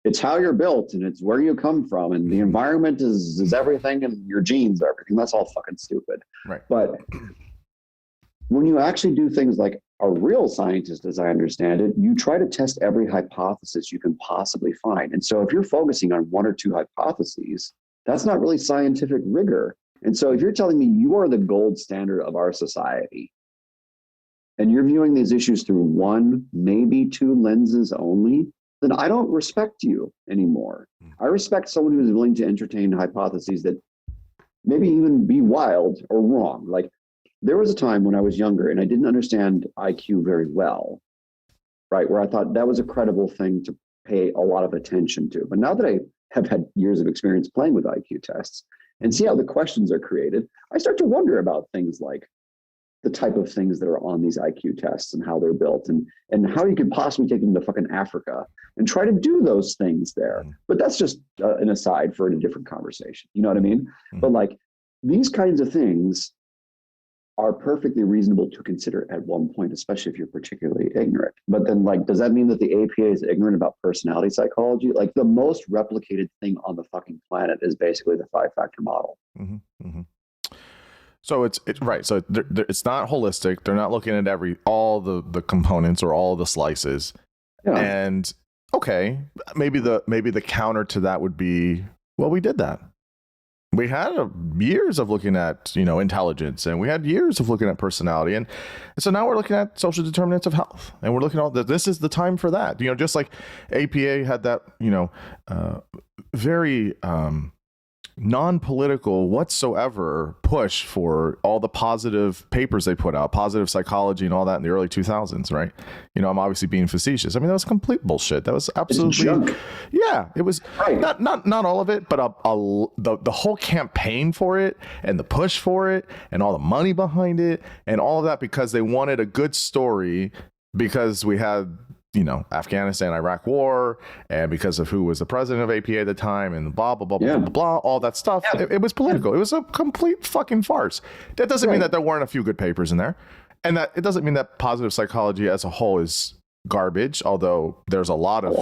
it's how you're built and it's where you come from and the environment is everything and your genes are everything. That's all fucking stupid. Right. But when you actually do things like a real scientist, as I understand it, you try to test every hypothesis you can possibly find. And so if you're focusing on one or two hypotheses, that's not really scientific rigor. And so if you're telling me you are the gold standard of our society and you're viewing these issues through one, maybe two lenses only, then I don't respect you anymore. I respect someone who is willing to entertain hypotheses that maybe even be wild or wrong. Like, there was a time when I was younger and I didn't understand IQ very well, right? Where I thought that was a credible thing to pay a lot of attention to. But now that I have had years of experience playing with IQ tests and see how the questions are created, I start to wonder about things like the type of things that are on these IQ tests and how they're built and how you could possibly take them to fucking Africa and try to do those things there. But that's just an aside for a different conversation. You know what I mean? But like these kinds of things are perfectly reasonable to consider at one point, especially if you're particularly ignorant. But then like, does that mean that the APA is ignorant about personality psychology? Like the most replicated thing on the fucking planet is basically the 5-factor model. So it's right. So it's not holistic. They're not looking at all the components or all the slices. Yeah. And okay, maybe the counter to that would be, well, we did that. We had years of looking at, intelligence, and we had years of looking at personality. And so now we're looking at social determinants of health, and we're looking at all that. This is the time for that. Just like APA had that, very non-political whatsoever push for all the positive papers they put out, positive psychology and all that in the early 2000s, right? I'm obviously being facetious. I mean, that was complete bullshit. That was absolutely, yeah, it was right. not all of it, but the whole campaign for it and the push for it and all the money behind it and all of that because they wanted a good story because we had Afghanistan, Iraq war, and because of who was the president of APA at the time, and blah, blah, blah, blah, blah, blah, all that stuff. Yeah. It was political. It was a complete fucking farce. That doesn't mean that there weren't a few good papers in there. And that it doesn't mean that positive psychology as a whole is garbage, although there's a lot of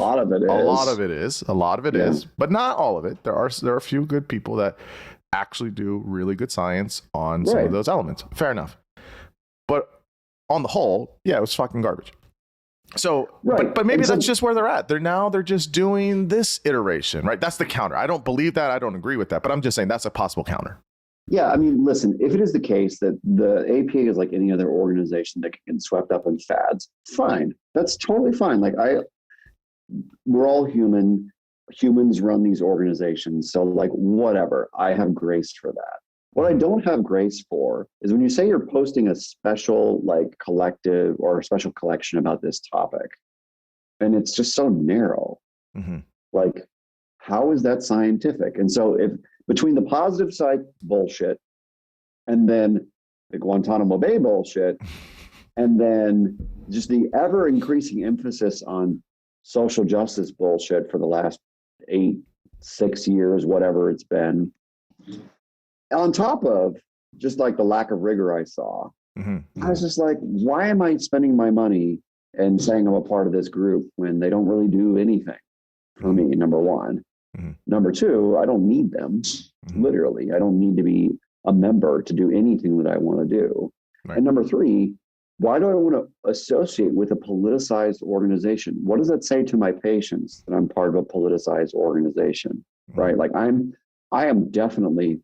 it is, but not all of it. There are a few good people that actually do really good science on some of those elements. Fair enough. But on the whole, it was fucking garbage. So, but maybe that's just where they're at. They're just doing this iteration, right? That's the counter. I don't believe that. I don't agree with that, but I'm just saying that's a possible counter. Yeah, I mean, listen, if it is the case that the APA is like any other organization that can get swept up in fads, fine. That's totally fine. Like we're all human. Humans run these organizations. So like, whatever, I have grace for that. What I don't have grace for is when you say you're posting a special like collective or a special collection about this topic, and it's just so narrow. Mm-hmm. Like, how is that scientific? And so if between the positive psych bullshit and then the Guantanamo Bay bullshit, and then just the ever increasing emphasis on social justice bullshit for the last 6 years, whatever it's been, on top of just like the lack of rigor I saw, I was just like, why am I spending my money and saying I'm a part of this group when they don't really do anything for me, number one. Number two, I don't need them. Literally, I don't need to be a member to do anything that I want to do. Right. And number three, why do I want to associate with a politicized organization? What does that say to my patients that I'm part of a politicized organization? Right? Like I am definitely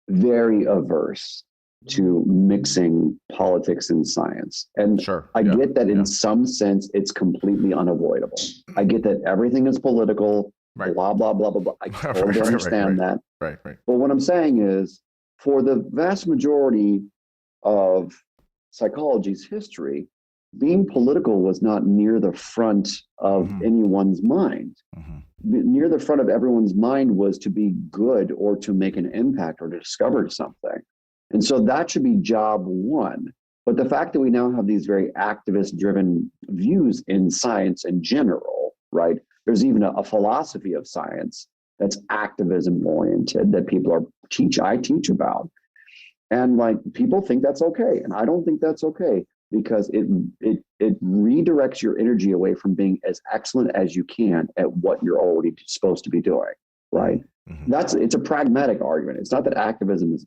very averse to mixing politics and science. And I get that in some sense, it's completely unavoidable. I get that everything is political, blah, blah, blah, blah, blah. I totally understand that. Right. But what I'm saying is, for the vast majority of psychology's history, being political was not near the front of anyone's mind. Near the front of everyone's mind was to be good or to make an impact or to discover something. And so that should be job one. But the fact that we now have these very activist-driven views in science in general, right? There's even a philosophy of science that's activism-oriented that I teach about. And like people think that's okay. And I don't think that's okay because it redirects your energy away from being as excellent as you can at what you're already supposed to be doing, right? It's a pragmatic argument. It's not that activism is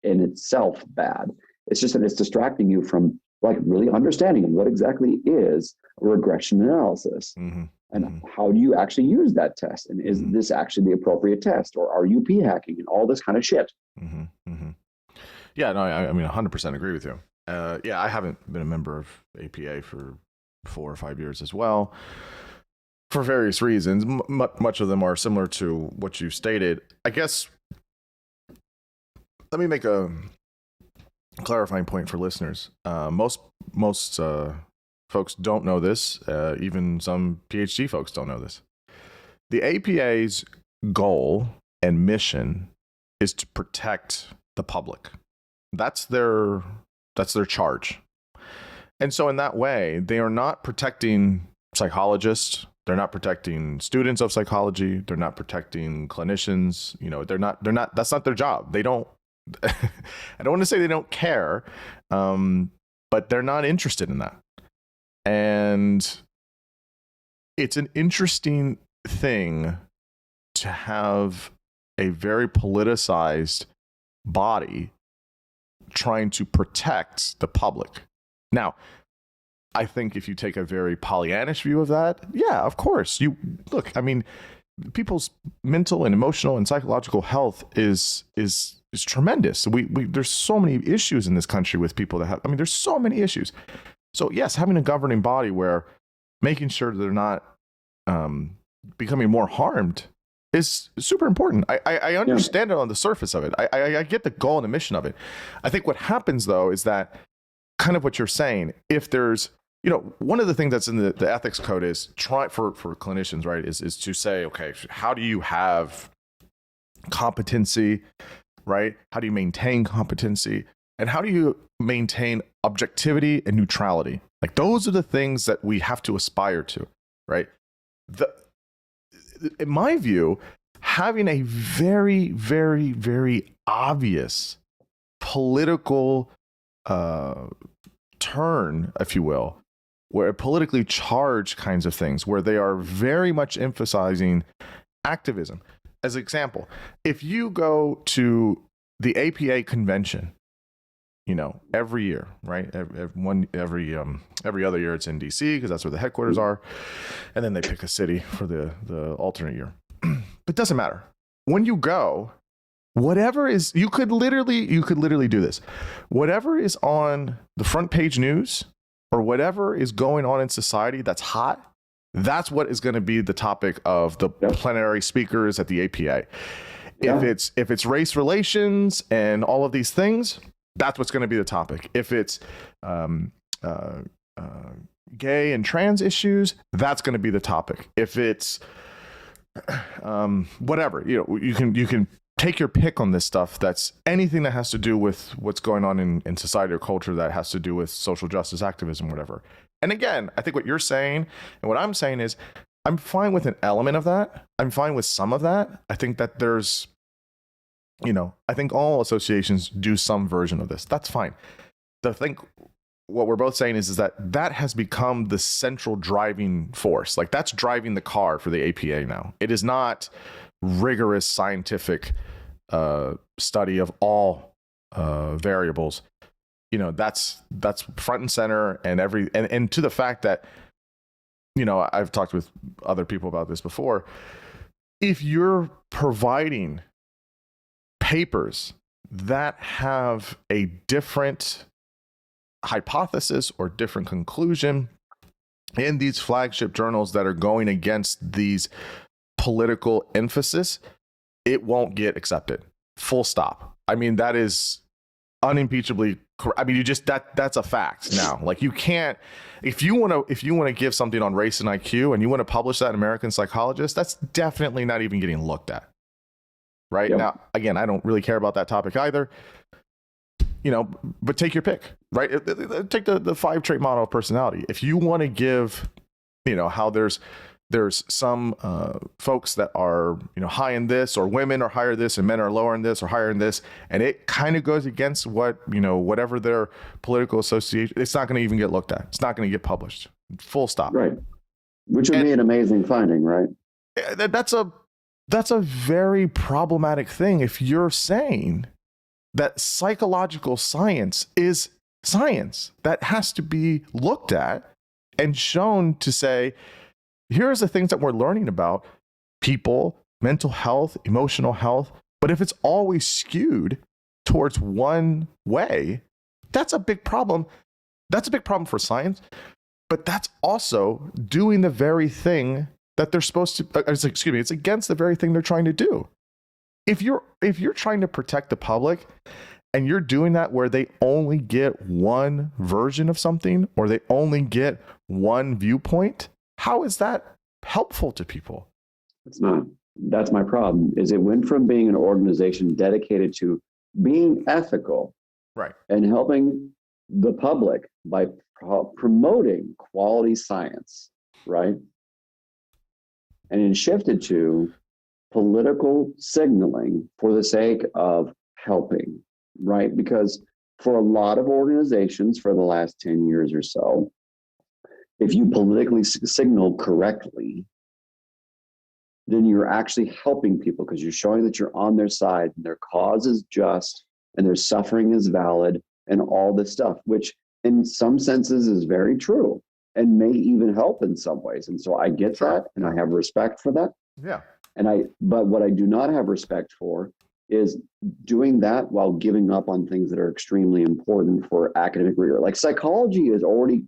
in itself bad. It's just that it's distracting you from like really understanding what exactly is a regression analysis and how do you actually use that test, and is this actually the appropriate test, or are you p-hacking and all this kind of shit. Yeah, no, I mean 100% agree with you. I haven't been a member of APA for 4 or 5 years as well, for various reasons. Much of them are similar to what you stated. I guess let me make a clarifying point for listeners. Most folks don't know this. Even some PhD folks don't know this. The APA's goal and mission is to protect the public. That's their charge. And so in that way, they are not protecting psychologists. They're not protecting students of psychology. They're not protecting clinicians. They're not, that's not their job. They don't, I don't want to say they don't care, but they're not interested in that. And it's an interesting thing to have a very politicized body trying to protect the public. Now, I think if you take a very Pollyannish view of that, yeah, of course. People's mental and emotional and psychological health is tremendous. There's so many issues in this country with people that have, there's so many issues. So yes, having a governing body where making sure they're not becoming more harmed is super important. I understand it on the surface of it. I get the goal and the mission of it. I think what happens though is that kind of what you're saying, if there's, one of the things that's in the ethics code is try for clinicians, right, is to say, okay, how do you have competency, right? How do you maintain competency? And how do you maintain objectivity and neutrality? Like those are the things that we have to aspire to, right? In my view, having a very, very, very obvious political turn, if you will, where politically charged kinds of things, where they are very much emphasizing activism. As an example, if you go to the APA convention, every year, right? Every other year it's in DC because that's where the headquarters are, and then they pick a city for the alternate year. But it doesn't matter. When you go, whatever is, you could literally do this. Whatever is on the front page news or whatever is going on in society that's hot, that's what is going to be the topic of the plenary speakers at the APA. Yeah. If it's race relations and all of these things, that's what's going to be the topic. If it's gay and trans issues, that's going to be the topic. If it's whatever, you can take your pick on this stuff. That's anything that has to do with what's going on in society or culture that has to do with social justice, activism, whatever. And again, I think what you're saying and what I'm saying is I'm fine with an element of that. I'm fine with some of that. I think that there's, I think all associations do some version of this. That's fine. I think what we're both saying is that has become the central driving force. Like that's driving the car for the APA now. It is not rigorous scientific study of all variables. That's front and center, and to the fact that I've talked with other people about this before. If you're providing papers that have a different hypothesis or different conclusion in these flagship journals that are going against these political emphasis, it won't get accepted. Full stop. I mean, that is unimpeachably correct. I mean, that's a fact now. Like you can't, if you want to give something on race and IQ and you want to publish that in American Psychologist, that's definitely not even getting looked at. Right. Yep. Now, again, I don't really care about that topic either, but take your pick, right? Take the 5-trait model of personality. If you want to give, how there's some folks that are, high in this, or women are higher this and men are lower in this or higher in this. And it kind of goes against what, whatever their political association, it's not going to even get looked at. It's not going to get published. Full stop. Right. Which would be an amazing finding, right? That's a very problematic thing if you're saying that psychological science is science that has to be looked at and shown to say, here's the things that we're learning about people, mental health, emotional health. But if it's always skewed towards one way, that's a big problem. That's a big problem for science. But that's also doing the very thing that they're supposed to, it's against the very thing they're trying to do. If you're trying to protect the public and you're doing that where they only get one version of something or they only get one viewpoint, how is that helpful to people? It's not. That's my problem, is it went from being an organization dedicated to being ethical, right, and helping the public by promoting quality science, right? And it shifted to political signaling for the sake of helping, right? Because for a lot of organizations for the last 10 years or so, if you politically signal correctly, then you're actually helping people because you're showing that you're on their side and their cause is just and their suffering is valid and all this stuff, which in some senses is very true and may even help in some ways. And so I get that and I have respect for that. Yeah. But what I do not have respect for is doing that while giving up on things that are extremely important for academic rigor. Like psychology is already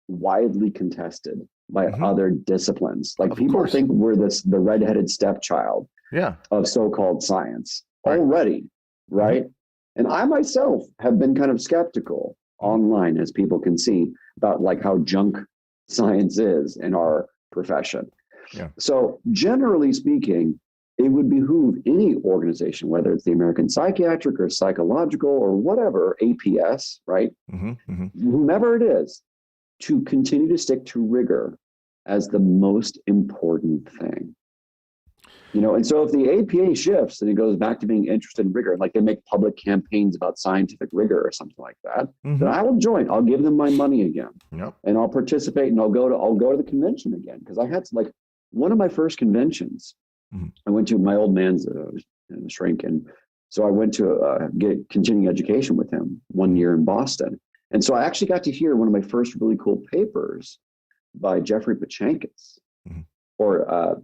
widely contested by other disciplines. Like people think we're the redheaded stepchild of so-called science already, right? And I myself have been kind of skeptical online, as people can see, about like how junk science is in our profession. Yeah. So generally speaking, it would behoove any organization, whether it's the American Psychiatric or Psychological or whatever, APS, right? Whomever it is, to continue to stick to rigor as the most important thing. And so if the APA shifts and it goes back to being interested in rigor, like they make public campaigns about scientific rigor or something like that, then I will join. I'll give them my money again, and I'll participate, and I'll go to the convention again, because I had one of my first conventions. I went to my old man's shrink, and so I went to get continuing education with him 1 year in Boston, and so I actually got to hear one of my first really cool papers by Jeffrey Pachankis, or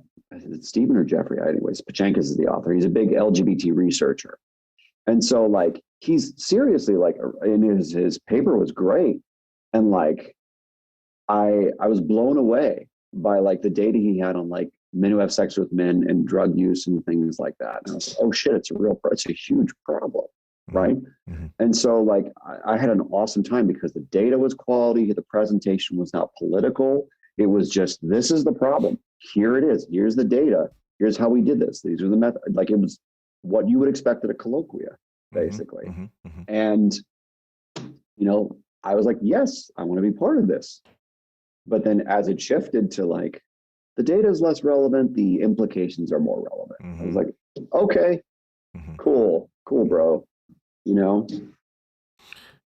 Stephen or Jeffrey. Anyways, Pachankis is the author. He's a big LGBT researcher. And so he's seriously and his paper was great. And I was blown away by the data he had on men who have sex with men and drug use and things like that. And I was oh shit, it's a huge problem. Right. And so I had an awesome time because the data was quality. The presentation was not political. It was just, this is the problem. Here it is. Here's the data. Here's how we did this. These are the methods. It was what you would expect at a colloquia, basically. And, I was like, yes, I want to be part of this. But then as it shifted to the data is less relevant, the implications are more relevant. I was like, okay, cool, bro.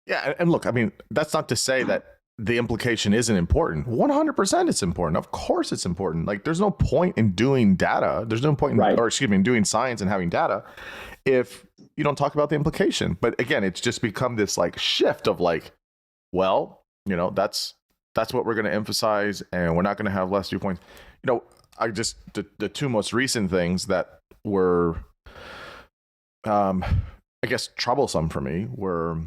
Yeah. And look, I mean, that's not to say that the implication isn't important. 100% it's important. Of course it's important. There's no point in doing data. There's no point in doing science and having data if you don't talk about the implication. But again, it's just become this shift of that's what we're going to emphasize, and we're not going to have less viewpoints. The two most recent things that were, I guess, troublesome for me were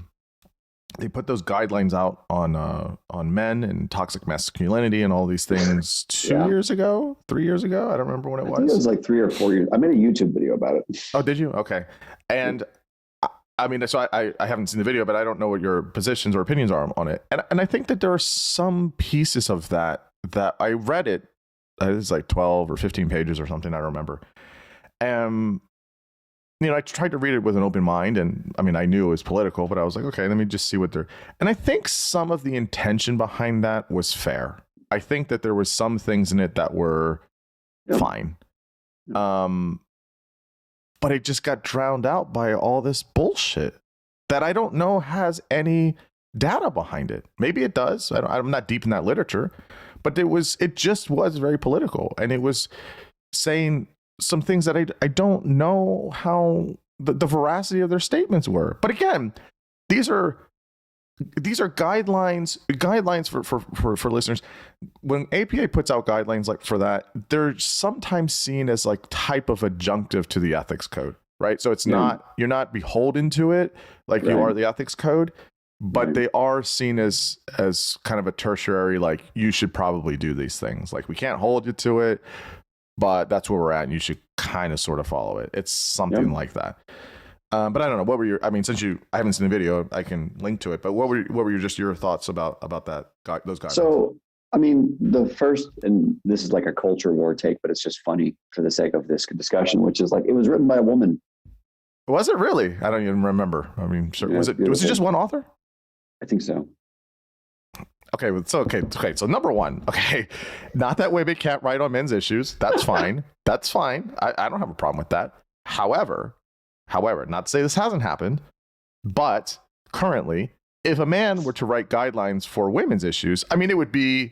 they put those guidelines out on men and toxic masculinity and all these things 2 years ago, 3 years ago. I don't remember when it was. It was 3 or 4 years. I made a YouTube video about it. Oh, did you? Okay. And I mean, so I haven't seen the video, but I don't know what your positions or opinions are on it. And I think that there are some pieces of that I read it. It's 12 or 15 pages or something. I don't remember. I tried to read it with an open mind, and I mean, I knew it was political, but I was like, okay, let me just see what they're. And I think some of the intention behind that was fair. I think that there was some things in it that were fine. But it just got drowned out by all this bullshit that I don't know has any data behind it. Maybe it does. I'm not deep in that literature, but it just was very political, and it was saying some things that I don't know how the veracity of their statements were. But again, these are guidelines for listeners. When APA puts out guidelines for that, they're sometimes seen as type of adjunctive to the ethics code, right? So it's not, you're not beholden to it you are the ethics code, but they are seen as kind of a tertiary, you should probably do these things. We can't hold you to it, but that's where we're at, and you should kind of sort of follow it. It's something like that. But I don't know. What were I mean, since I haven't seen the video, I can link to it. But what were your thoughts about that, those guys? So, I mean, the first, and this is a culture war take, but it's just funny for the sake of this discussion, which is it was written by a woman. Was it really? I don't even remember. I mean, sure. Was it just one author? I think so. Okay, so number one, not that women can't write on men's issues. That's fine. That's fine. I don't have a problem with that. However, not to say this hasn't happened, but currently, if a man were to write guidelines for women's issues, I mean, it would be,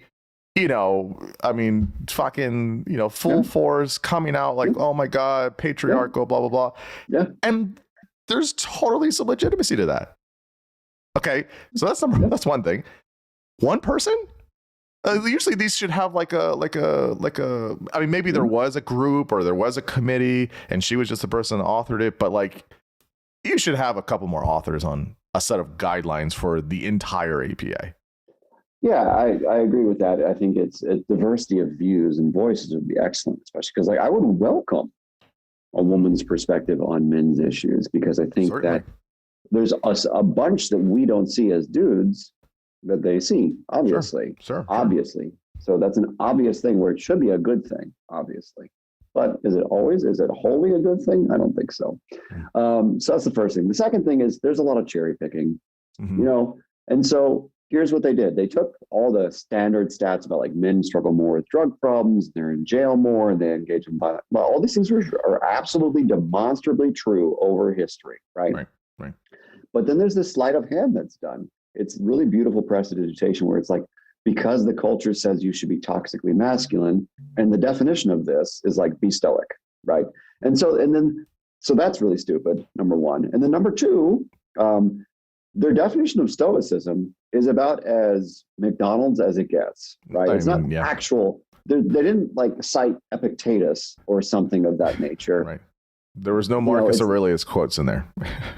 full force coming out oh my God, patriarchal, blah, blah, blah. Yeah. And there's totally some legitimacy to that. Okay, so that's one thing. One person? Usually these should have I mean, maybe there was a group or there was a committee and she was just the person that authored it, but you should have a couple more authors on a set of guidelines for the entire APA. Yeah, I agree with that. I think it's a diversity of views and voices would be excellent, especially because I would welcome a woman's perspective on men's issues, because I think that there's a bunch that we don't see as dudes that they see, obviously. Sure. Obviously. So that's an obvious thing where it should be a good thing, obviously. But is it wholly a good thing? I don't think so. So that's the first thing. The second thing is there's a lot of cherry picking, and so here's what they did. They took all the standard stats about like men struggle more with drug problems, they're in jail more, and they engage in violence. Well, all these things are absolutely demonstrably true over history, right? Right. But then there's this sleight of hand that's done. It's really beautiful prestidigitation where it's like, because the culture says you should be toxically masculine, and the definition of this is like be stoic, right? So that's really stupid, number one. And then number two, their definition of stoicism is about as McDonald's as it gets, right? It's not actual. They didn't like cite Epictetus or something of that nature. Right. There was no Marcus Aurelius quotes in there.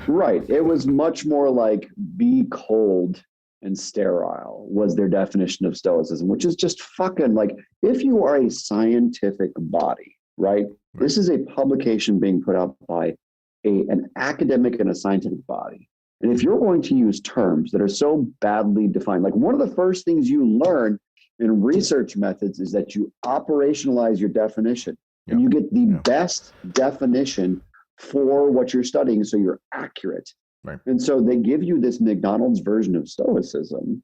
Right. It was much more like be cold and sterile was their definition of stoicism, which is just fucking like, if you are a scientific body, right? This is a publication being put out by an academic and a scientific body. And if you're going to use terms that are so badly defined, like one of the first things you learn in research methods is that you operationalize your definition and you get the best definition for what you're studying, so you're accurate. Right. And so they give you this McDonald's version of stoicism.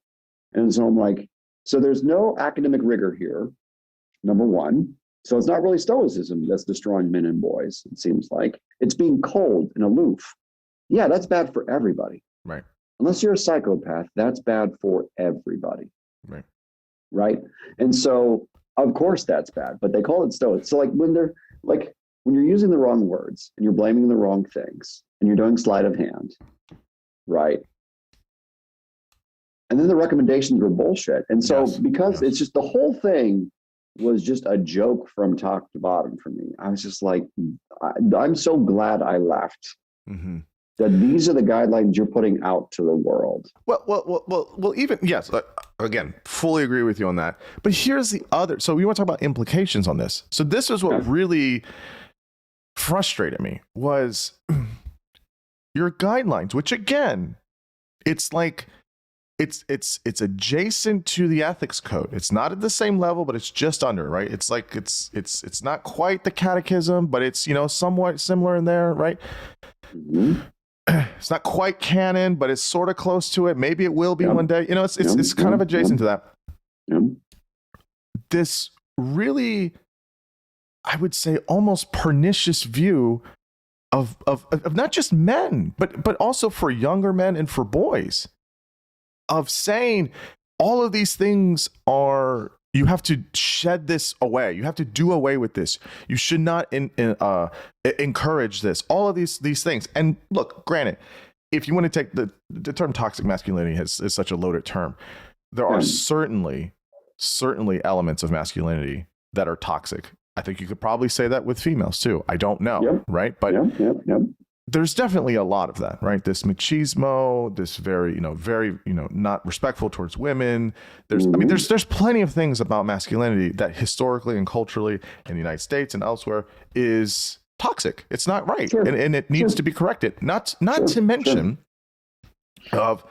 And so I'm like, so there's no academic rigor here, number one. So it's not really stoicism that's destroying men and boys, it seems like. It's being cold and aloof. Yeah, that's bad for everybody. Right. Unless you're a psychopath, that's bad for everybody. Right. Right. And so, of course, that's bad, but they call it stoic. So, like, when you're using the wrong words and you're blaming the wrong things and you're doing sleight of hand, right? And then the recommendations were bullshit. And so, because it's just the whole thing was just a joke from top to bottom for me. I was just like, I'm so glad I left. Mm-hmm. That these are the guidelines you're putting out to the world. Well, even, yes, again, fully agree with you on that. But here's the other, so we want to talk about implications on this. So this is what really frustrated me was your guidelines, which again, it's like, it's adjacent to the ethics code. It's not at the same level, but it's just under, right? It's like, it's not quite the catechism, but it's, somewhat similar in there, right? Mm-hmm. It's not quite canon, but it's sort of close to it. Maybe it will be one day. It's kind of adjacent to that. This really, I would say, almost pernicious view of not just men, but also for younger men and for boys, of saying all of these things are, you have to shed this away. You have to do away with this. You should not encourage this. All of these things. And look, granted, if you want to take the term toxic masculinity is such a loaded term, there are certainly elements of masculinity that are toxic. I think you could probably say that with females too. I don't know, right? But there's definitely a lot of that, right? This machismo, this very not respectful towards women. There's plenty of things about masculinity that historically and culturally in the United States and elsewhere is toxic. It's not right, and it needs to be corrected. Not to mention of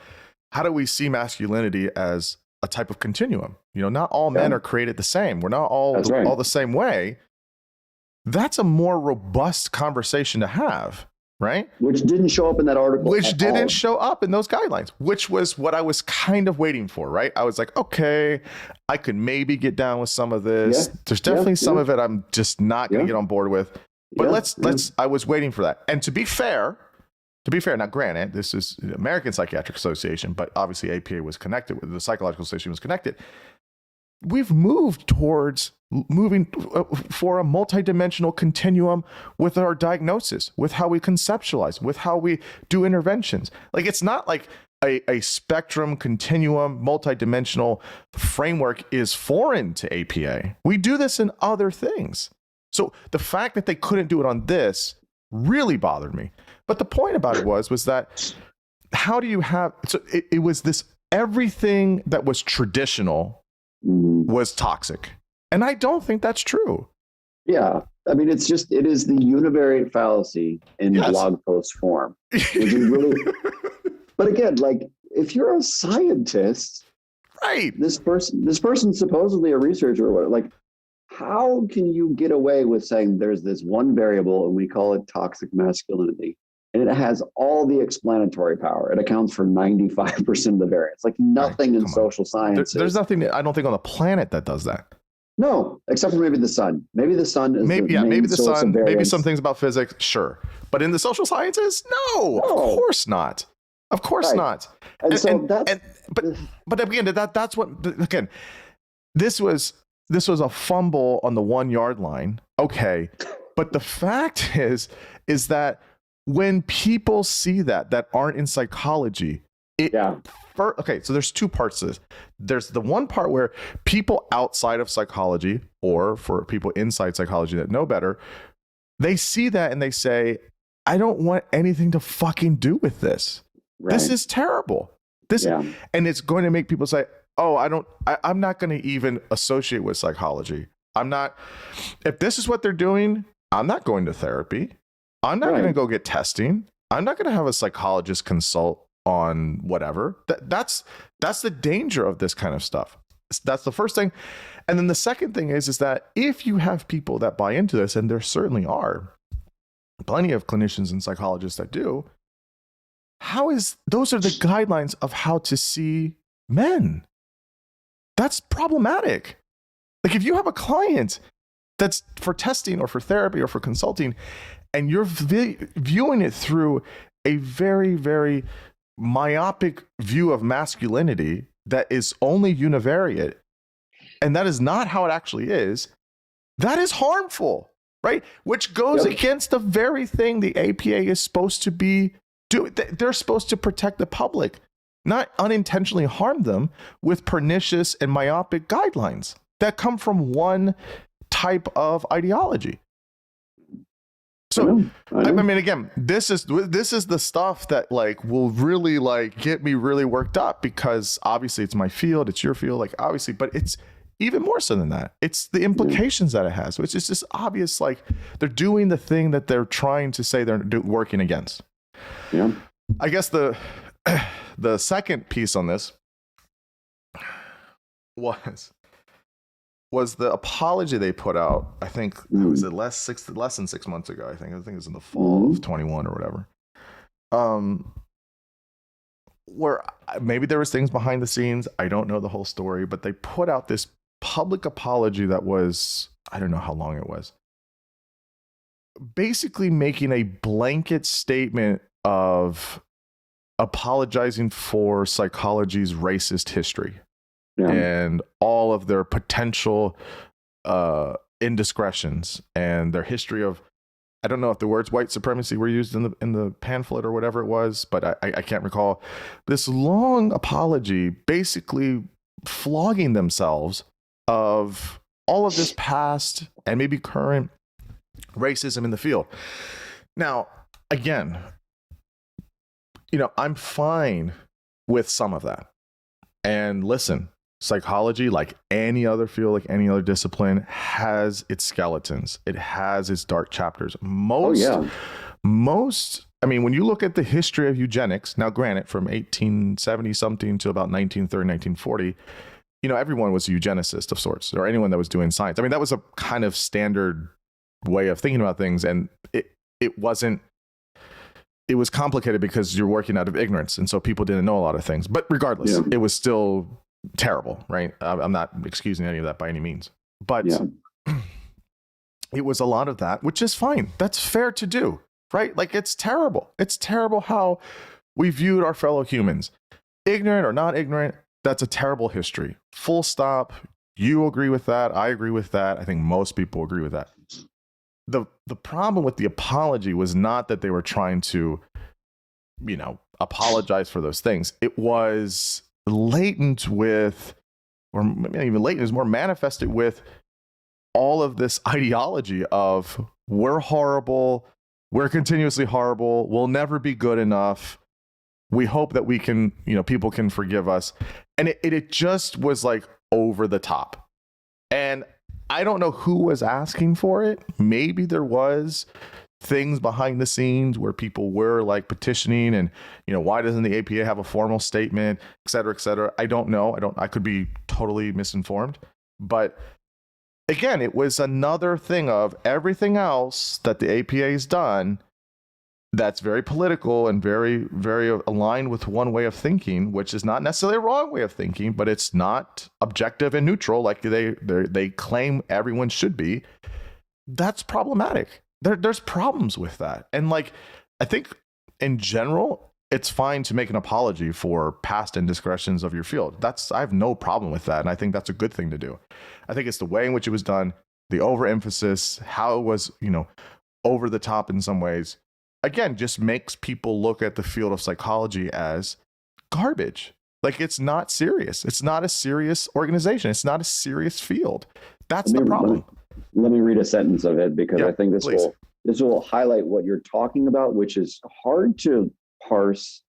how do we see masculinity as a type of continuum? Not all men are created the same. We're not all the same way. That's a more robust conversation to have. Right? Which didn't show up in that article. Which didn't show up in those guidelines, which was what I was kind of waiting for, right? I was like, okay, I could maybe get down with some of this. There's definitely some of it I'm just not going to get on board with. But let's I was waiting for that. And to be fair, now granted, this is the American Psychiatric Association, but obviously APA was connected with the Psychological Association was connected. We've moved towards moving for a multidimensional continuum with our diagnosis, with how we conceptualize, with how we do interventions. Like, it's not like a spectrum continuum multidimensional framework is foreign to APA. We do this in other things. So the fact that they couldn't do it on this really bothered me. But the point about it was that how do you have, so it was this, everything that was traditional was toxic. And I don't think that's true. Yeah. I mean, it is the univariate fallacy in blog post form. Which is really, but again, like, if you're a scientist, right? This person's supposedly a researcher or whatever, like, how can you get away with saying there's this one variable and we call it toxic masculinity? And it has all the explanatory power. It accounts for 95% of the variance. Like nothing in social science. There's nothing, I don't think, on the planet that does that. No, except for maybe the sun. Maybe the sun is maybe the source sun, of variance. maybe some things about physics, sure. But in the social sciences, no. Of course not. Of course not. But again, that's what, again, this was a fumble on the 1 yard line. Okay. But the fact is that when people see that aren't in psychology, okay, so there's two parts to this. There's the one part where people outside of psychology, or for people inside psychology that know better, they see that and they say, I don't want anything to fucking do with this. Right. This is terrible. And it's going to make people say, oh, I'm not going to even associate with psychology. If this is what they're doing, I'm not going to therapy. I'm not going to go get testing. I'm not going to have a psychologist consult on whatever. That's the danger of this kind of stuff. That's the first thing. And then the second thing is that if you have people that buy into this, and there certainly are plenty of clinicians and psychologists that do, those are the guidelines of how to see men. That's problematic. Like if you have a client that's for testing or for therapy or for consulting, and you're viewing it through a very, very myopic view of masculinity that is only univariate, and that is not how it actually is, that is harmful, right? Which goes against the very thing the APA is supposed to be doing. They're supposed to protect the public, not unintentionally harm them with pernicious and myopic guidelines that come from one type of ideology. So, I mean, again, this is the stuff that like will really like get me really worked up, because obviously it's my field, it's your field, like obviously, but it's even more so than that. It's the implications that it has, which is just obvious. Like they're doing the thing that they're trying to say they're working against. Yeah. I guess the second piece on this was the apology they put out. I think was it less than 6 months ago. I think it was in the fall of 21 or whatever. Where maybe there was things behind the scenes. I don't know the whole story, but they put out this public apology that was, I don't know how long it was, basically making a blanket statement of apologizing for psychology's racist history. And all of their potential indiscretions and their history of, I don't know if the words white supremacy were used in the pamphlet or whatever it was, but I can't recall. This long apology basically flogging themselves of all of this past and maybe current racism in the field. Now, again, I'm fine with some of that. And listen, psychology, like any other field, like any other discipline, has its skeletons. It has its dark chapters. Most, I mean, when you look at the history of eugenics, now granted, from 1870 something to about 1930, 1940, everyone was a eugenicist of sorts, or anyone that was doing science. I mean, that was a kind of standard way of thinking about things. And it was complicated because you're working out of ignorance. And so people didn't know a lot of things. But regardless, it was still terrible, right? I'm not excusing any of that by any means. But it was a lot of that, which is fine. That's fair to do, right? Like, it's terrible. It's terrible how we viewed our fellow humans. Ignorant or not ignorant, that's a terrible history. Full stop. You agree with that. I agree with that. I think most people agree with that. The problem with the apology was not that they were trying to, apologize for those things. It was latent with, or maybe even latent, is more manifested with all of this ideology of we're horrible, we're continuously horrible, we'll never be good enough. We hope that we can, people can forgive us. And it just was like over the top. And I don't know who was asking for it. Maybe there was things behind the scenes where people were like petitioning and, why doesn't the APA have a formal statement, et cetera, et cetera. I don't know. I could be totally misinformed, but again, it was another thing of everything else that the APA's done that's very political and very, very aligned with one way of thinking, which is not necessarily a wrong way of thinking, but it's not objective and neutral like they claim everyone should be. That's problematic. There's problems with that. And like, I think in general, it's fine to make an apology for past indiscretions of your field. I have no problem with that. And I think that's a good thing to do. I think it's the way in which it was done, the overemphasis, how it was, over the top in some ways. Again, just makes people look at the field of psychology as garbage. Like, it's not serious. It's not a serious organization. It's not a serious field. That's the problem. Let me read a sentence of it, because I think please. this will highlight what you're talking about, which is hard to parse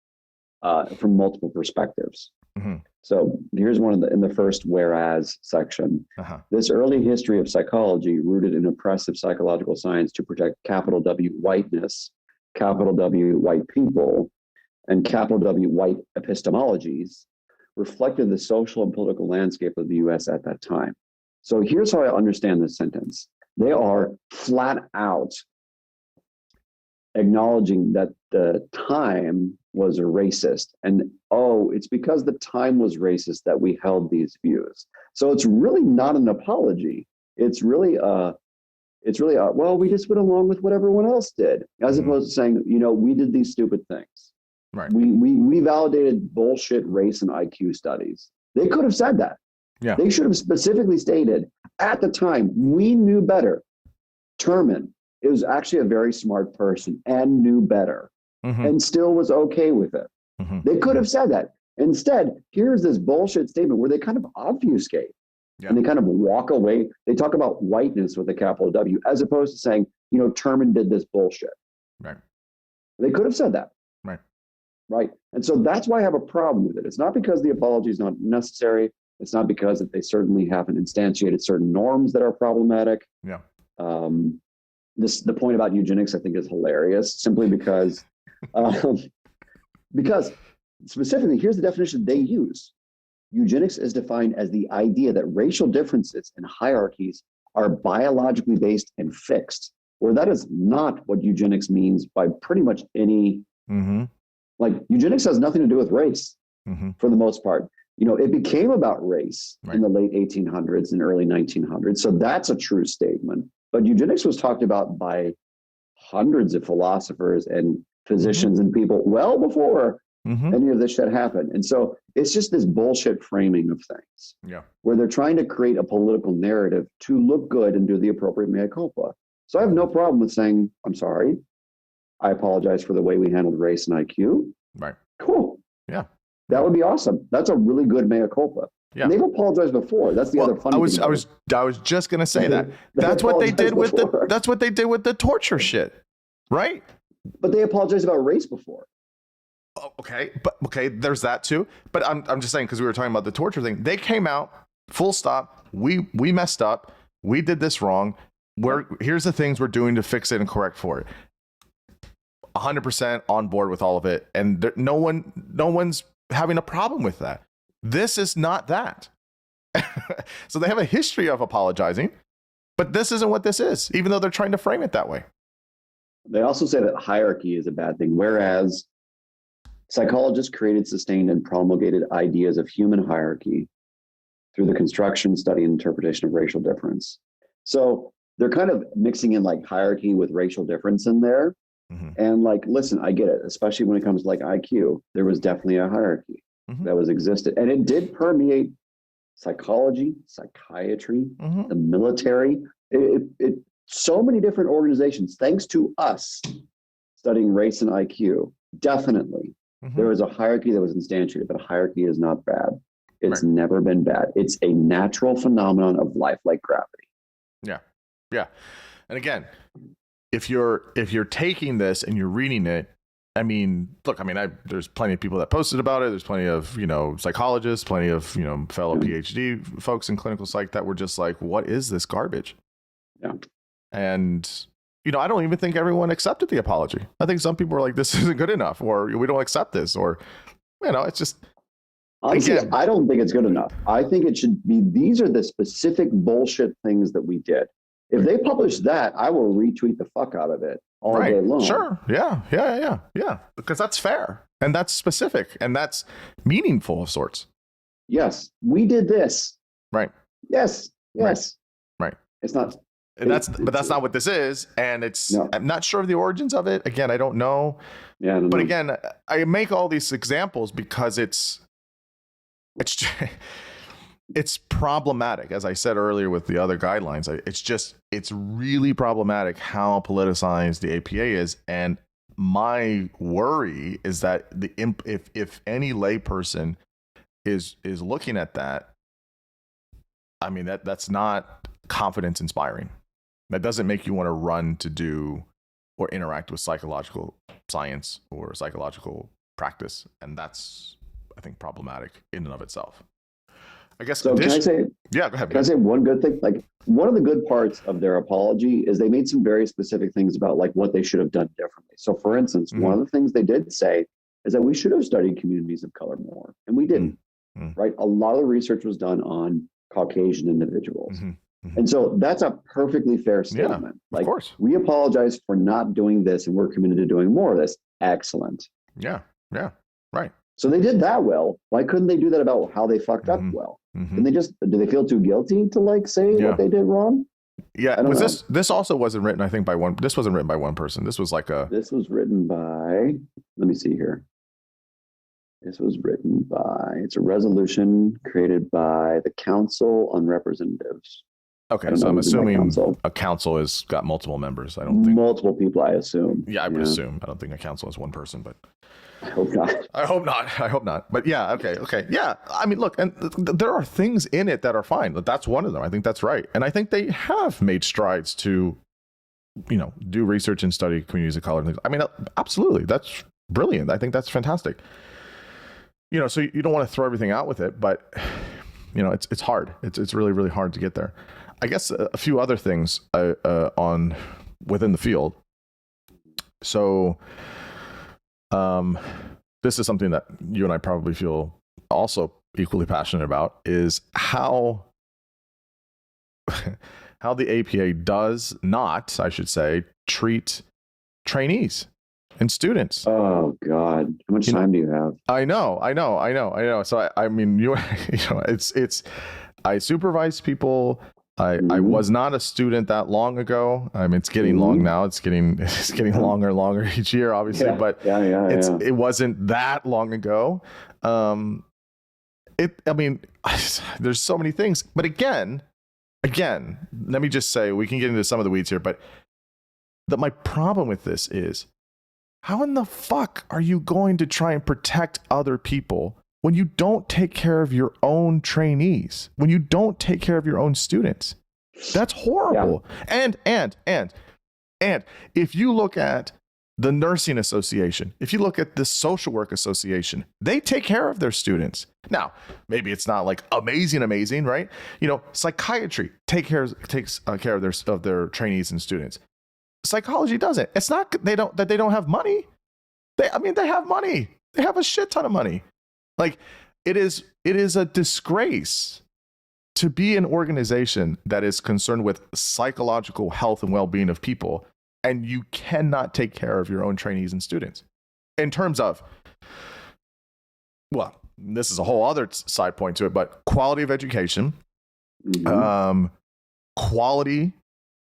from multiple perspectives. Mm-hmm. So here's one in the first whereas section. This early history of psychology, rooted in oppressive psychological science to protect capital W whiteness, capital W white people, and capital W white epistemologies, reflected the social and political landscape of the US at that time. So here's how I understand this sentence. They are flat out acknowledging that the time was racist. And, it's because the time was racist that we held these views. So it's really not an apology. It's really well, we just went along with what everyone else did, as opposed to saying, we did these stupid things. Right. We validated bullshit race and IQ studies. They could have said that. Yeah. They should have specifically stated at the time, we knew better. Terman is actually a very smart person and knew better, and still was okay with it. They could have said that. Instead, here's this bullshit statement where they kind of obfuscate. And they kind of walk away. They talk about whiteness with a capital W, as opposed to saying, Terman did this bullshit. Right. They could have said that. Right. And so that's why I have a problem with it. It's not because the apology is not necessary. It's not because they certainly haven't instantiated certain norms that are problematic. Yeah. The point about eugenics, I think, is hilarious, simply because specifically, here's the definition they use. Eugenics is defined as the idea that racial differences and hierarchies are biologically based and fixed, where that is not what eugenics means by pretty much any, like, eugenics has nothing to do with race for the most part. It became about race in the late 1800s and early 1900s. So that's a true statement. But eugenics was talked about by hundreds of philosophers and physicians and people well before any of this shit happened. And so it's just this bullshit framing of things where they're trying to create a political narrative to look good and do the appropriate mea culpa. So I have no problem with saying, I'm sorry. I apologize for the way we handled race and IQ. Right. Cool. Yeah. That would be awesome. That's a really good mea culpa. Yeah. And they've apologized before. That's the other funny thing. I was just gonna say that. That's what they did with the torture shit. Right? But they apologized about race before. Okay, there's that too. But I'm just saying, because we were talking about the torture thing. They came out, full stop. We messed up. We did this wrong. Here's the things we're doing to fix it and correct for it. 100% on board with all of it, and no one's having a problem with that. This is not that. So they have a history of apologizing, but this isn't what this is, even though they're trying to frame it that way. They also say that hierarchy is a bad thing, whereas psychologists created, sustained, and promulgated ideas of human hierarchy through the construction, study, and interpretation of racial difference. So they're kind of mixing in like hierarchy with racial difference in there. And like, listen, I get it, especially when it comes to like IQ. There was definitely a hierarchy that was existed, and it did permeate psychology, psychiatry, the military. It so many different organizations, thanks to us studying race and IQ, definitely. There was a hierarchy that was instantiated, but a hierarchy is not bad. It's never been bad. It's a natural phenomenon of life, like gravity. Yeah. And again, if you're taking this and you're reading it, I mean, look, there's plenty of people that posted about it. There's plenty of, psychologists, plenty of, fellow PhD folks in clinical psych that were just like, what is this garbage? Yeah. And, I don't even think everyone accepted the apology. I think some people were like, this isn't good enough, or we don't accept this, or, it's just, Honestly, Again, I don't think it's good enough. I think it should be, these are the specific bullshit things that we did. If they publish that, I will retweet the fuck out of it all right. day long. Sure. Yeah. Because that's fair and that's specific and that's meaningful of sorts. Yes, we did this. Right. Yes. Right. It's not. But that's not what this is. And I'm not sure of the origins of it. Again, I don't know. Yeah. I don't but know. again, I make all these examples because it's problematic. As I said earlier with the other guidelines, it's really problematic how politicized the APA is. And my worry is that if any layperson is looking at that, I mean, that's not confidence inspiring. That doesn't make you want to run to do or interact with psychological science or psychological practice. And that's, I think, problematic in and of itself. I guess. So can I say? Yeah, go ahead. Can I say one good thing? Like, one of the good parts of their apology is they made some very specific things about like what they should have done differently. So, for instance, one of the things they did say is that we should have studied communities of color more, and we didn't. Right? A lot of the research was done on Caucasian individuals. And so that's a perfectly fair statement. Of course. We apologize for not doing this and we're committed to doing more of this. Excellent. Yeah. Right. So they did that well. Why couldn't they do that about how they fucked up well? And do they feel too guilty to like say what they did wrong? Yeah. This also wasn't written, I think, this wasn't written by one person. This was this was written by, let me see here. It's a resolution created by the Council on Representatives. Okay, so I'm assuming a council has got multiple members. I don't think multiple people. I assume. Yeah, I would assume. I don't think a council is one person, but I hope not. I hope not. But yeah, okay. Yeah, I mean, look, and there are things in it that are fine. But that's one of them. I think that's right, and I think they have made strides to, do research and study communities of color and things. I mean, absolutely, that's brilliant. I think that's fantastic. So you don't want to throw everything out with it, but it's hard. It's really, really hard to get there. I guess a few other things on within the field. So, this is something that you and I probably feel also equally passionate about, is how the APA does not, I should say, treat trainees and students. Oh God, how much time do you have? I know. So I mean, it's I supervise people. I was not a student that long ago. I mean, it's getting long now. It's getting longer and longer each year, obviously. But it wasn't that long ago. I mean, there's so many things. But again, let me just say, we can get into some of the weeds here. But my problem with this is, how in the fuck are you going to try and protect other people when you don't take care of your own trainees, when you don't take care of your own students? That's horrible. Yeah. And if you look at the Nursing Association, if you look at the Social Work Association, they take care of their students. Now, maybe it's not like amazing, right? Psychiatry takes care of their trainees and students. Psychology doesn't. It's not that they don't have money. They have money. They have a shit ton of money. Like, it is a disgrace to be an organization that is concerned with psychological health and well-being of people, and you cannot take care of your own trainees and students. In terms of, well, this is a whole other side point to it, but quality of education, quality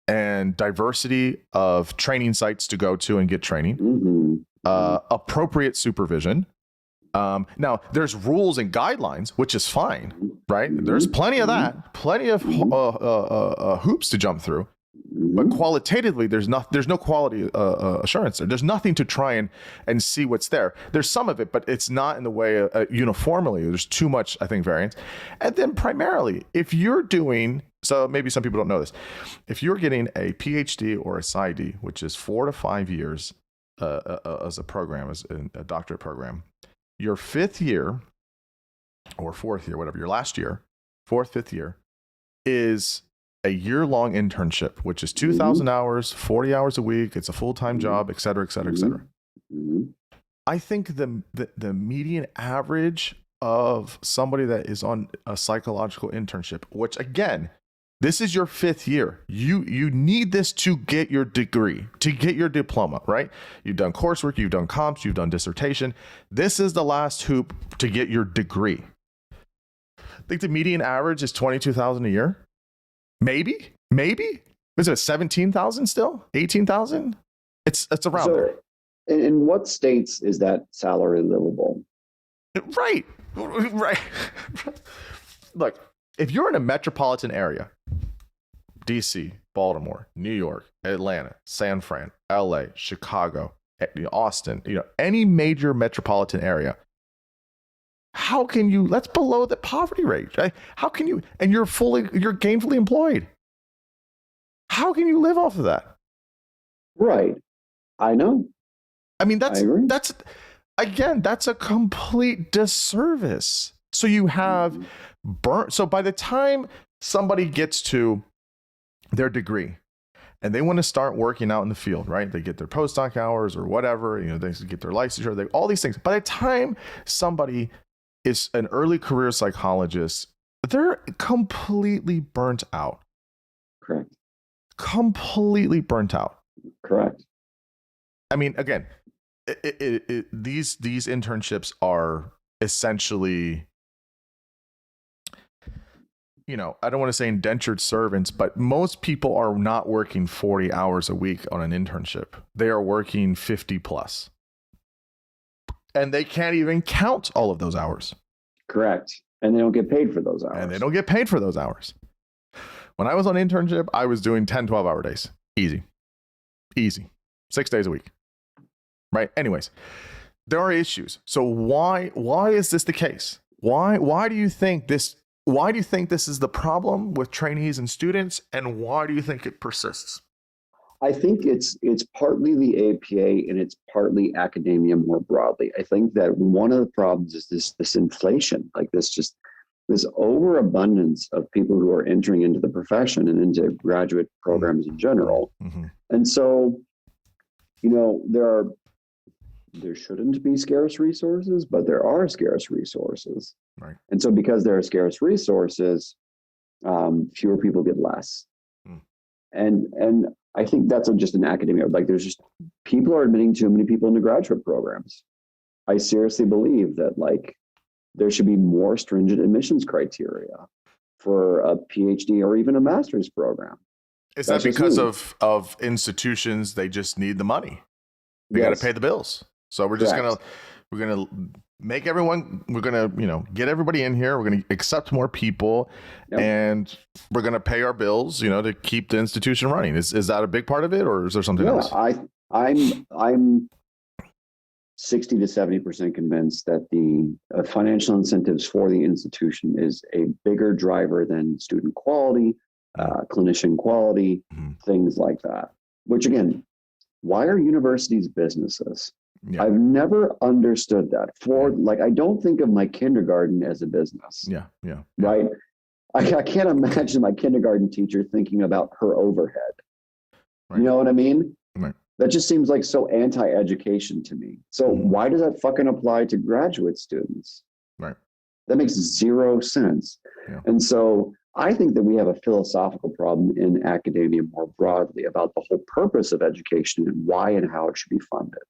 and diversity of training sites to go to and get training, appropriate supervision. Now, there's rules and guidelines, which is fine, right? There's plenty of that, plenty of hoops to jump through. But qualitatively, there's no quality assurance there. There's nothing to try and see what's there. There's some of it, but it's not in the way uniformly. There's too much, I think, variance. And then primarily, if you're doing, so maybe some people don't know this, if you're getting a PhD or a PsyD, which is 4 to 5 years as a program, as a doctorate program, your 5th year or 4th year, whatever, your last year, 4th, 5th year, is a year-long internship, which is 2,000 hours, 40 hours a week. It's a full-time job, et cetera, et cetera, et cetera. I think the median average of somebody that is on a psychological internship, which again, this is your 5th year. You need this to get your degree, to get your diploma, right? You've done coursework, you've done comps, you've done dissertation. This is the last hoop to get your degree. I think the median average is $22,000 a year. Maybe. Is it 17,000 still? 18,000? It's around there. In what states is that salary livable? Right. Look, if you're in a metropolitan area, DC, Baltimore, New York, Atlanta, San Fran, LA, Chicago, Austin, any major metropolitan area, how can you, that's below the poverty rate. Right? How can you, and you're gainfully employed. How can you live off of that? Right. I know. I mean, that's a complete disservice. So you have so by the time somebody gets to their degree and they want to start working out in the field, right? They get their postdoc hours or whatever, they get their licensure, all these things. By the time somebody is an early career psychologist, they're completely burnt out. Correct. Completely burnt out. Correct. I mean, again, these internships are essentially, I don't want to say indentured servants, but most people are not working 40 hours a week on an internship. They are working 50 plus. And they can't even count all of those hours. Correct. And they don't get paid for those hours. When I was on internship, I was doing 10, 12-hour days. Easy. 6 days a week. Right? Anyways, there are issues. So why is this the case? Why do you think this is the problem with trainees and students, and why do you think it persists? I think it's partly the APA and it's partly academia more broadly. I think that one of the problems is this inflation, like this overabundance of people who are entering into the profession and into graduate programs in general. Mm-hmm. And so, there shouldn't be scarce resources, but there are scarce resources. Right. And so because there are scarce resources, fewer people get less. And I think that's just an academia. Like people are admitting too many people into graduate programs. I seriously believe that there should be more stringent admissions criteria for a PhD or even a master's program. Is that because of institutions? They just need the money. They got to pay the bills. So we're just we're gonna make everyone. We're gonna get everybody in here. We're gonna accept more people, and we're gonna pay our bills. To keep the institution running. Is that a big part of it, or is there something else? I'm 60 to 70% convinced that the financial incentives for the institution is a bigger driver than student quality, clinician quality, things like that. Which again, why are universities businesses? Yeah. I've never understood that. I don't think of my kindergarten as a business. Yeah. Right? I can't imagine my kindergarten teacher thinking about her overhead. Right. You know what I mean? Right. That just seems like so anti-education to me. So why does that fucking apply to graduate students? Right. That makes zero sense. Yeah. And so I think that we have a philosophical problem in academia more broadly about the whole purpose of education and why and how it should be funded.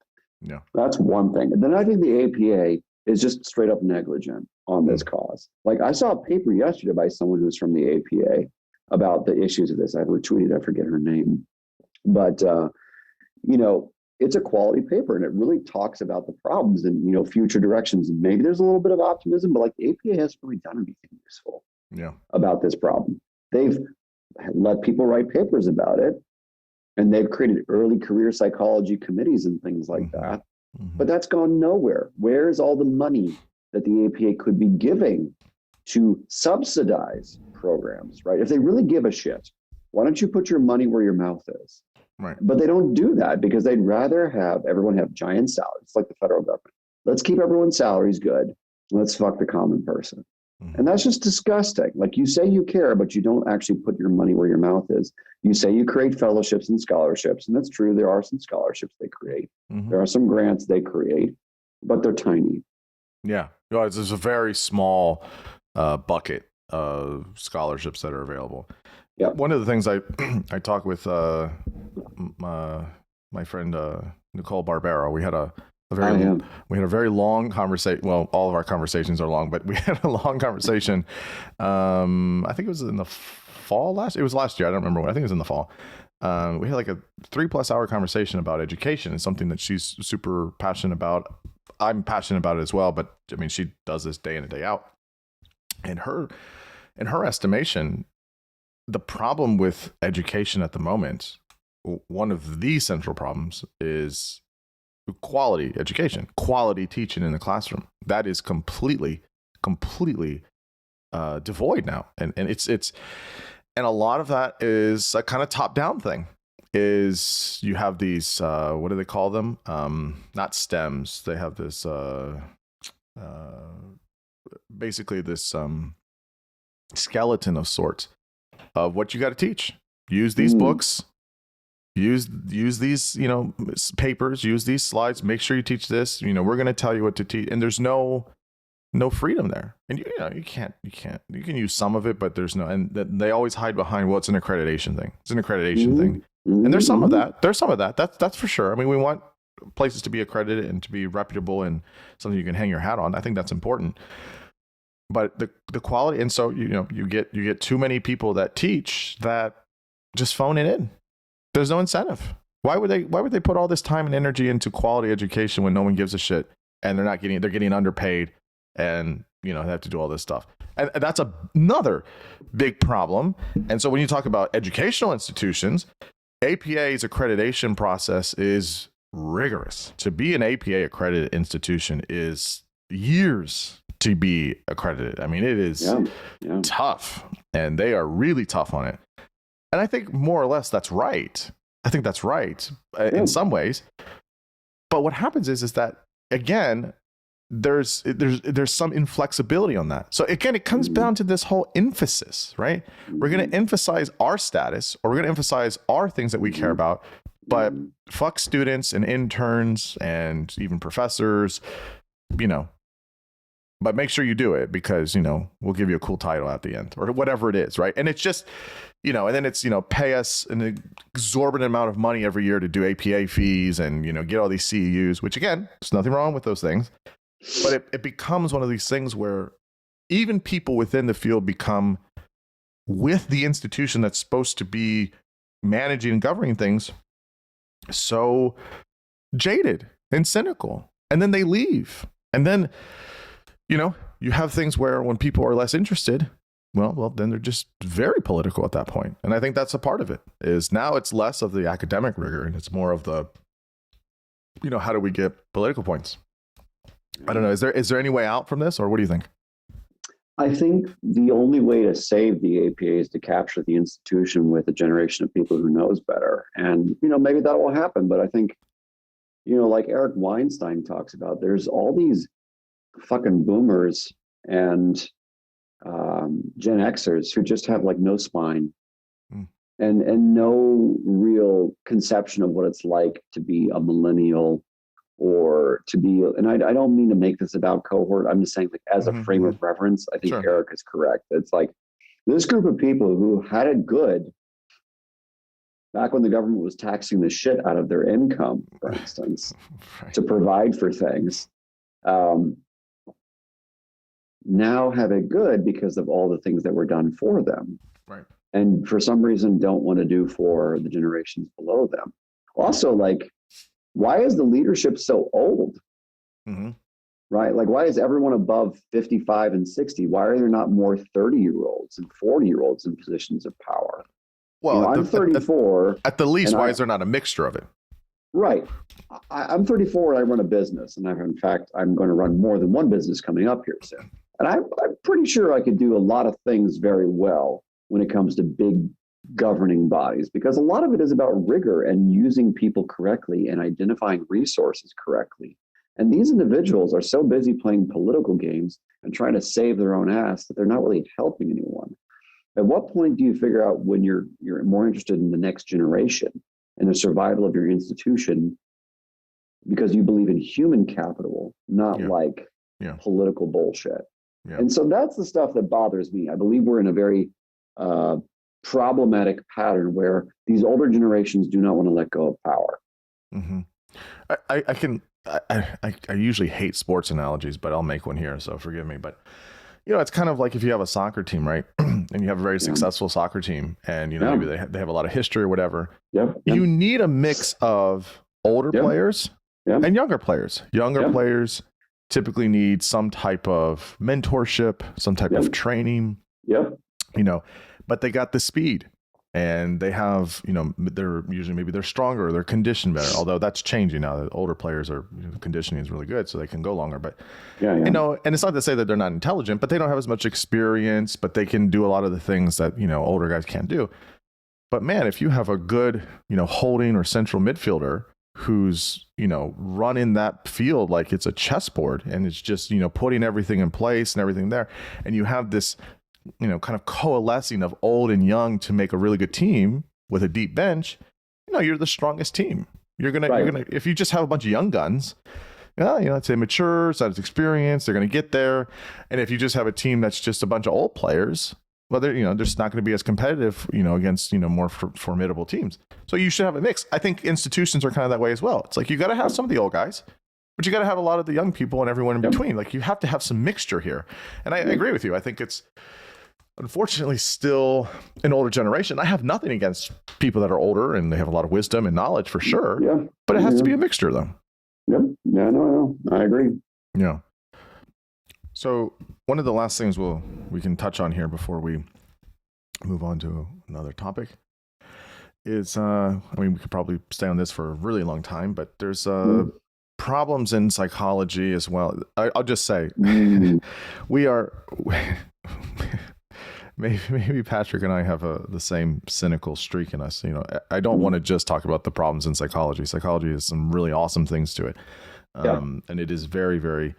Yeah. That's one thing. And then I think the APA is just straight up negligent on this cause. I saw a paper yesterday by someone who's from the APA about the issues of this. I retweeted, I forget her name. But, it's a quality paper and it really talks about the problems and, future directions. Maybe there's a little bit of optimism, but the APA hasn't really done anything useful about this problem. They've let people write papers about it. And they've created early career psychology committees and things like that. But that's gone nowhere. Where's all the money that the APA could be giving to subsidize programs, right? If they really give a shit, why don't you put your money where your mouth is? Right. But they don't do that because they'd rather have everyone have giant salaries, like the federal government. Let's keep everyone's salaries good. Let's fuck the common person. And that's just disgusting. You say you care, but you don't actually put your money where your mouth is. You say you create fellowships and scholarships, and that's true. There are some scholarships they create. There are some grants they create, but they're tiny. Yeah. No, it's a very small bucket of scholarships that are available. Yeah. One of the things I I talked with my friend Nicole Barbero. We had a very long conversation. Well, all of our conversations are long, but we had a long conversation. I think it was in the fall it was last year. I don't remember when. I think it was in the fall. We had like a 3+ hour conversation about education. It's something that she's super passionate about. I'm passionate about it as well, but I mean, she does this day in and day out. And in her estimation, the problem with education at the moment, one of the central problems, is quality education, quality teaching in the classroom. That is completely devoid now, and it's and a lot of that is a kind of top down thing. Is you have these what do they call them? Not STEMs. They have this basically this skeleton of sorts of what you got to teach. Use these books. Use these, papers. Use these slides. Make sure you teach this. We're going to tell you what to teach, and there's no freedom there. And you can't. You can use some of it, but there's no. And they always hide behind, well, it's an accreditation thing. It's an accreditation thing. And there's some of that. That's for sure. I mean, we want places to be accredited and to be reputable and something you can hang your hat on. I think that's important. But the quality, and so you get too many people that teach that just phone it in. There's no incentive. Why would they put all this time and energy into quality education when no one gives a shit, and they're getting underpaid, and they have to do all this stuff. And that's another big problem. And so when you talk about educational institutions, APA's accreditation process is rigorous. To be an APA accredited institution is years to be accredited. I mean, it is tough, and they are really tough on it. And I think more or less that's right. I think that's right in some ways. But what happens is that, again, there's some inflexibility on that. So again, it comes down to this whole emphasis, right? We're going to emphasize our status, or we're going to emphasize our things that we care about, but fuck students and interns and even professors, but make sure you do it because, we'll give you a cool title at the end or whatever it is, right? And it's just, and then it's, pay us an exorbitant amount of money every year to do APA fees and, get all these CEUs, which again, there's nothing wrong with those things. But it becomes one of these things where even people within the field become, with the institution that's supposed to be managing and governing things, so jaded and cynical. And then they leave. And then, you have things where when people are less interested, well, then they're just very political at that point. And I think that's a part of it, is now it's less of the academic rigor and it's more of the, how do we get political points? I don't know. Is there any way out from this, or what do you think? I think the only way to save the APA is to capture the institution with a generation of people who knows better. And, maybe that will happen. But I think, like Eric Weinstein talks about, there's all these fucking boomers and Gen Xers who just have like no spine and no real conception of what it's like to be a millennial or to be, and I don't mean to make this about cohort. I'm just saying, like, as a frame of reference, I think Eric is correct. It's like this group of people who had it good back when the government was taxing the shit out of their income, for instance, to provide for things, now have it good because of all the things that were done for them. Right. And for some reason don't want to do for the generations below them. Also, like, why is the leadership so old? Right? Like, why is everyone above 55 and 60? Why are there not more 30-year-olds and 40-year-olds in positions of power? Well, I'm 34. At the least, why is there not a mixture of it? Right. I'm 34 and I run a business. And I'm going to run more than one business coming up here soon. And I'm pretty sure I could do a lot of things very well when it comes to big governing bodies, because a lot of it is about rigor and using people correctly and identifying resources correctly. And these individuals are so busy playing political games and trying to save their own ass that they're not really helping anyone. At what point do you figure out when you're more interested in the next generation and the survival of your institution because you believe in human capital, not Yeah. political bullshit. Yeah. And so that's the stuff that bothers me. I believe we're in a very problematic pattern where these older generations do not want to let go of power. Mm-hmm. I usually hate sports analogies, but I'll make one here, so forgive me. But it's kind of like if you have a soccer team, right? And you have a very successful soccer team, and maybe they have a lot of history or whatever. You need a mix of older players and younger players. Younger players typically need some type of mentorship, some type of training. But they got the speed. And they have, they're usually maybe they're stronger, they're conditioned better. Although that's changing now. The older players are conditioning is really good, so they can go longer. But and it's not to say that they're not intelligent, but they don't have as much experience. But they can do a lot of the things that older guys can't do. But man, if you have a good holding or central midfielder who's running that field like it's a chessboard, and it's just putting everything in place and everything there, and you have this kind of coalescing of old and young to make a really good team with a deep bench, you're the strongest team. You're gonna if you just have a bunch of young guns, it's immature, it's not as experienced, they're gonna get there. And if you just have a team that's just a bunch of old players, well, they're just not going to be as competitive, against more formidable teams. So you should have a mix. I think institutions are kind of that way as well. It's like you got to have some of the old guys, but you got to have a lot of the young people and everyone in between. Like you have to have some mixture here. And I agree with you. I think it's unfortunately still an older generation. I have nothing against people that are older and they have a lot of wisdom and knowledge for sure. But it has to be a mixture though. No, I agree. Yeah. So one of the last things we can touch on here before we move on to another topic is, we could probably stay on this for a really long time, but there's problems in psychology as well. I'll just say we are maybe Patrick and I have the same cynical streak in us. I don't want to just talk about the problems in psychology. Psychology has some really awesome things to it. And it is very, very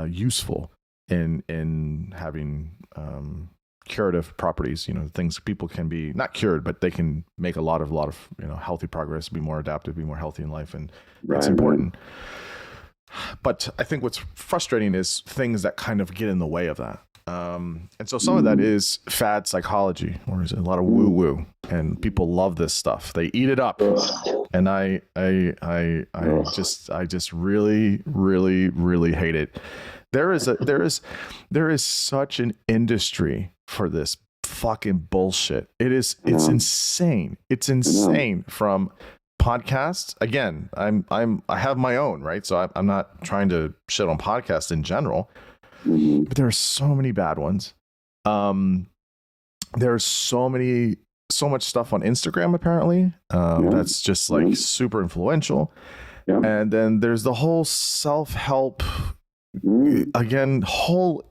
useful in having curative properties, things people can be not cured, but they can make a lot of healthy progress, be more adaptive, be more healthy in life. And it's important. But I think what's frustrating is things that kind of get in the way of that. And so some of that is fad psychology, or is a lot of woo woo, and people love this stuff. They eat it up. And I just really, really, really hate it. There is such an industry for this fucking bullshit. It's insane. It's insane. From podcasts, again, I have my own, right? So I'm not trying to shit on podcasts in general, but there are so many bad ones. There's so much stuff on Instagram apparently that's just like super influential. And then there's the whole self-help. Again,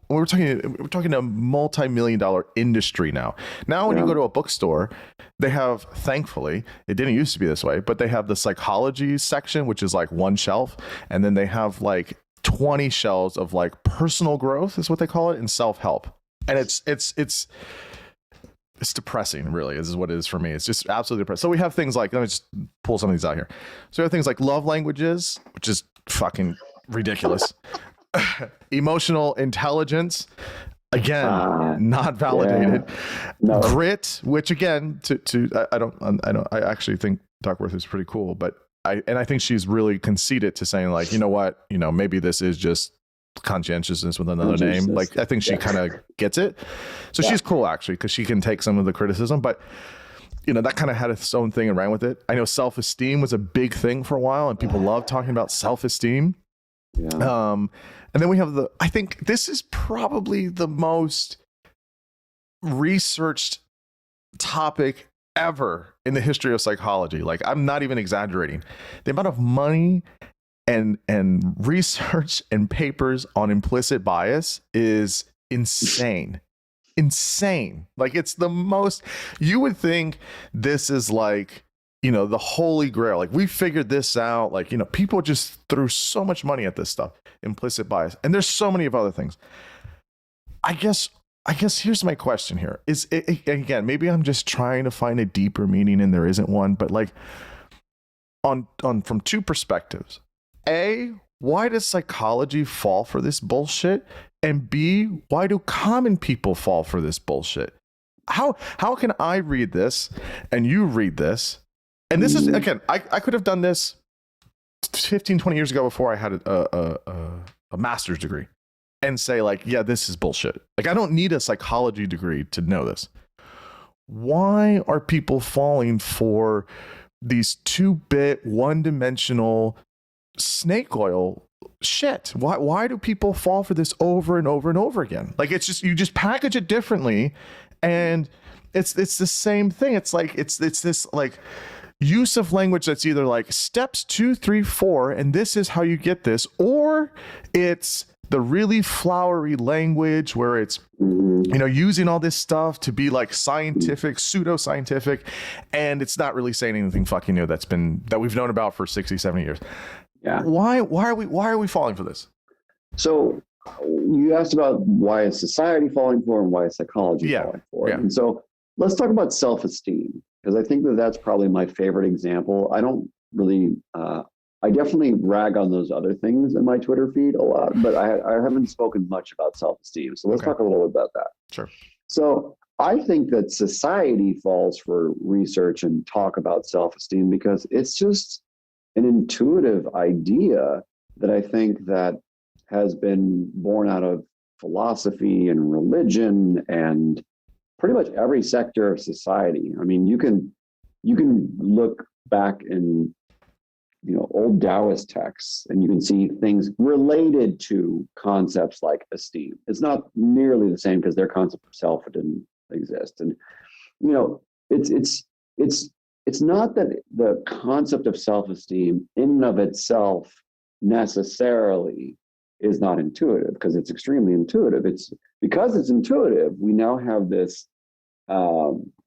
we're talking a multi-million-dollar industry now. Now, when you go to a bookstore, they have, thankfully, it didn't used to be this way, but they have the psychology section, which is like one shelf, and then they have like 20 shelves of like personal growth, is what they call it, and self-help. And it's depressing, really. This is what it is for me. It's just absolutely depressing. So we have things like, let me just pull some of these out here. So we have things like love languages, which is fucking ridiculous. Emotional intelligence, again, not validated. Grit, which again, I actually think Duckworth is pretty cool, but I think she's really conceited to saying like, you know what, maybe this is just conscientiousness with another name. Like, I think she kind of gets it. So she's cool actually, because she can take some of the criticism, but that kind of had its own thing and ran with it. I know self-esteem was a big thing for a while, and people love talking about self-esteem. And then we have I think this is probably the most researched topic ever in the history of psychology. Like, I'm not even exaggerating. The amount of money and research and papers on implicit bias is insane. Like, it's the most, you would think this is like, the holy grail. Like, we figured this out. Like, people just threw so much money at this stuff, implicit bias. And there's so many of other things. I guess here's my question here. Is it, again, maybe I'm just trying to find a deeper meaning and there isn't one, but like from two perspectives. A, why does psychology fall for this bullshit? And B, why do common people fall for this bullshit? How can I read this and you read this? And this is, again, I could have done this 15, 20 years ago before I had a master's degree and say like, yeah, this is bullshit. Like, I don't need a psychology degree to know this. Why are people falling for these 2-bit, one-dimensional snake oil shit? Why do people fall for this over and over and over again? Like, it's just, you just package it differently and it's the same thing. It's like, it's this like use of language that's either like steps 2, 3, 4, and this is how you get this, or it's the really flowery language where it's, you know, using all this stuff to be like scientific, pseudoscientific, and it's not really saying anything fucking new that we've known about for 60, 70 years. Yeah. Why are we falling for this? So you asked about why is society falling for and why is psychology falling for it. And so let's talk about self-esteem, because I think that's probably my favorite example. I don't really, I definitely rag on those other things in my Twitter feed a lot, but I haven't spoken much about self-esteem. So let's talk a little bit about that. Sure. So I think that society falls for research and talk about self-esteem because it's just an intuitive idea that I think that has been born out of philosophy and religion and pretty much every sector of society. I mean, you can look back in, you know, old Taoist texts and you can see things related to concepts like esteem. It's not nearly the same because their concept of self didn't exist. And, you know, it's not that the concept of self-esteem in and of itself necessarily is not intuitive, because it's extremely intuitive. It's because it's intuitive, we now have this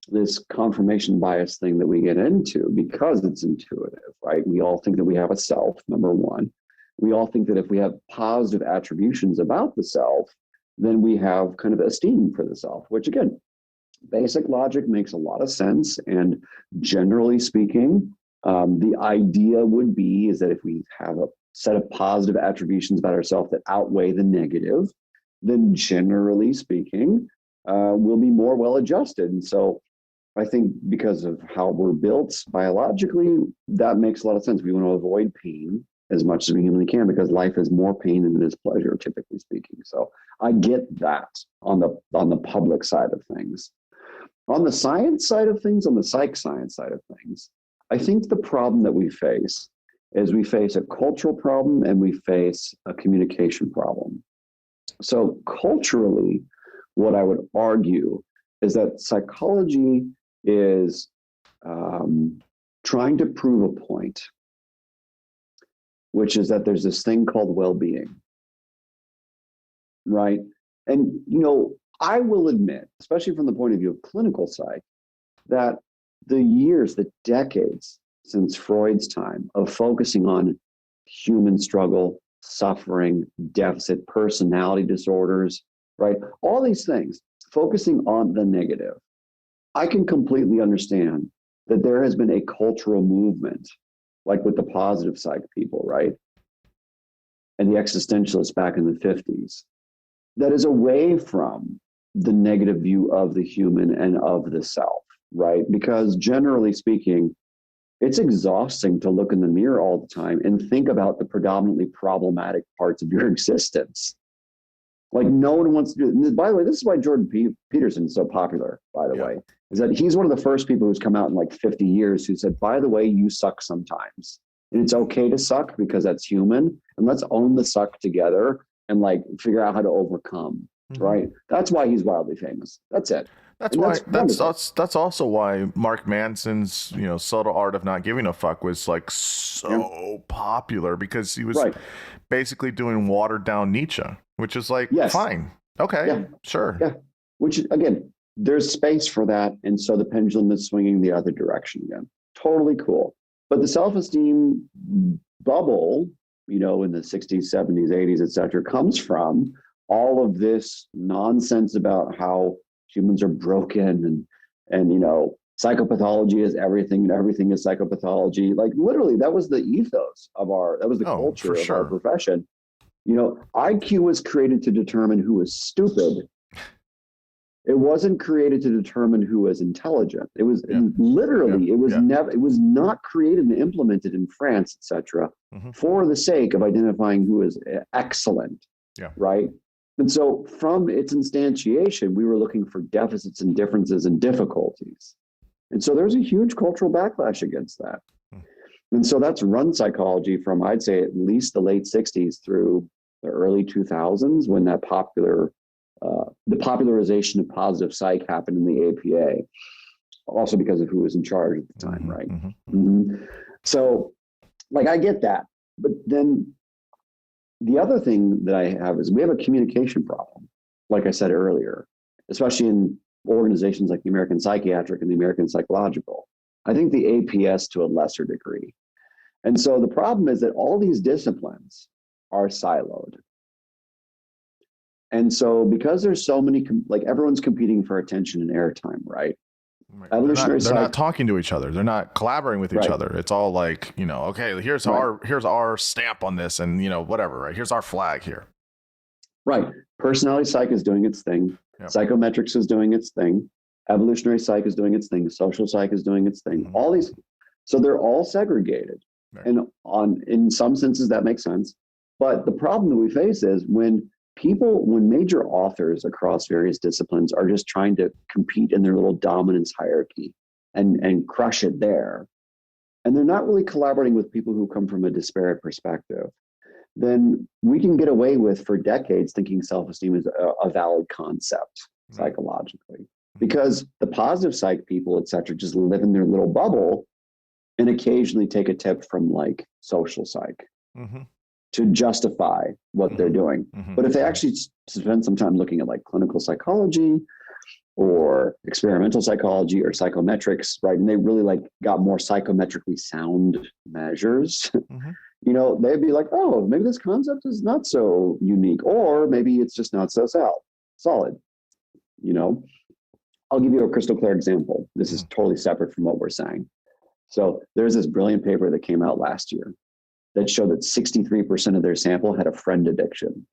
this confirmation bias thing that we get into because it's intuitive, right? We all think that we have a self, number one. We all think that if we have positive attributions about the self, then we have kind of esteem for the self, which again, basic logic makes a lot of sense. And generally speaking, the idea would be is that if we have a set of positive attributions about ourselves that outweigh the negative, then generally speaking, we'll be more well-adjusted. And so I think because of how we're built biologically, that makes a lot of sense. We want to avoid pain as much as we humanly can because life is more pain than it is pleasure, typically speaking. So I get that on the public side of things. On the science side of things, on the psych science side of things, I think the problem that we face is we face a cultural problem and we face a communication problem. So culturally, what I would argue is that psychology is trying to prove a point, which is that there's this thing called well-being, right? And, you know, I will admit, especially from the point of view of clinical psych, that the years, the decades since Freud's time of focusing on human struggle, suffering, deficit personality disorders, right? All these things, focusing on the negative. I can completely understand that there has been a cultural movement, like with the positive psych people, right? And the existentialists back in the 50s, that is away from the negative view of the human and of the self, right? Because generally speaking, it's exhausting to look in the mirror all the time and think about the predominantly problematic parts of your existence. Like no one wants to do it. By the way, this is why Jordan Peterson is so popular, by the way, is that he's one of the first people who's come out in like 50 years who said, by the way, you suck sometimes. And it's okay to suck because that's human. And let's own the suck together and like figure out how to overcome. Right. That's why he's wildly famous. That's it. That's also why Mark Manson's, you know, Subtle Art of Not Giving a Fuck was like so popular, because he was basically doing watered down Nietzsche, which is like, fine. Okay. Sure. Yeah. Which again, there's space for that. And so the pendulum is swinging the other direction again. Totally cool. But the self-esteem bubble, you know, in the 60s, 70s, 80s, et cetera, comes from all of this nonsense about how humans are broken and you know, psychopathology is everything and everything is psychopathology. Like literally, that was the ethos that was the culture of our profession. You know, IQ was created to determine who was stupid. It wasn't created to determine who was intelligent. It was literally, it was never, it was not created and implemented in France, etc., for the sake of identifying who is excellent. Right. And so from its instantiation, we were looking for deficits and differences and difficulties. And so there's a huge cultural backlash against that. And so that's run psychology from, I'd say, at least the late 60s through the early 2000s, when that the popularization of positive psych happened in the APA, also because of who was in charge at the time, right? So, like, I get that. But then the other thing that I have is we have a communication problem, like I said earlier, especially in organizations like the American Psychiatric and the American Psychological. I think the APS to a lesser degree. And so the problem is that all these disciplines are siloed. And so because there's so many, like everyone's competing for attention and airtime, right? They're not talking to each other. They're not collaborating with each other. It's all like, you know, okay, here's our stamp on this and, you know, whatever, right? Here's our flag here. Right. Personality psych is doing its thing. Psychometrics is doing its thing. Evolutionary psych is doing its thing. Social psych is doing its thing. All these, so they're all segregated. And in some senses that makes sense. But the problem that we face is when major authors across various disciplines are just trying to compete in their little dominance hierarchy and crush it there, and they're not really collaborating with people who come from a disparate perspective, then we can get away with for decades thinking self-esteem is a valid concept psychologically, because the positive psych people, et cetera, just live in their little bubble and occasionally take a tip from like social psych to justify what they're doing. But if they actually spend some time looking at like clinical psychology or experimental psychology or psychometrics, right, and they really like got more psychometrically sound measures, you know, they'd be like, oh, maybe this concept is not so unique, or maybe it's just not so solid. You know, I'll give you a crystal clear example. This is totally separate from what we're saying. So there's this brilliant paper that came out last year that showed that 63% of their sample had a friend addiction.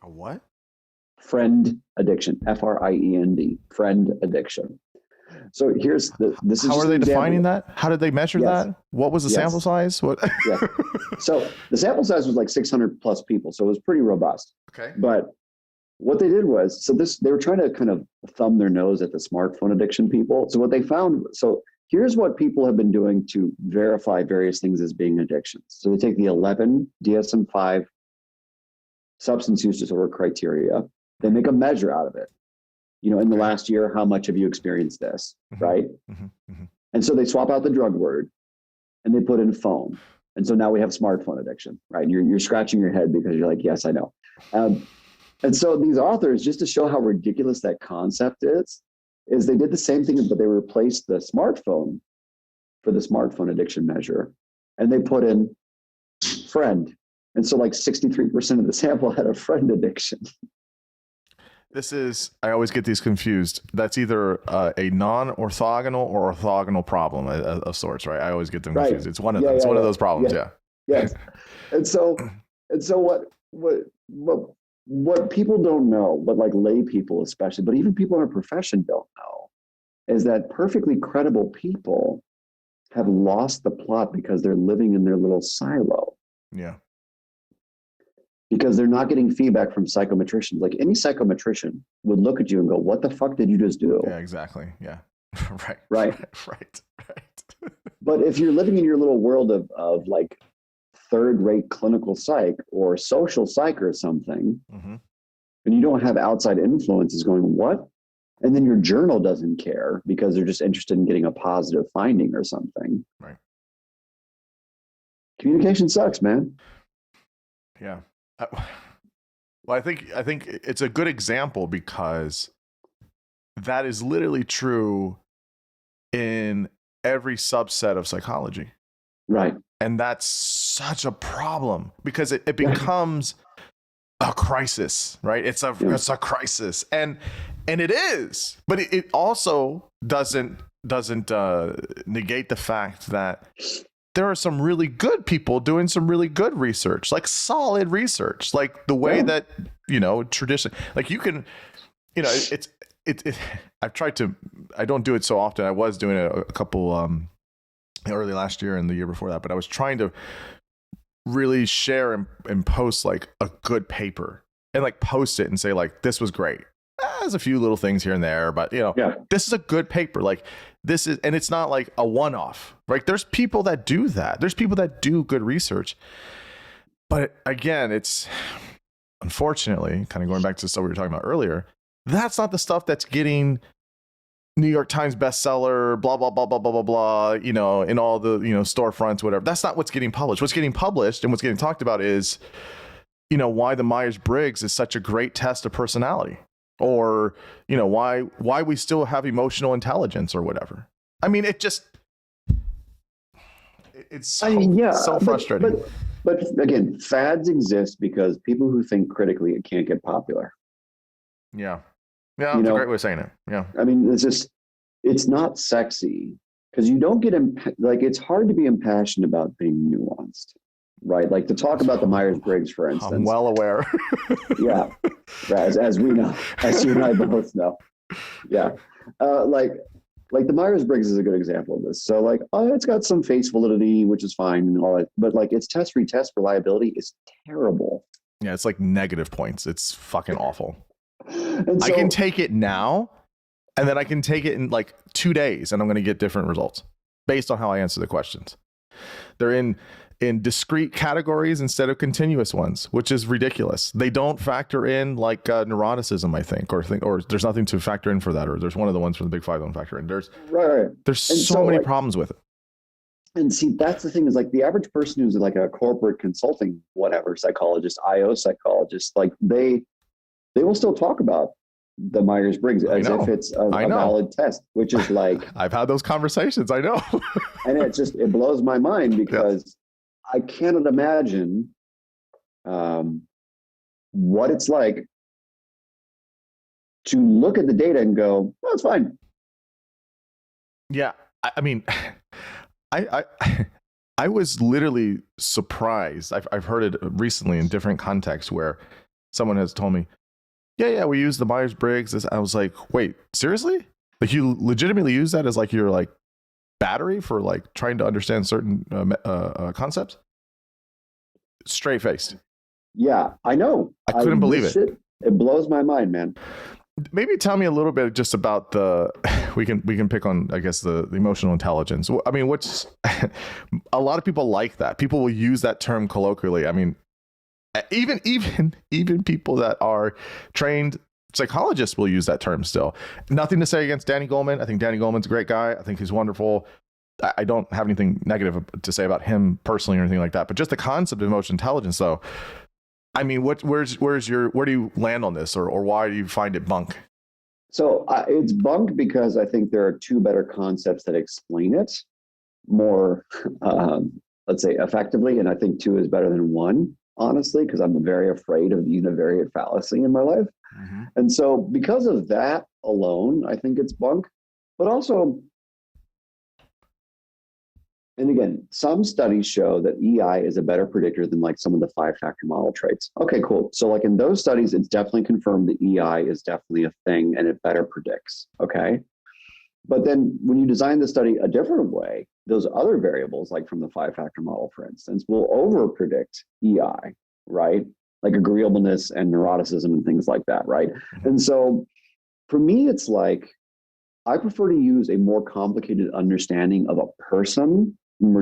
A what? Friend addiction, F-R-I-E-N-D, friend addiction. So here's this is how are they defining that? How did they measure that? What was the sample size? What? So the sample size was like 600 plus people, so it was pretty robust. Okay. But what they did was, they were trying to kind of thumb their nose at the smartphone addiction people. So what they found, here's what people have been doing to verify various things as being addictions. So they take the 11 DSM-5 substance use disorder criteria, they make a measure out of it. You know, in the last year, how much have you experienced this, right? And so they swap out the drug word and they put in phone. And so now we have smartphone addiction, right? You're scratching your head because you're like, yes, I know. And so these authors, just to show how ridiculous that concept is they did the same thing, but they replaced the smartphone for the smartphone addiction measure, and they put in friend. And so like 63% of the sample had a friend addiction. I always get these confused. That's either a non-orthogonal or orthogonal problem of sorts, right? I always get them confused. It's one of them. It's one of those problems. Yes. And so what people don't know, but like lay people especially, but even people in our profession don't know, is that perfectly credible people have lost the plot because they're living in their little silo. Yeah. Because they're not getting feedback from psychometricians. Like any psychometrician would look at you and go, what the fuck did you just do? Yeah, exactly. Yeah. Right. But if you're living in your little world of like third-rate clinical psych or social psych or something, and you don't have outside influences going, what? And then your journal doesn't care because they're just interested in getting a positive finding or something. Right. Communication sucks, man. Yeah. Well, I think it's a good example because that is literally true in every subset of psychology. Right. And that's such a problem because it becomes a crisis, right? It's a crisis. And it is, but it also doesn't doesn't negate the fact that there are some really good people doing some really good research, like solid research, like the way that, tradition, like you can, it's I've tried to, I don't do it so often. I was doing it a couple, early last year and the year before that, but I was trying to really share and post like a good paper and like post it and say like, this was great. There's a few little things here and there, but this is a good paper. Like this is, and it's not like a one-off, right? There's people that do that. There's people that do good research. But again, it's unfortunately kind of going back to the stuff we were talking about earlier. That's not the stuff that's getting New York Times bestseller, blah, blah, blah, blah, blah, blah, blah, in all the, storefronts, whatever. That's not what's getting published. What's getting published and what's getting talked about is, why the Myers-Briggs is such a great test of personality. Or, why we still have emotional intelligence or whatever. I mean, it's so frustrating. But again, fads exist because people who think critically, it can't get popular. Yeah. Yeah, that's a great way of saying it. Yeah. I mean, it's not sexy because you don't get, it's hard to be impassioned about being nuanced. Right, like to talk about the Myers-Briggs, for instance. I'm well aware. Yeah, as we know, as you and I both know. Yeah, like the Myers-Briggs is a good example of this. So like, it's got some face validity, which is fine and all that, but like its test-retest reliability is terrible. Yeah, it's like negative points. It's fucking awful. And so, I can take it now, and then I can take it in like 2 days, and I'm going to get different results based on how I answer the questions. They're in discrete categories instead of continuous ones, which is ridiculous. They don't factor in like neuroticism, I think, or there's nothing to factor in for that, or there's one of the ones from the Big Five don't factor in. There's so many problems with it. And see, that's the thing is like the average person who's like a corporate consulting, whatever, psychologist, IO psychologist, like they will still talk about the Myers-Briggs as if it's a valid test, which is like, I've had those conversations. I know. And it blows my mind because I cannot imagine what it's like to look at the data and go, well, it's fine. Yeah. I mean, I was literally surprised. I've heard it recently in different contexts where someone has told me, yeah, we use the Myers-Briggs. I was like, wait, seriously? Like you legitimately use that as like your like battery for like trying to understand certain concepts? Straight faced. Yeah, I know. I couldn't believe it. It blows my mind, man. Maybe tell me a little bit just about we can pick on, I guess, the emotional intelligence. I mean, a lot of people like that. People will use that term colloquially. I mean, even people that are trained psychologists will use that term still. Nothing to say against Danny Goleman. I think Danny Goleman's a great guy. I think he's wonderful. I don't have anything negative to say about him personally or anything like that, but just the concept of emotional intelligence. So, I mean, where do you land on this, or why do you find it bunk? So it's bunk because I think there are two better concepts that explain it more, let's say, effectively. And I think two is better than one, honestly, because I'm very afraid of the univariate fallacy in my life. Mm-hmm. And so because of that alone, I think it's bunk. But also, and again, some studies show that EI is a better predictor than like some of the 5-factor model traits. Okay, cool. So like in those studies, it's definitely confirmed that EI is definitely a thing and it better predicts. Okay. But then when you design the study a different way, those other variables, like from the 5-factor model, for instance, will over predict EI, right? Like agreeableness and neuroticism and things like that, right? And so for me, it's like, I prefer to use a more complicated understanding of a person when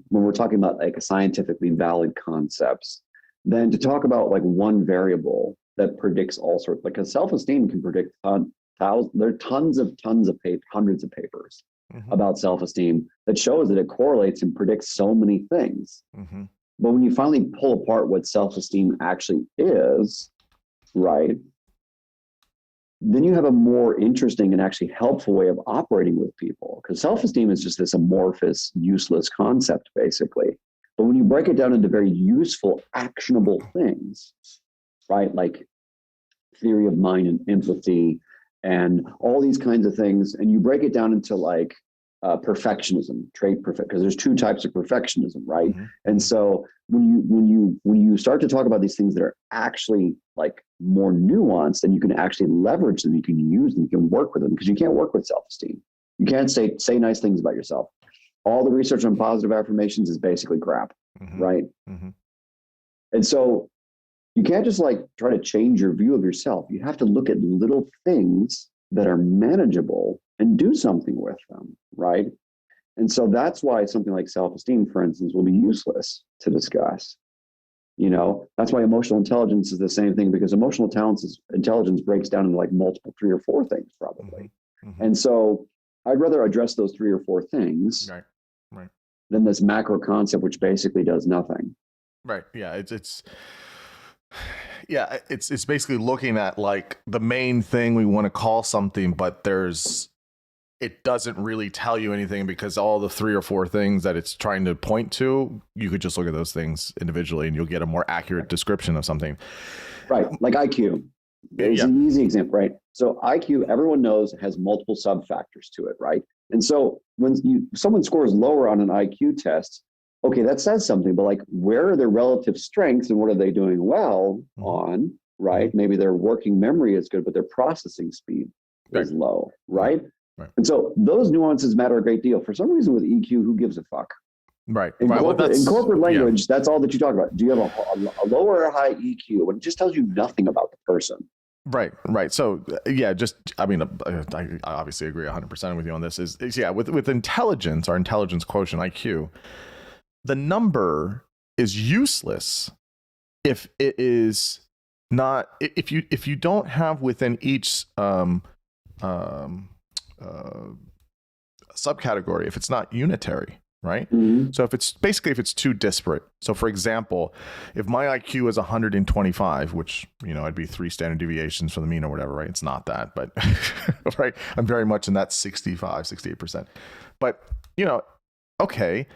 we're talking about like a scientifically valid concepts than to talk about like one variable that predicts all sorts. Like a self-esteem can predict there are tons of papers, hundreds of papers about self-esteem that shows that it correlates and predicts so many things. Mm-hmm. But when you finally pull apart what self-esteem actually is, right, then you have a more interesting and actually helpful way of operating with people. Because self-esteem is just this amorphous, useless concept, basically. But when you break it down into very useful, actionable things, right, like theory of mind and empathy and all these kinds of things. And you break it down into like perfectionism, because there's two types of perfectionism, right? Mm-hmm. And so when you start to talk about these things that are actually like more nuanced, and you can actually leverage them, you can use them, you can work with them, because you can't work with self-esteem. You can't say nice things about yourself. All the research on positive affirmations is basically crap, Mm-hmm. right? Mm-hmm. And so you can't just like try to change your view of yourself. You have to look at little things that are manageable and do something with them, right? And so that's why something like self-esteem, for instance, will be useless to discuss. You know, that's why emotional intelligence is the same thing, because emotional intelligence breaks down into like multiple 3 or 4 things probably. Mm-hmm. And so I'd rather address those 3 or 4 things right. than this macro concept, which basically does nothing. Right. Yeah. It's basically looking at like the main thing we want to call something, but it doesn't really tell you anything, because all the 3 or 4 things that it's trying to point to, you could just look at those things individually and you'll get a more accurate description of something. Right. Like IQ. It's an easy example, right? So IQ, everyone knows, has multiple sub-factors to it, right? And so when someone scores lower on an IQ test, okay, that says something, but like, where are their relative strengths and what are they doing well on, right? Maybe their working memory is good, but their processing speed is low, right? Right. And so those nuances matter a great deal. For some reason with EQ, who gives a fuck? Right. In corporate language, that's all that you talk about. Do you have a low or a high EQ? When it just tells you nothing about the person. Right. So I obviously agree 100% with you on this. Is with intelligence, our intelligence quotient, IQ, the number is useless if it is not, if you don't have within each subcategory, if it's not unitary, right? Mm-hmm. So if it's too disparate. So for example, if my IQ is 125, which, I'd be 3 standard deviations from the mean or whatever, right? It's not that, but right. I'm very much in that 68%. But, okay.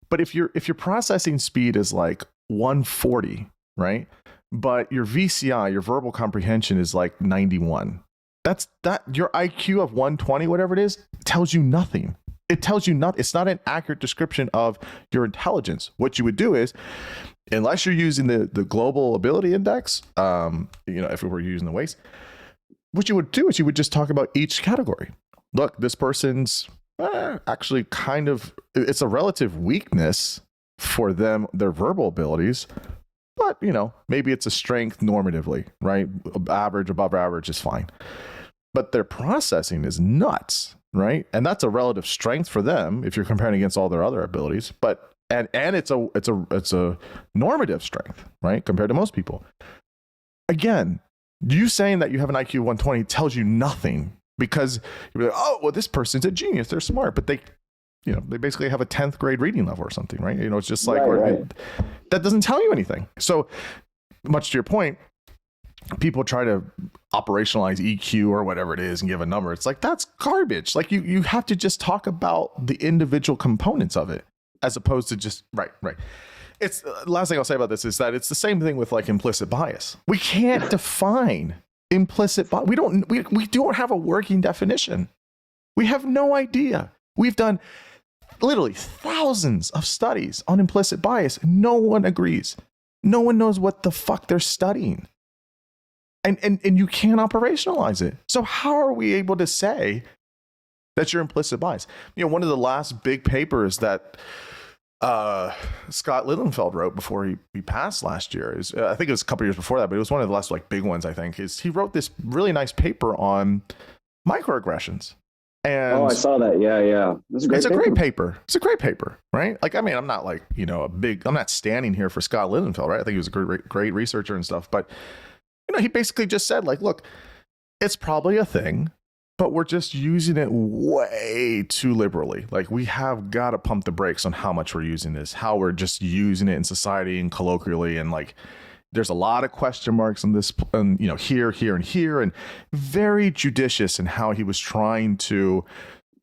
But if your processing speed is like 140, right? But your VCI, your verbal comprehension, is like 91. Your IQ of 120, whatever it is, tells you nothing. It tells you nothing. It's not an accurate description of your intelligence. What you would do is, unless you're using the global ability index, if we were using the WAIS, what you would do is you would just talk about each category. Look, this person's actually kind of, it's a relative weakness for them, their verbal abilities, but maybe it's a strength normatively, right? Average, above average is fine. But their processing is nuts, right? And that's a relative strength for them if you're comparing against all their other abilities. But and it's a normative strength, right? Compared to most people. Again, you saying that you have an IQ of 120 tells you nothing, because you're like, oh, well, this person's a genius, they're smart, but they basically have a 10th grade reading level or something, right? It's just like, right. That doesn't tell you anything. So much to your point, people try to operationalize EQ or whatever it is and give a number. It's like, that's garbage. Like you have to just talk about the individual components of it, as opposed to just right. It's last thing I'll say about this is that it's the same thing with like implicit bias. We can't define implicit bias. We don't have a working definition. We have no idea. We've done literally thousands of studies on implicit bias. No one agrees. No one knows what the fuck they're studying. And you can't operationalize it. So how are we able to say that's your implicit bias? One of the last big papers that Scott Lilienfeld wrote before he passed last year is, I think it was a couple years before that, but it was one of the last like big ones, I think, is he wrote this really nice paper on microaggressions. And I saw that. Yeah. It's a great paper. It's a great paper, right? Like, I mean, I'm not like, I'm not standing here for Scott Lilienfeld, right? I think he was a great researcher and stuff, but he basically just said like, look, it's probably a thing, but we're just using it way too liberally. Like, we have got to pump the brakes on how much we're using this, how we're just using it in society and colloquially. And like, there's a lot of question marks on this, and here, and very judicious in how he was trying to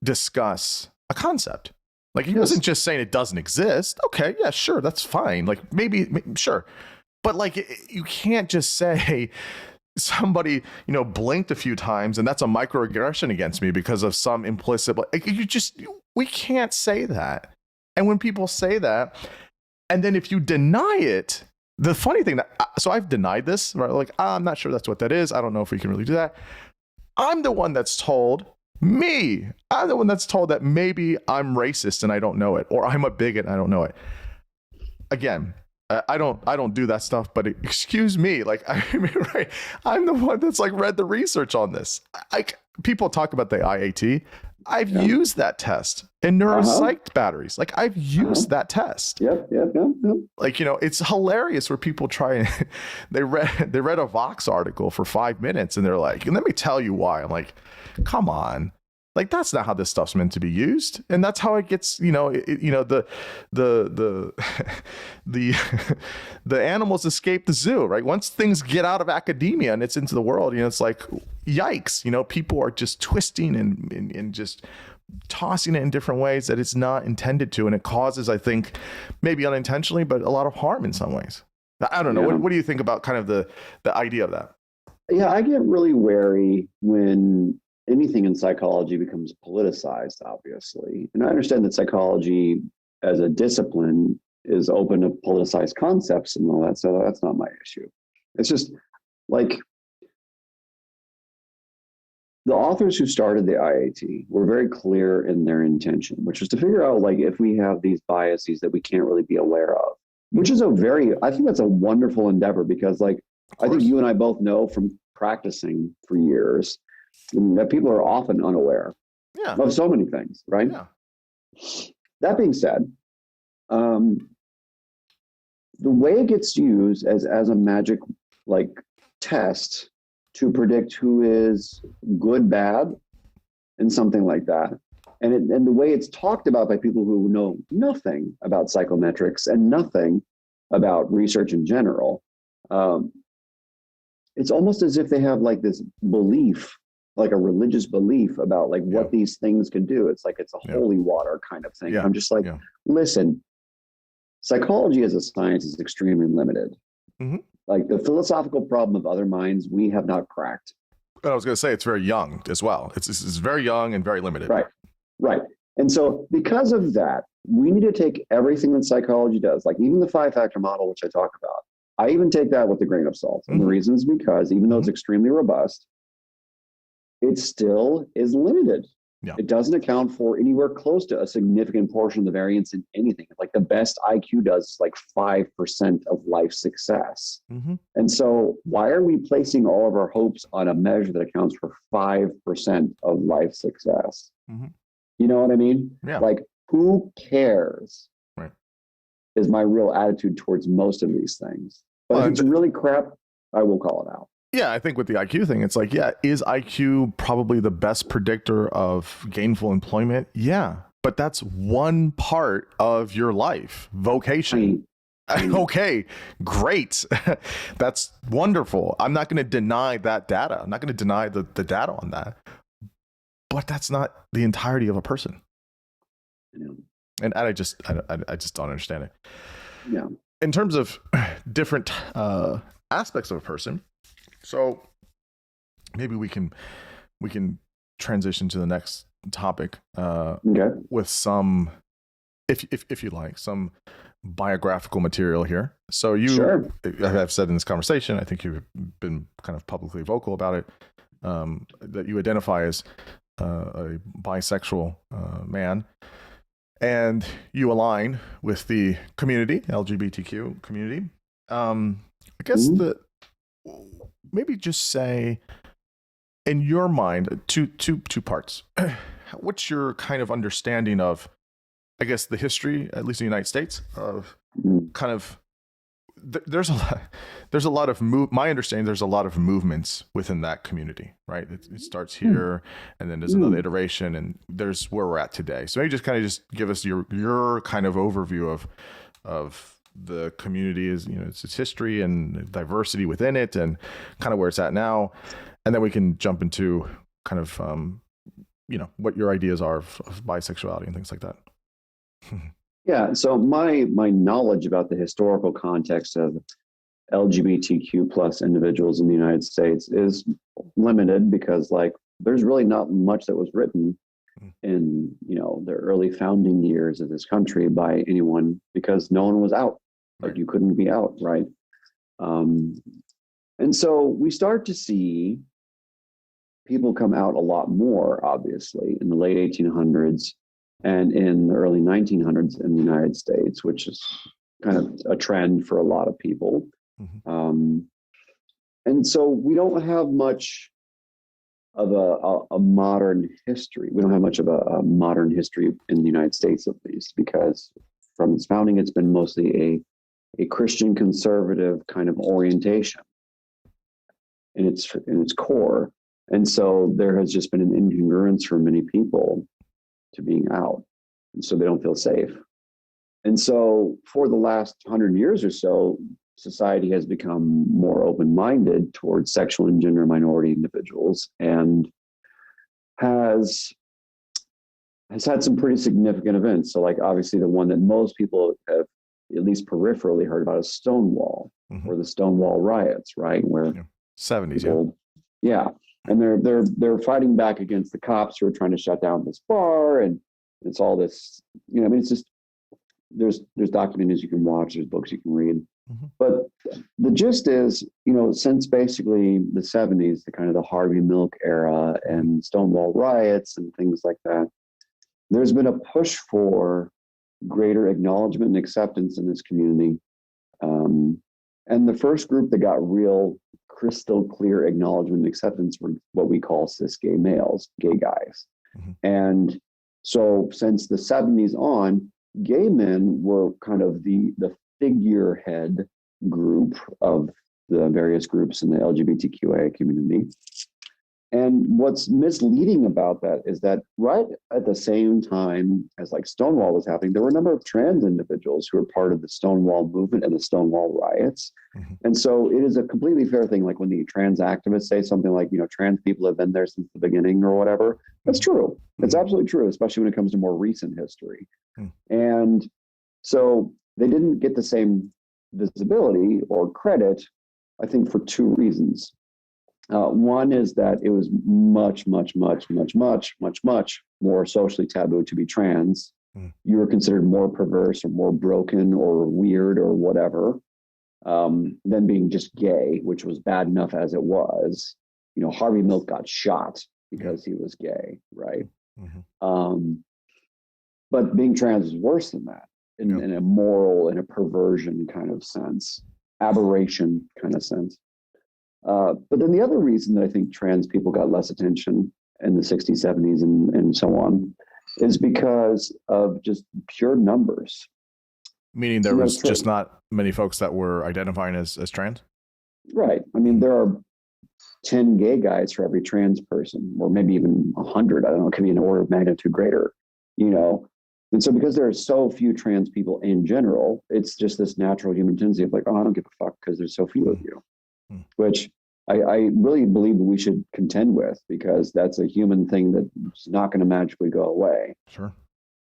discuss a concept. Like, he wasn't just saying it doesn't exist. Okay, yeah, sure, that's fine. Like, maybe sure. But like, you can't just say somebody, blinked a few times and that's a microaggression against me because of some implicit, we can't say that. And when people say that, and then if you deny it, the funny thing so I've denied this, right? Like, I'm not sure that's what that is. I don't know if we can really do that. I'm the one that's told that maybe I'm racist and I don't know it, or I'm a bigot and I don't know it. Again, I don't do that stuff, but excuse me, like, I mean, right? I'm the one that's like read the research on this. People talk about the IAT. I've used that test in neuropsych batteries. Like, I've used that test. Yep. Like, it's hilarious where people try and they read a Vox article for 5 minutes and they're like, and let me tell you why. I'm like, come on. Like, that's not how this stuff's meant to be used. And that's how it gets, the the animals escape the zoo, right? Once things get out of academia and it's into the world, it's like, yikes, people are just twisting and just tossing it in different ways that it's not intended to. And it causes, I think, maybe unintentionally, but a lot of harm in some ways. I don't know. What do you think about kind of the idea of that? Yeah, I get really wary when anything in psychology becomes politicized, obviously. And I understand that psychology as a discipline is open to politicized concepts and all that. So that's not my issue. It's just like the authors who started the IAT were very clear in their intention, which was to figure out, like, if we have these biases that we can't really be aware of, which is I think that's a wonderful endeavor, because, like, I think you and I both know from practicing for years that people are often unaware of so many things, right? Yeah. That being said, the way it gets used as a magic, like, test to predict who is good, bad, and something like that, and the way it's talked about by people who know nothing about psychometrics and nothing about research in general, it's almost as if they have, like, this belief, like a religious belief about, like, what these things can do. It's like it's a holy water kind of thing. I'm just like, listen, psychology as a science is extremely limited. Mm-hmm. Like, the philosophical problem of other minds, we have not cracked. I was going to say, it's very young as well. It's very young and very limited. Right. And so because of that, we need to take everything that psychology does, like even the 5-factor model, which I talk about. I even take that with a grain of salt. And the reason is because even though it's extremely robust, it still is limited. Yeah. It doesn't account for anywhere close to a significant portion of the variance in anything. Like, the best IQ does is like 5% of life success. Mm-hmm. And so why are we placing all of our hopes on a measure that accounts for 5% of life success? Mm-hmm. You know what I mean? Yeah. Like, who cares? Right. Is my real attitude towards most of these things. But if it's really crap, I will call it out. Yeah, I think with the IQ thing, it's like, is IQ probably the best predictor of gainful employment? Yeah, but that's one part of your life, vocation. Okay, great. That's wonderful. I'm not going to deny that data. I'm not going to deny the data on that. But that's not the entirety of a person. And I just don't understand it. Yeah. In terms of different aspects of a person, so maybe we can transition to the next topic with some, if you like, some biographical material here. So I've said in this conversation, I think you've been kind of publicly vocal about it, that you identify as a bisexual man, and you align with the community, LGBTQ community. I guess maybe just say, in your mind, two parts. What's your kind of understanding of, I guess, the history, at least in the United States, of kind of, there's a lot of my understanding, there's a lot of movements within that community, right? It starts here, and then there's another iteration, and there's where we're at today. So maybe just give us your kind of overview of the community, is, its history and diversity within it, and kind of where it's at now, and then we can jump into kind of what your ideas are of bisexuality and things like that. Yeah, so my knowledge about the historical context of LGBTQ plus individuals in the United States is limited because like there's really not much that was written in the early founding years of this country by anyone because no one was out. Like you couldn't be out, right? And so we start to see people come out a lot more, obviously, in the late 1800s and in the early 1900s in the United States, which is kind of a trend for a lot of people. And so we don't have much of a modern history. We don't have much of a modern history in the United States, at least, because from its founding, it's been mostly a Christian conservative kind of orientation in its core. And so there has just been an incongruence for many people to being out. And so they don't feel safe. And so for the last 100 years or so, society has become more open-minded towards sexual and gender minority individuals and has had some pretty significant events. So like obviously the one that most people have at least peripherally heard about is Stonewall or the Stonewall riots, right? Where 70s, people, yeah. And they're fighting back against the cops who are trying to shut down this bar, and it's all this, I mean, it's just there's documentaries you can watch, there's books you can read. But the gist is, since basically the 70s, the kind of the Harvey Milk era and Stonewall riots and things like that, there's been a push for greater acknowledgement and acceptance in this community. And the first group that got real crystal clear acknowledgement and acceptance were what we call cis gay males, gay guys. And so since the 70s on, gay men were kind of the figurehead group of the various groups in the LGBTQA community. And what's misleading about that is that right at the same time as like Stonewall was happening, there were a number of trans individuals who were part of the Stonewall movement and the Stonewall riots. And so it is a completely fair thing. Like when the trans activists say something like, trans people have been there since the beginning or whatever, that's true. It's absolutely true, especially when it comes to more recent history. And so they didn't get the same visibility or credit, I think, for two reasons. One is that it was much, much, much, much, much, much, much more socially taboo to be trans. You were considered more perverse or more broken or weird or whatever than being just gay, which was bad enough as it was. Harvey Milk got shot because he was gay, right? But being trans is worse than that in a moral and a perversion kind of sense, aberration kind of sense. But then the other reason that I think trans people got less attention in the 60s, 70s, and so on is because of just pure numbers. Meaning there was just not many folks that were identifying as trans? Right. I mean, there are 10 gay guys for every trans person, or maybe even 100. I don't know, it could be an order of magnitude greater, And so because there are so few trans people in general, it's just this natural human tendency of like, oh, I don't give a fuck because there's so few of you. Which I really believe that we should contend with, because that's a human thing that's not going to magically go away. Sure.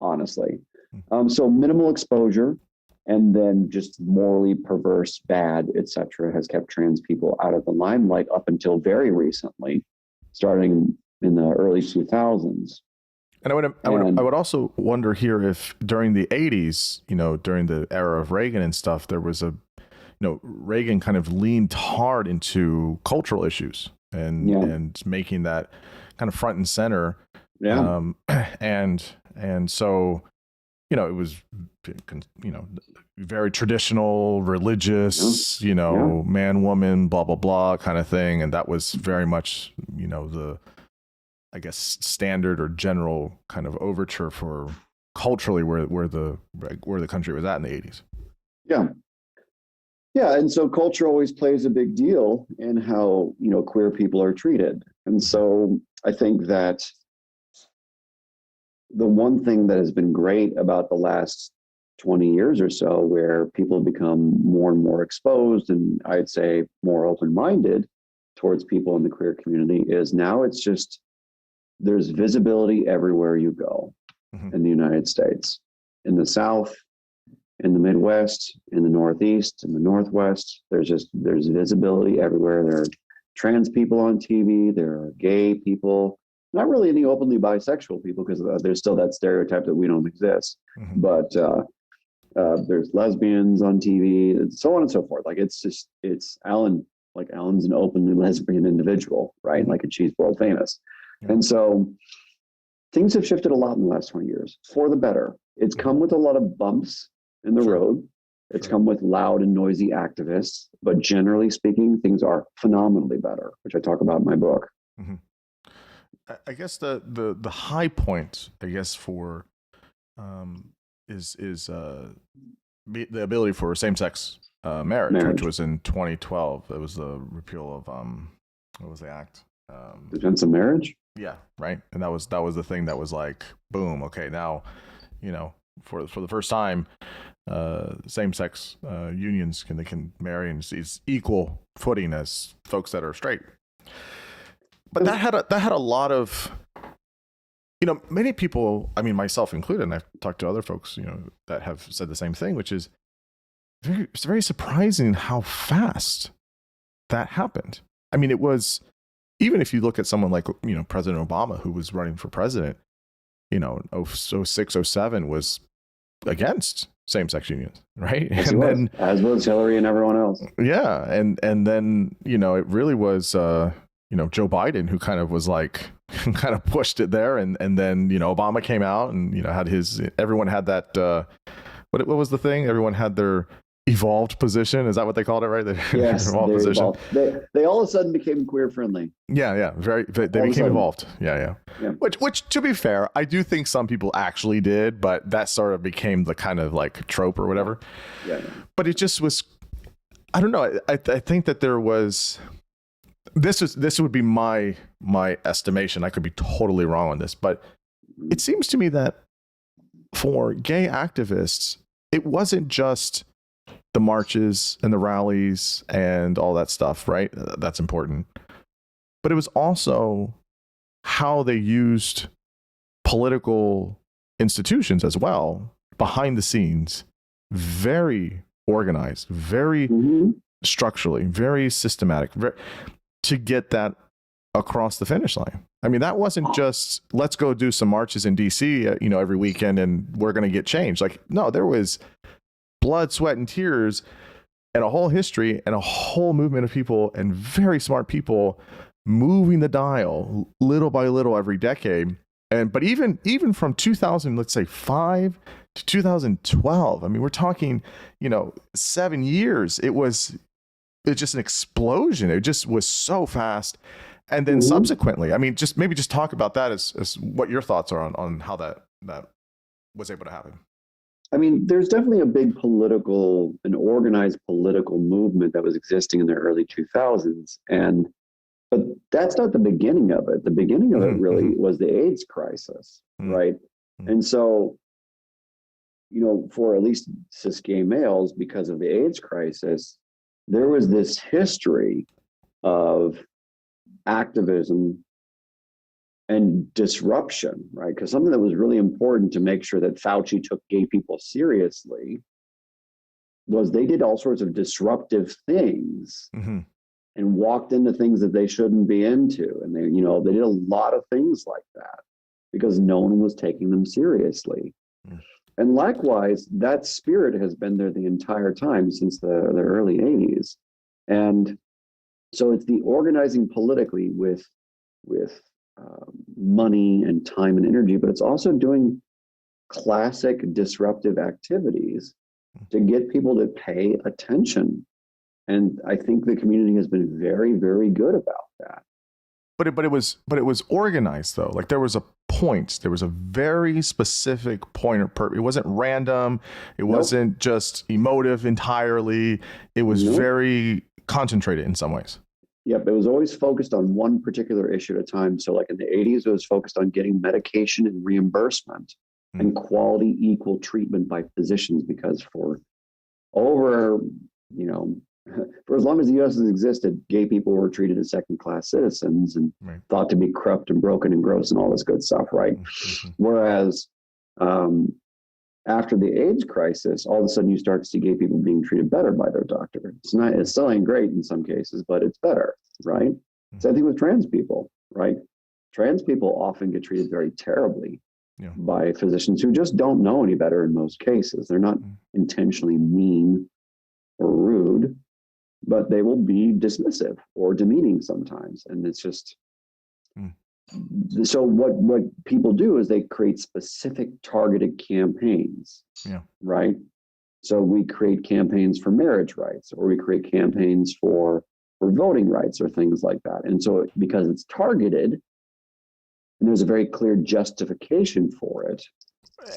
Honestly. So minimal exposure and then just morally perverse, bad, etc., has kept trans people out of the limelight up until very recently, starting in the early 2000s. And I would also wonder here if during the 80s, during the era of Reagan and stuff, there was Reagan kind of leaned hard into cultural issues and making that kind of front and center. And so, it was, very traditional, religious, man, woman, blah, blah, blah kind of thing. And that was very much, the, I guess, standard or general kind of overture for culturally where the country was at in the 80s. Yeah, and so culture always plays a big deal in how, queer people are treated. And so I think that the one thing that has been great about the last 20 years or so, where people have become more and more exposed and I'd say more open-minded towards people in the queer community, is now it's just, there's visibility everywhere you go in the United States, in the South, in the Midwest, in the Northeast, in the Northwest. There's visibility everywhere. There are trans people on TV. There are gay people. Not really any openly bisexual people, because there's still that stereotype that we don't exist. Mm-hmm. But there's lesbians on TV, and so on and so forth. Like it's Alan. Like Alan's an openly lesbian individual, right? Mm-hmm. Like, and she's world famous. Yeah. And so things have shifted a lot in the last 20 years for the better. It's come with a lot of bumps in the road. It's come with loud and noisy activists, but generally speaking, things are phenomenally better, which I talk about in my book. Mm-hmm. I guess the high point, I guess, for is the ability for same-sex marriage, which was in 2012. It was the repeal of what was the act? Defense of marriage. Yeah, right. And that was the thing that was like, boom. Okay, now, for the first time, same-sex unions can marry and it's equal footing as folks that are straight. But that had a lot of, many people, I mean, myself included, and I've talked to other folks, that have said the same thing, which is it's very surprising how fast that happened. I mean, it was, even if you look at someone like, President Obama, who was running for president, 06, 07 was against same-sex unions, right? Yes, and then, as was Hillary and everyone else. Yeah. And then, it really was, Joe Biden who kind of was like, kind of pushed it there. And then, Obama came out and, had everyone had that, what was the thing? Everyone had their evolved position. Is that what they called it, right? Yes, evolved position. They all of a sudden became queer friendly. Yeah. They became evolved. Yeah. Which, to be fair, I do think some people actually did, but that sort of became the kind of like trope or whatever. Yeah. But it just was, I don't know. I think that there was, this would be my estimation. I could be totally wrong on this, but it seems to me that for gay activists, it wasn't just the marches and the rallies and all that stuff, right? That's important. But it was also how they used political institutions as well, behind the scenes, very organized, very structurally, very systematic, to get that across the finish line. I mean, that wasn't just, let's go do some marches in DC, every weekend and we're going to get change. Like, no, there was blood, sweat, and tears, and a whole history and a whole movement of people and very smart people moving the dial little by little every decade. But even from 2000, let's say 5 to 2012, I mean, we're talking, 7 years. It's just an explosion. It just was so fast. And then subsequently, I mean, just talk about that as what your thoughts are on how that was able to happen. I mean, there's definitely a big an organized political movement that was existing in the early 2000s. But that's not the beginning of it. The beginning of it really was the AIDS crisis, right? And so, for at least cis gay males, because of the AIDS crisis, there was this history of activism and disruption, right? Because something that was really important to make sure that Fauci took gay people seriously was they did all sorts of disruptive things and walked into things that they shouldn't be into. And they did a lot of things like that because no one was taking them seriously. And likewise, that spirit has been there the entire time since the early 80s. And so it's the organizing politically with money and time and energy, but it's also doing classic disruptive activities to get people to pay attention. And I think the community has been very, very good about that. But it was organized though. Like there was a point. There was a very specific point of purpose. It wasn't random. It wasn't just emotive entirely. It was very concentrated in some ways. Yep, it was always focused on one particular issue at a time. So like in the 80s, it was focused on getting medication and reimbursement and quality equal treatment by physicians, because for over, for as long as the U.S. has existed, gay people were treated as second-class citizens and thought to be corrupt and broken and gross and all this good stuff, right? Whereas After the AIDS crisis, all of a sudden you start to see gay people being treated better by their doctor. It still ain't great in some cases, but it's better, right? Same thing with trans people, right? Trans people often get treated very terribly by physicians who just don't know any better in most cases. They're not intentionally mean or rude, but they will be dismissive or demeaning sometimes. And it's just, so what people do is they create specific targeted campaigns, right? So we create campaigns for marriage rights, or we create campaigns for voting rights or things like that. And so because it's targeted and there's a very clear justification for it.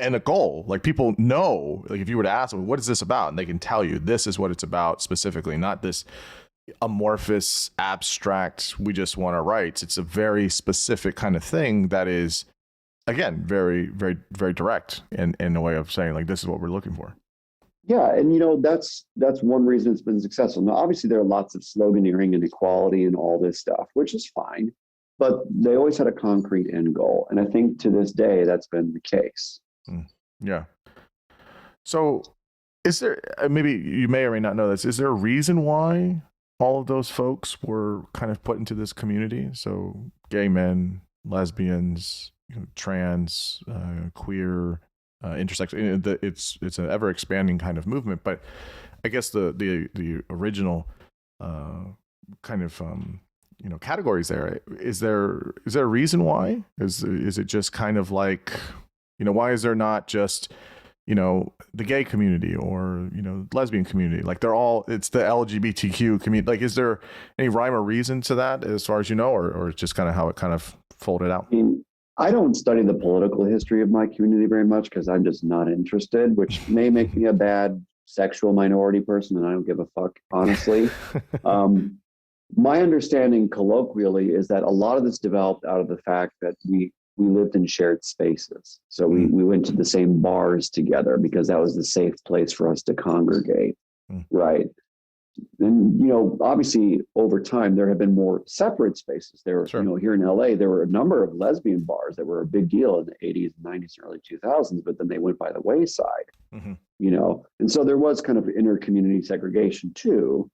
And a goal, like people know, like if you were to ask them, what is this about? And they can tell you this is what it's about specifically, not this amorphous, abstract, we just want our rights. It's a very specific kind of thing that is, again, very, very, very direct in a way of saying like, this is what we're looking for. Yeah. And, that's one reason it's been successful. Now, obviously, there are lots of sloganeering and equality and all this stuff, which is fine, but they always had a concrete end goal. And I think to this day, that's been the case. Yeah. So is there, maybe you may or may not know this, is there a reason why all of those folks were kind of put into this community? So gay men, lesbians, trans, queer, intersex. It's an ever expanding kind of movement, but I guess the original kind of categories there. Is there a reason why? Is it just kind of like, why is there not just the gay community or lesbian community? Like it's the LGBTQ community. Like, is there any rhyme or reason to that as far as or it's just kind of how it kind of folded out? I don't study the political history of my community very much because I'm just not interested, which may make me a bad sexual minority person, and I don't give a fuck, honestly. My understanding colloquially is that a lot of this developed out of the fact that we lived in shared spaces. So we went to the same bars together because that was the safe place for us to congregate, right? And, obviously over time, there have been more separate spaces. There were, here in LA, there were a number of lesbian bars that were a big deal in the 80s, 90s, and early 2000s, but then they went by the wayside, and so there was kind of inter-community segregation too.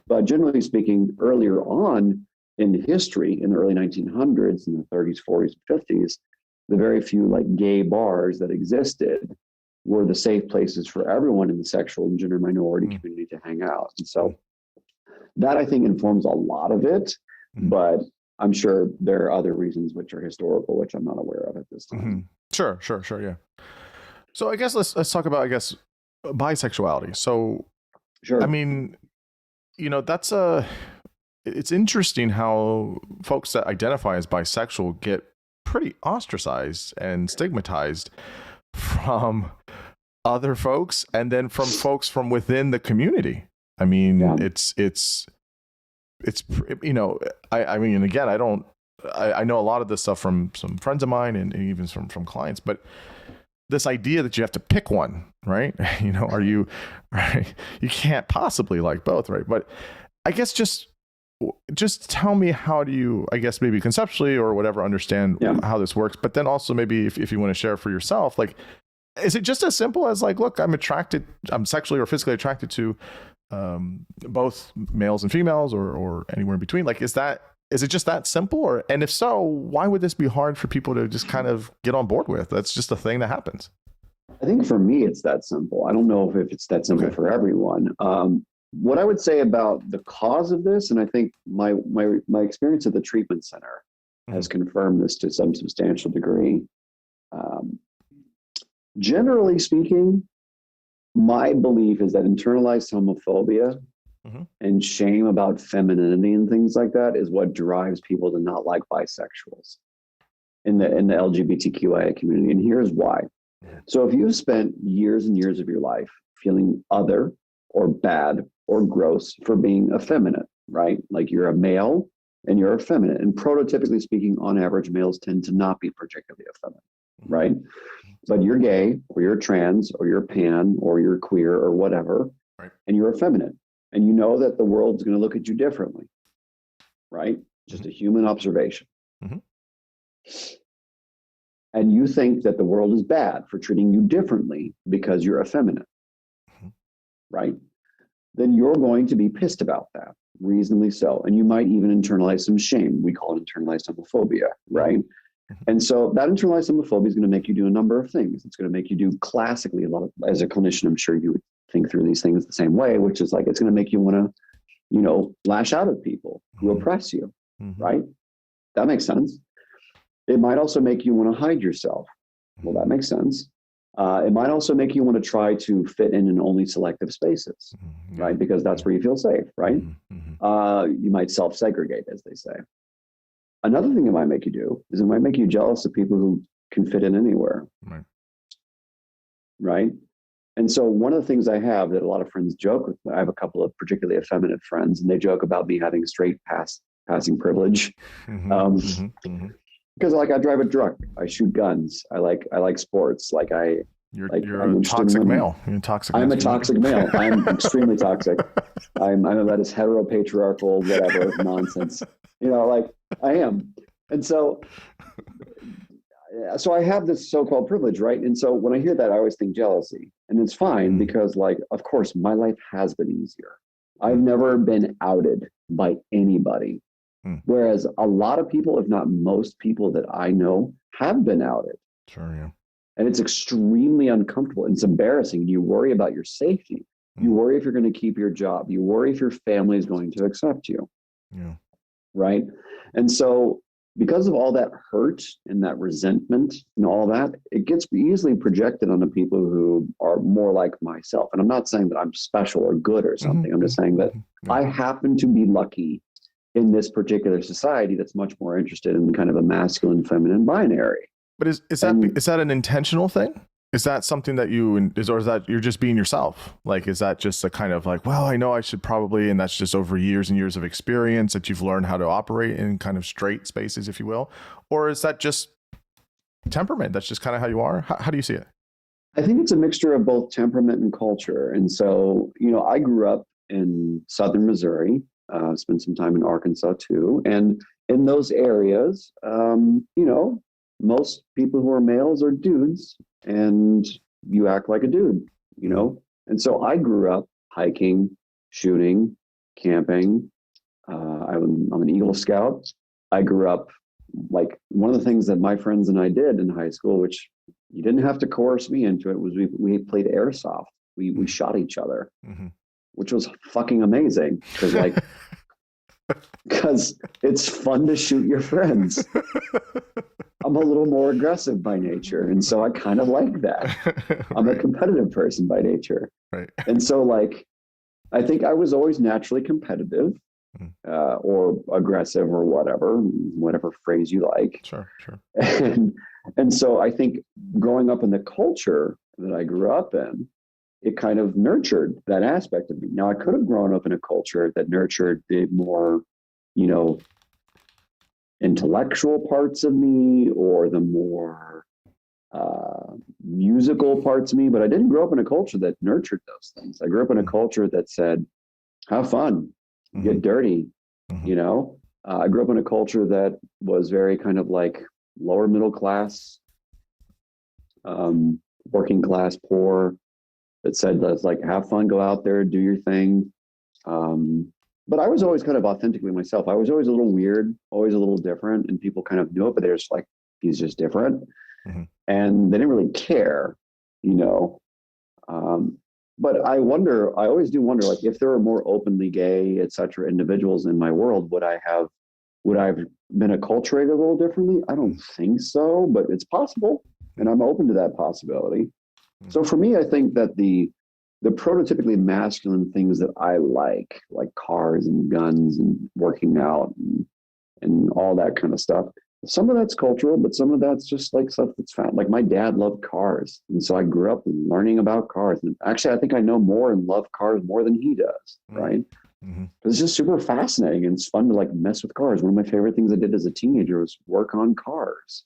But generally speaking, earlier on in history, in the early 1900s, in the 30s, 40s, 50s, the very few like gay bars that existed were the safe places for everyone in the sexual and gender minority community to hang out. And so that, I think, informs a lot of it, but I'm sure there are other reasons which are historical, which I'm not aware of at this time. Sure. Yeah. So I guess let's talk about, bisexuality. So, sure. I mean, it's interesting how folks that identify as bisexual get pretty ostracized and stigmatized from other folks and then from folks from within the community. I mean, it's I mean, again, I know a lot of this stuff from some friends of mine and even from clients, but this idea that you have to pick one, right? You can't possibly like both, right? But I guess just tell me, how do you, I guess maybe conceptually or whatever, understand how this works, but then also maybe if you want to share for yourself, like, is it just as simple as like, look, I'm sexually or physically attracted to both males and females or anywhere in between? Like, is it just that simple? And if so, why would this be hard for people to just kind of get on board with? That's just a thing that happens. I think for me, it's that simple. I don't know if it's that simple for everyone. What I would say about the cause of this, and I think my experience at the treatment center has confirmed this to some substantial degree. Generally speaking, my belief is that internalized homophobia and shame about femininity and things like that is what drives people to not like bisexuals in the LGBTQIA community. And here's why. So if you've spent years and years of your life feeling other or bad or gross for being effeminate, right? Like you're a male and you're effeminate. And prototypically speaking, on average, males tend to not be particularly effeminate, right? But you're gay or you're trans or you're pan or you're queer or whatever, and you're effeminate. And you know that the world's going to look at you differently, right? Just a human observation. and you think that the world is bad for treating you differently because you're effeminate, right? Then you're going to be pissed about that, reasonably so. And you might even internalize some shame. We call it internalized homophobia, right? And so that internalized homophobia is going to make you do a number of things. It's going to make you do classically a lot of, as a clinician, I'm sure you would think through these things the same way, which is like, it's going to make you want to, you know, lash out at people who oppress you, right? That makes sense. It might also make you want to hide yourself. Well, that makes sense. It might also make you want to try to fit in only selective spaces, right? Because that's where you feel safe, right? You might self-segregate, as they say. Another thing it might make you do is it might make you jealous of people who can fit in anywhere, right? And so one of the things I have that a lot of friends joke with, I have a couple of particularly effeminate friends, and they joke about me having straight passing privilege. Because like I drive a truck, I shoot guns, I like sports, you're a toxic male. You're a toxic. I'm a toxic male. I'm extremely toxic. I'm about as heteropatriarchal, whatever nonsense. You know, like I am. And so I have this so-called privilege, right? And so when I hear that, I always think jealousy. And it's fine because, like, of course, my life has been easier. I've never been outed by anybody. Whereas a lot of people, if not most people that I know, have been outed. Sure, yeah. And it's extremely uncomfortable. It's embarrassing. You worry about your safety. You worry if you're going to keep your job. You worry if your family is going to accept you. Yeah. Right. And so because of all that hurt and that resentment and all that, it gets easily projected onto people who are more like myself. And I'm not saying that I'm special or good or something. I'm just saying that I happen to be lucky in this particular society that's much more interested in kind of a masculine, feminine binary. But is that an intentional thing? Is that something that or is that you're just being yourself? Like, is that just a kind of like, well, I know I should probably, and that's just over years and years of experience that you've learned how to operate in kind of straight spaces, if you will? Or is that just temperament? That's just kind of how you are? How do you see it? I think it's a mixture of both temperament and culture. And so, you know, I grew up in Southern Missouri, spent some time in Arkansas too. And in those areas, you know, most people who are males are dudes, and you act like a dude, you know? And so I grew up hiking, shooting, camping. I'm an Eagle Scout. I grew up, like, one of the things that my friends and I did in high school, which you didn't have to coerce me into it, was we played airsoft. We shot each other, which was fucking amazing. Because it's fun to shoot your friends. I'm a little more aggressive by nature. And so I kind of like that. I'm a competitive person by nature. Right. And so, like, I think I was always naturally competitive or aggressive or whatever phrase you like. Sure. And so I think growing up in the culture that I grew up in, it kind of nurtured that aspect of me. Now, I could have grown up in a culture that nurtured the more, you know, intellectual parts of me or the more musical parts of me, but I didn't grow up in a culture that nurtured those things. I grew up in a culture that said, have fun, get dirty, you know? I grew up in a culture that was very kind of like lower middle class, working class, poor, that said, let's like have fun, go out there, do your thing. But I was always kind of authentically myself. I was always a little weird, always a little different, and people kind of knew it, but they're just like, he's just different. And they didn't really care, you know. But I always do wonder, like, if there were more openly gay, et cetera, individuals in my world, would I have been acculturated a little differently? I don't think so, but it's possible. And I'm open to that possibility. So for me, I think that the prototypically masculine things that I like cars and guns and working out and all that kind of stuff, some of that's cultural, but some of that's just like stuff that's found. Like, my dad loved cars. And so I grew up learning about cars. And actually, I think I know more and love cars more than he does, right? It's just super fascinating, and it's fun to like mess with cars. One of my favorite things I did as a teenager was work on cars.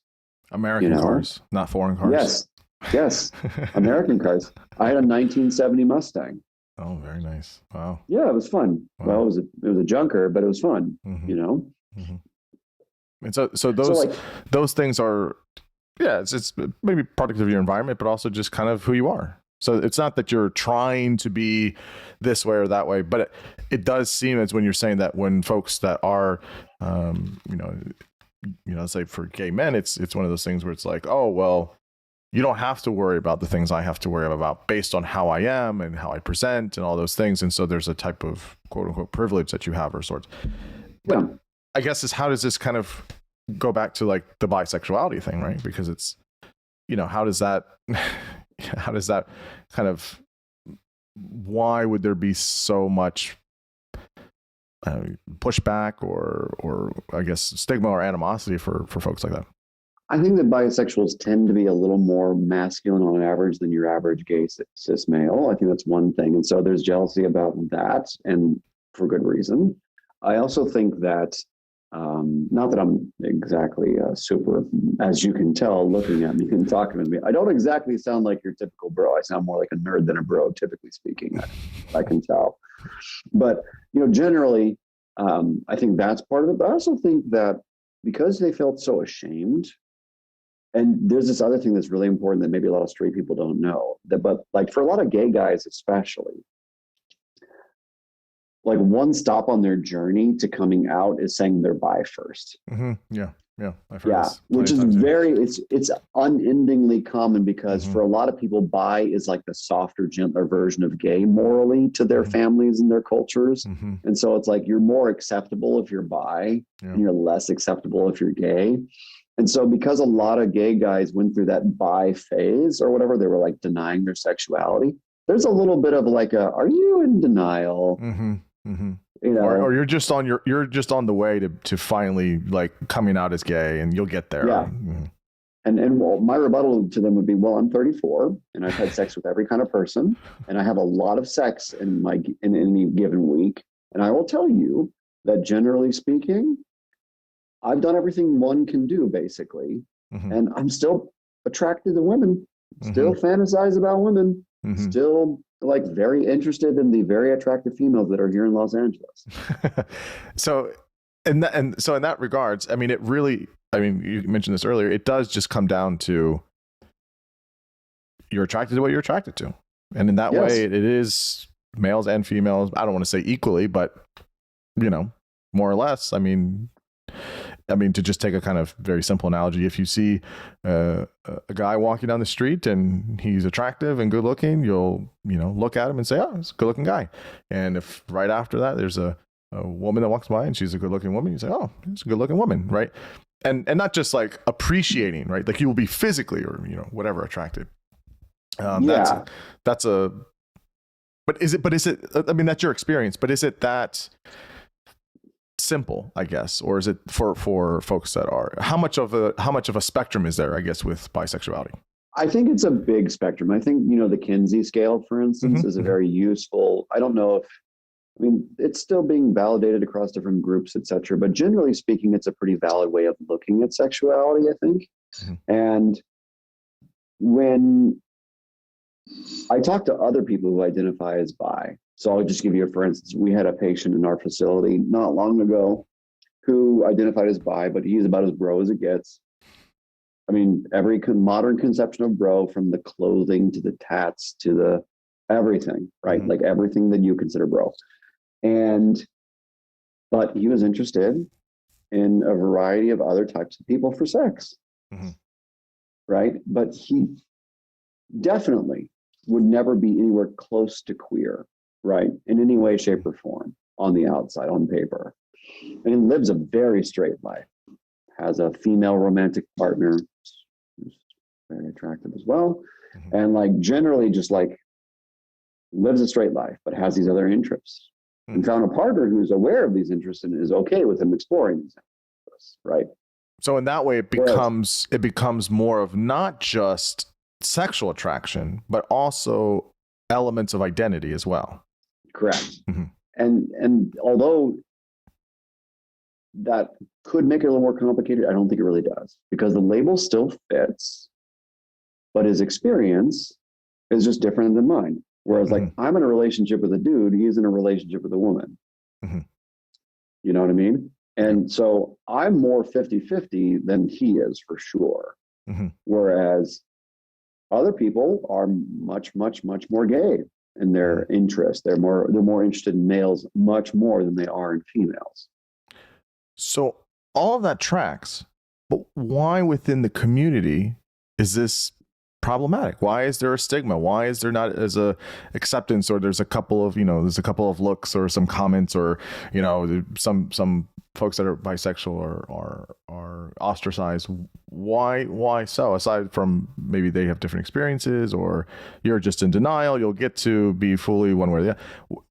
American cars, not foreign cars. Yes. American cars. I had a 1970 Mustang. Oh, very nice. Wow. Yeah, it was fun. Wow. Well, it was a junker, but it was fun, you know? And so those things are Yeah, it's maybe product of your environment, but also just kind of who you are. So it's not that you're trying to be this way or that way, but it does seem as when you're saying that when folks that are, you know, say for gay men, it's one of those things where it's like, oh, well, you don't have to worry about the things I have to worry about based on how I am and how I present and all those things. And so there's a type of quote unquote privilege that you have or sorts. But Yeah. I guess is how does this kind of go back to like the bisexuality thing, right? Because it's, you know, how does that kind of, why would there be so much pushback or I guess stigma or animosity for folks like that? I think that bisexuals tend to be a little more masculine on average than your average gay cis male. I think that's one thing. And so there's jealousy about that, and for good reason. I also think that, not that I'm exactly super, as you can tell, looking at me and talking to me, I don't exactly sound like your typical bro. I sound more like a nerd than a bro, typically speaking. I can tell. But, you know, generally, I think that's part of it. But I also think that because they felt so ashamed, and there's this other thing that's really important that maybe a lot of straight people don't know, that, but like for a lot of gay guys especially, like one stop on their journey to coming out is saying they're bi first. Mm-hmm. Yeah. I've heard Yeah, this which is times, very, it's unendingly common because Mhm. for a lot of people, bi is like the softer, gentler version of gay morally to their Mhm. families and their cultures. Mm-hmm. And so it's like you're more acceptable if you're bi, Yeah. and you're less acceptable if you're gay. And so because a lot of gay guys went through that bi phase or whatever, they were like denying their sexuality. There's a little bit of like are you in denial? Mm-hmm. Mm-hmm. You know, Or you're just on the way to finally like coming out as gay, and you'll get there. Yeah. Mm-hmm. And well, my rebuttal to them would be, well, I'm 34 and I've had sex with every kind of person, and I have a lot of sex in any given week. And I will tell you that generally speaking, I've done everything one can do basically. Mm-hmm. And I'm still attracted to women, still fantasize about women, Mm-hmm. still like very interested in the very attractive females that are here in Los Angeles. So in that regards, I mean, you mentioned this earlier, it does just come down to you're attracted to what you're attracted to. And in that Yes. way, it is males and females. I don't want to say equally, but, you know, more or less. I mean, to just take a kind of very simple analogy, if you see a guy walking down the street and he's attractive and good looking, you'll, look at him and say, oh, he's a good looking guy. And if right after that, there's a woman that walks by and she's a good looking woman, you say, oh, it's a good looking woman. Right. And not just like appreciating, right? Like you will be physically or, whatever attracted. Yeah. But is it, I mean, that's your experience, but is it that simple, I guess, or is it for folks that are, how much of a spectrum is there, I guess, with bisexuality? I think it's a big spectrum. I think, the Kinsey scale, for instance, is a very useful, I don't know if, it's still being validated across different groups, et cetera, but generally speaking, it's a pretty valid way of looking at sexuality, I think. And when I talk to other people who identify as bi, so I'll just give you a for instance, we had a patient in our facility not long ago who identified as bi, but he's about as bro as it gets. I mean, every modern conception of bro, from the clothing to the tats to the everything, right? Like everything that you consider bro. But he was interested in a variety of other types of people for sex, right? But he definitely would never be anywhere close to queer, right? In any way, shape, or form on the outside, on paper. And he lives a very straight life, has a female romantic partner who's very attractive as well. And like generally just like lives a straight life, but has these other interests. And found a partner who's aware of these interests and is okay with him exploring these interests, right? So in that way, it becomes more of not just sexual attraction, but also elements of identity as well. Correct. And although that could make it a little more complicated, I don't think it really does, because the label still fits, but his experience is just different than mine. Whereas like I'm in a relationship with a dude, he's in a relationship with a woman. You know what I mean? And so I'm more 50-50 than he is for sure. Mm-hmm. Whereas other people are much, much, much more gay in their interest. They're more interested in males much more than they are in females. So all of that tracks, but why within the community is this problematic? Why is there a stigma? Why is there not as a acceptance, or there's a couple of looks or some comments, or some folks that are bisexual are ostracized? Why so? Aside from maybe they have different experiences, or you're just in denial, you'll get to be fully one way or the other.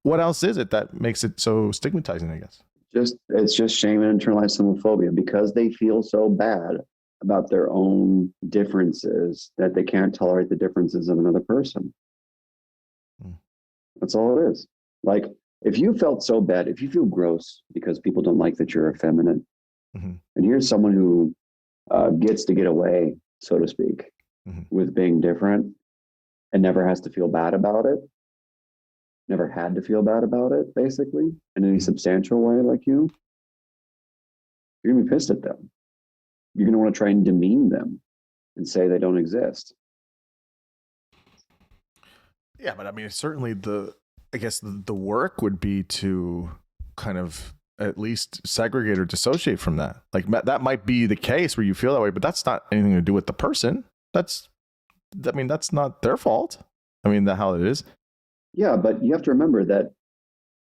What else is it that makes it so stigmatizing, I guess? It's just shame and internalized homophobia, because they feel so bad about their own differences that they can't tolerate the differences of another person. That's all it is. Like, if you felt so bad, if you feel gross because people don't like that you're effeminate, and here's someone who gets to get away, so to speak, with being different and never has to feel bad about it, never had to feel bad about it, basically, in any substantial way, like you're going to be pissed at them. You're going to want to try and demean them and say they don't exist. Yeah, but I mean, certainly I guess the work would be to kind of at least segregate or dissociate from that. Like, that might be the case where you feel that way, but that's not anything to do with the person. That's not their fault. I mean, that's how it is. Yeah, but you have to remember that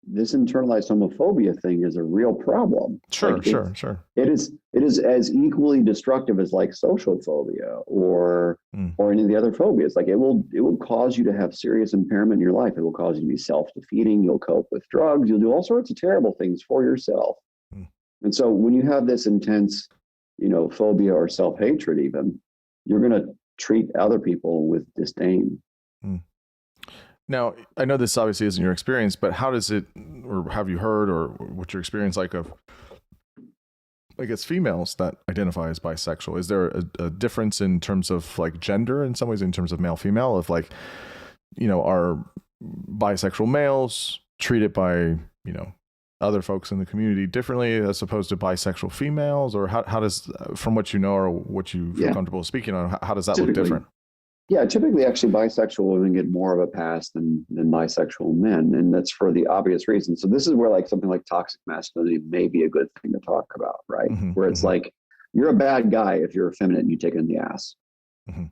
this internalized homophobia thing is a real problem. Sure. It is as equally destructive as like social phobia or any of the other phobias. Like, it will cause you to have serious impairment in your life. It will cause you to be self-defeating. You'll cope with drugs. You'll do all sorts of terrible things for yourself. And so when you have this intense, phobia or self-hatred, even, you're going to treat other people with disdain. Now, I know this obviously isn't your experience, but how does it, or have you heard, or what's your experience like of, I guess, females that identify as bisexual? Is there a difference in terms of like gender, in some ways, in terms of male, female, of like, are bisexual males treated by, other folks in the community differently as opposed to bisexual females? Or how does, from what you know or what you feel comfortable speaking on, how does that look different? Yeah, typically, actually, bisexual women get more of a pass than bisexual men, and that's for the obvious reason. So this is where like something like toxic masculinity may be a good thing to talk about, right? Where it's like, you're a bad guy if you're effeminate and you take it in the ass. You're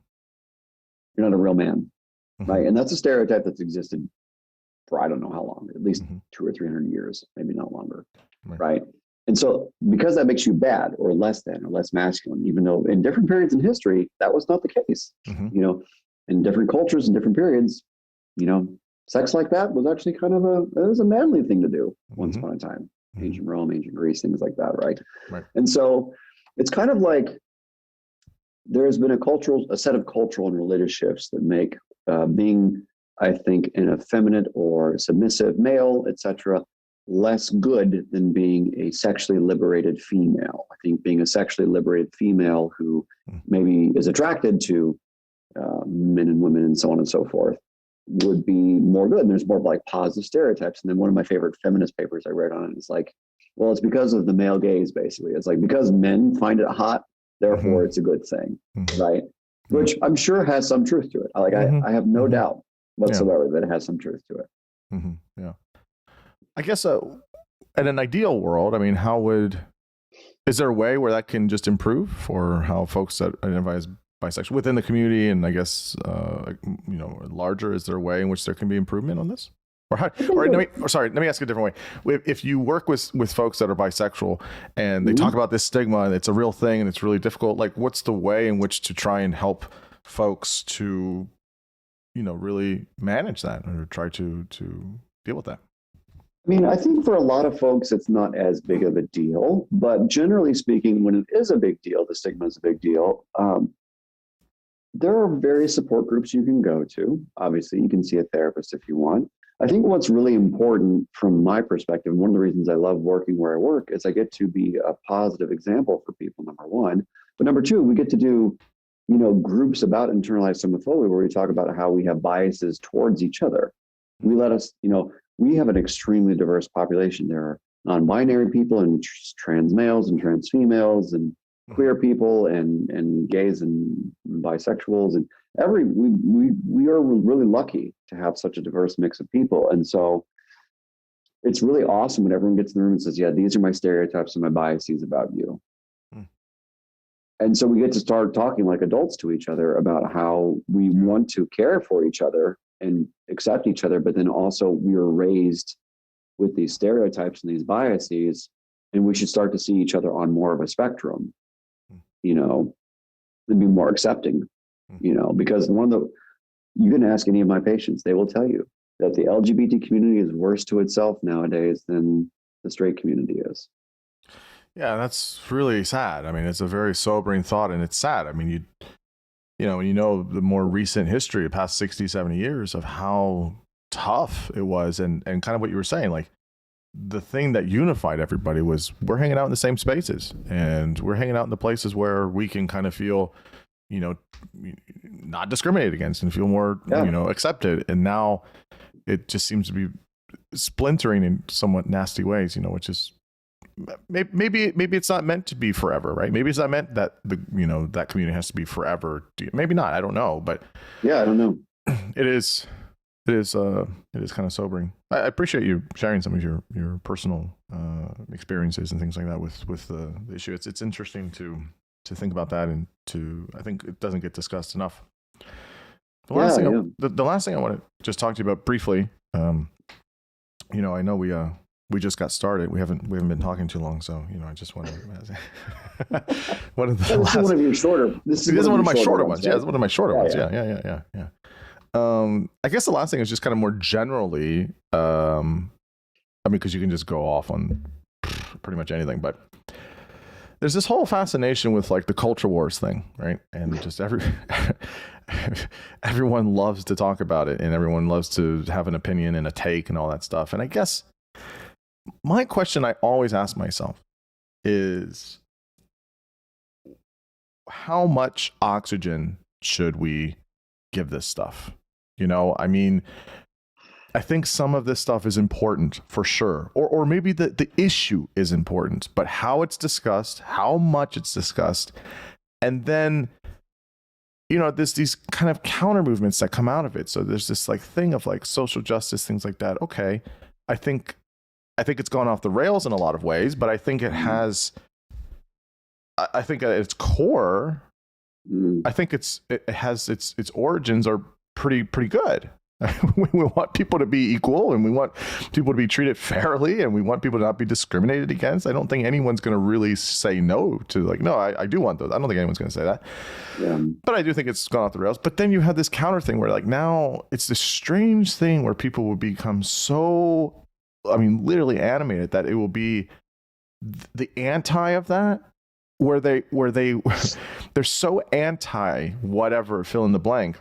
not a real man, right? And that's a stereotype that's existed for I don't know how long, at least 200 or 300 years, maybe not longer, right? And so because that makes you bad or less than or less masculine, even though in different periods in history, that was not the case, in different cultures and different periods, sex like that was actually kind of it was a manly thing to do once upon a time. Ancient Rome, ancient Greece, things like that, right? And so it's kind of like there's been a set of cultural and religious shifts that make being, I think, an effeminate or submissive male, etc., less good than being a sexually liberated female. I think being a sexually liberated female who maybe is attracted to men and women and so on and so forth would be more good. And there's more like positive stereotypes. And then one of my favorite feminist papers I read on it is like, well, it's because of the male gaze, basically. It's like, because men find it hot, therefore it's a good thing, right? Which I'm sure has some truth to it. I have no doubt whatsoever that it has some truth to it. Yeah. I guess in an ideal world, I mean, is there a way where that can just improve for how folks that identify as bisexual within the community, and I guess, larger, is there a way in which there can be improvement on this? Let me ask a different way. If you work with folks that are bisexual and they talk about this stigma and it's a real thing and it's really difficult, like, what's the way in which to try and help folks to, really manage that or try to deal with that? I mean, I think for a lot of folks, it's not as big of a deal, but generally speaking, when it is a big deal, the stigma is a big deal. There are various support groups you can go to. Obviously, you can see a therapist if you want. I think what's really important from my perspective, and one of the reasons I love working where I work, is I get to be a positive example for people, number one. But number two, we get to do, groups about internalized homophobia where we talk about how we have biases towards each other. We have an extremely diverse population. There are non-binary people and trans males and trans females and queer people and gays and bisexuals and we are really lucky to have such a diverse mix of people. And so it's really awesome when everyone gets in the room and says, yeah, these are my stereotypes and my biases about you. And so we get to start talking like adults to each other about how we want to care for each other and accept each other, but then also we were raised with these stereotypes and these biases, and we should start to see each other on more of a spectrum, you know, and be more accepting, you know, because you can ask any of my patients, they will tell you that the LGBT community is worse to itself nowadays than the straight community is. Yeah, that's really sad. I mean, it's a very sobering thought, and it's sad. I mean, you know the more recent history, the past 60, 70 years of how tough it was, and kind of what you were saying, like the thing that unified everybody was we're hanging out in the same spaces, and we're hanging out in the places where we can kind of feel, you know, not discriminated against and feel more, you know, accepted. And now it just seems to be splintering in somewhat nasty ways, you know, which is maybe it's not meant to be forever, right? Maybe it's not meant that that community has to be forever. Maybe not. I don't know, but yeah, I don't know. It is kind of sobering. I appreciate you sharing some of your personal experiences and things like that with the issue. It's interesting to think about that, and I think it doesn't get discussed enough. The last thing I want to just talk to you about briefly. You know, I know we just got started. We haven't been talking too long, so you know, I just want to. One of your shorter. This is one of my shorter ones. Right? Yeah, it's one of my shorter ones. Yeah. I guess the last thing is just kind of more generally. I mean, because you can just go off on pretty much anything, but there's this whole fascination with like the culture wars thing, right? And just everyone loves to talk about it, and everyone loves to have an opinion and a take and all that stuff. And I guess my question I always ask myself is, how much oxygen should we give this stuff? You know, I mean, I think some of this stuff is important for sure, or maybe the issue is important, but how it's discussed, how much it's discussed, and then, you know, there's these kind of counter movements that come out of it. So there's this like thing of like social justice, things like that. Okay, I think it's gone off the rails in a lot of ways, but I think it has. I think at its core, I think it has its origins are pretty good. We want people to be equal, and we want people to be treated fairly, and we want people to not be discriminated against. I don't think anyone's going to really say no to like, no, I do want those. I don't think anyone's going to say that. Yeah. But I do think it's gone off the rails. But then you have this counter thing where like now it's this strange thing where people will become so, I mean, literally animated that it will be the anti of that, where they're so anti whatever, fill in the blank,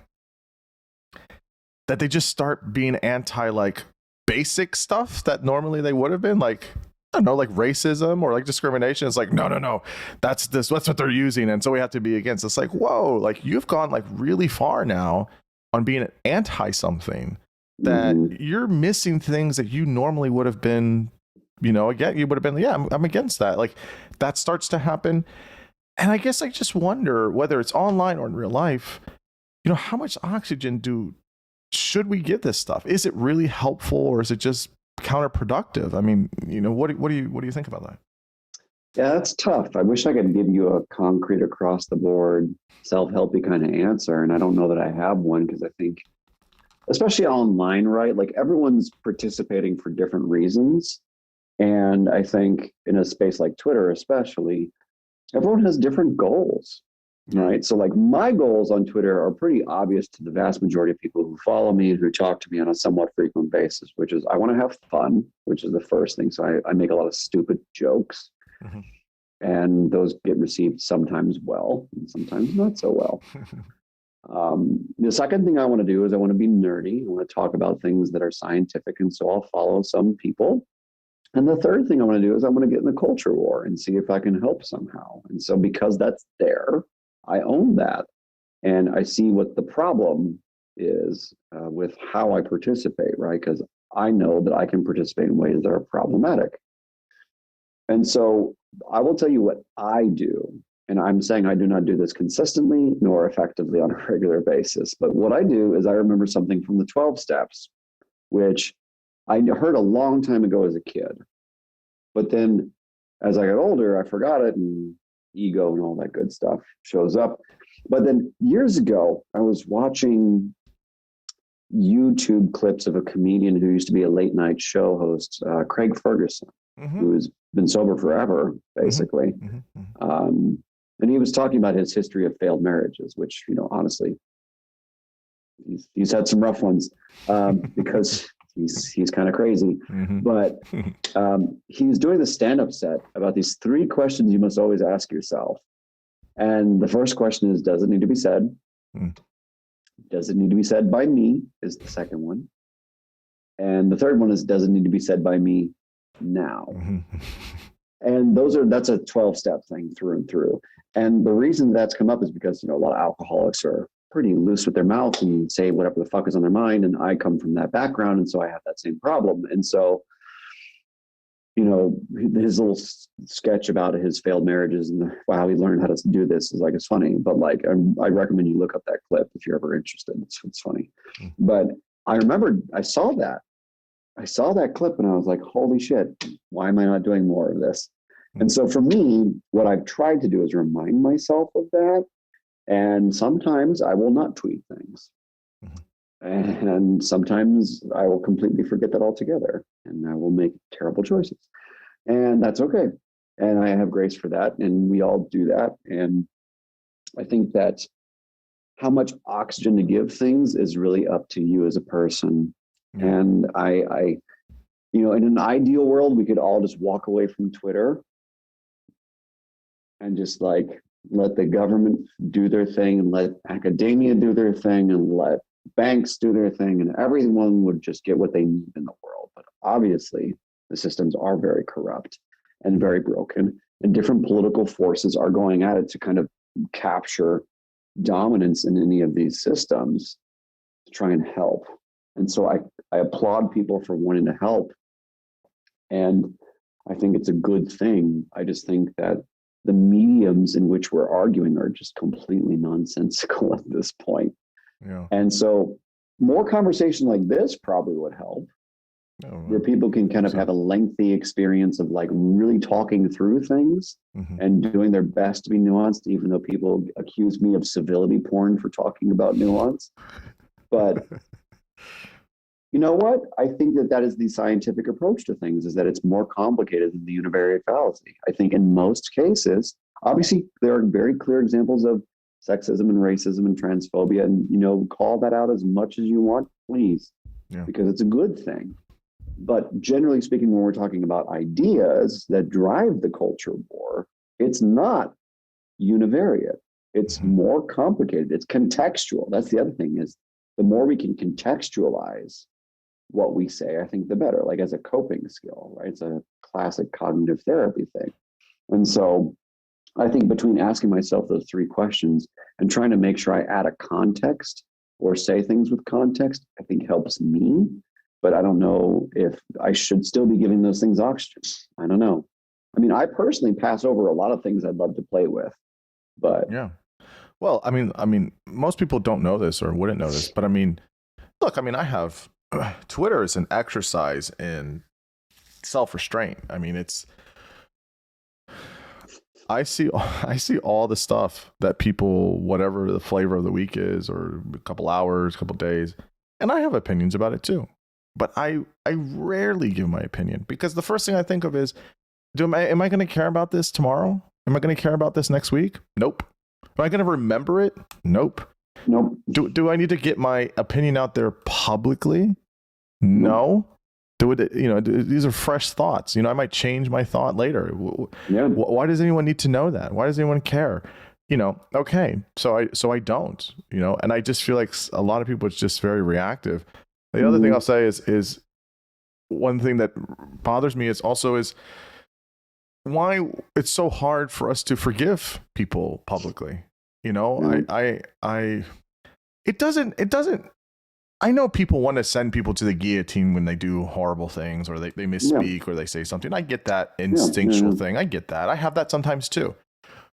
that they just start being anti like basic stuff that normally they would have been, like, I don't know, like racism or like discrimination. It's like, no, that's what they're using, and so we have to be against. It's like, whoa, like you've gone like really far now on being anti something that you're missing things that you normally would have been, you know, again, you would have been, yeah, I'm against that. Like that starts to happen. And I guess I just wonder whether it's online or in real life, you know, how much oxygen should we give this stuff? Is it really helpful, or is it just counterproductive? I mean, you know, what do you think about that? Yeah, that's tough. I wish I could give you a concrete across the board, self-helpy kind of answer. And I don't know that I have one, because I think, especially online, right? Like everyone's participating for different reasons. And I think in a space like Twitter, especially, everyone has different goals, right? So like my goals on Twitter are pretty obvious to the vast majority of people who follow me and who talk to me on a somewhat frequent basis, which is I want to have fun, which is the first thing. So I make a lot of stupid jokes, and those get received sometimes well and sometimes not so well. The second thing I want to do is I want to be nerdy. I want to talk about things that are scientific, and so I'll follow some people. And the third thing I want to do is I want to get in the culture war and see if I can help somehow. And so because that's there, I own that. And I see what the problem is with how I participate, right? Because I know that I can participate in ways that are problematic. And so I will tell you what I do And I'm saying I do not do this consistently nor effectively on a regular basis. But what I do is I remember something from the 12 steps, which I heard a long time ago as a kid. But then as I got older, I forgot it, and ego and all that good stuff shows up. But then years ago, I was watching YouTube clips of a comedian who used to be a late night show host, Craig Ferguson, who's been sober forever, basically. And he was talking about his history of failed marriages, which, honestly, he's had some rough ones because he's kind of crazy. But he's doing the stand-up set about these 3 questions you must always ask yourself. And the first question is, does it need to be said? Does it need to be said by me is the second one. And the third one is, does it need to be said by me now? And that's a 12-step thing through and through. And the reason that's come up is because, a lot of alcoholics are pretty loose with their mouth and say whatever the fuck is on their mind. And I come from that background. And so I have that same problem. And so, his little sketch about his failed marriages and how he learned how to do this is it's funny, but I recommend you look up that clip if you're ever interested. It's funny. But I remember I saw that clip and I was like, holy shit, why am I not doing more of this? And so for me, what I've tried to do is remind myself of that. And sometimes I will not tweet things. And sometimes I will completely forget that altogether and I will make terrible choices. And that's okay. And I have grace for that. And we all do that. And I think that how much oxygen to give things is really up to you as a person. And I in an ideal world, we could all just walk away from Twitter and just let the government do their thing and let academia do their thing and let banks do their thing, and everyone would just get what they need in the world. But obviously, the systems are very corrupt and very broken, and different political forces are going at it to kind of capture dominance in any of these systems to try and help. And so I applaud people for wanting to help. And I think it's a good thing. I just think that the mediums in which we're arguing are just completely nonsensical at this point. And so more conversation like this probably would help, where people can kind of have a lengthy experience of really talking through things and doing their best to be nuanced, even though people accuse me of civility porn for talking about nuance. But you know what? I think that is the scientific approach to things, is that it's more complicated than the univariate fallacy. I think in most cases, obviously, there are very clear examples of sexism and racism and transphobia, and call that out as much as you want, please, because it's a good thing. But generally speaking, when we're talking about ideas that drive the culture war, it's not univariate. It's more complicated. It's contextual. That's the other thing, is the more we can contextualize what we say, I think the better, as a coping skill, right? It's a classic cognitive therapy thing. And so I think between asking myself those 3 questions and trying to make sure I add a context or say things with context, I think helps me. But I don't know if I should still be giving those things oxygen. I don't know. I mean, I personally pass over a lot of things I'd love to play with, but well, I mean, most people don't know this or wouldn't know this, but look, I have Twitter is an exercise in self-restraint. I see all the stuff that people, whatever the flavor of the week is, or a couple hours, a couple days, and I have opinions about it too. But I rarely give my opinion, because the first thing I think of is, am I going to care about this tomorrow? Am I going to care about this next week? Nope. Am I going to remember it? Nope. Nope. Do I need to get my opinion out there publicly? No. These are fresh thoughts. I might change my thought later. Why does anyone need to know that? Why does anyone care? Okay. So I don't, and I just feel like a lot of people, it's just very reactive. The other thing I'll say is one thing that bothers me is why it's so hard for us to forgive people publicly. It doesn't, I know people want to send people to the guillotine when they do horrible things, or they misspeak, or they say something. I get that instinctual thing. I get that. I have that sometimes too.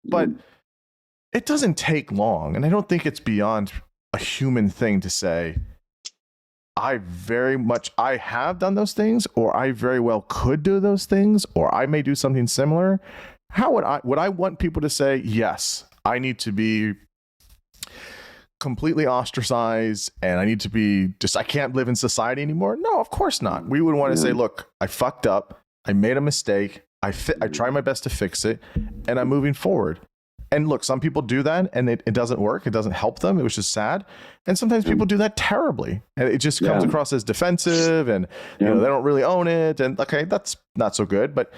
But it doesn't take long. And I don't think it's beyond a human thing to say, I have done those things, or I very well could do those things, or I may do something similar. How would I want people to say, yes, I need to be completely ostracized and I need to be I can't live in society anymore? No, of course not. We would want to say, look, I fucked up. I made a mistake. I try my best to fix it, and I'm moving forward. And look, some people do that and it doesn't work. It doesn't help them. It was just sad. And sometimes people do that terribly, and it just comes across as defensive, and you know, they don't really own it. And okay, that's not so good. But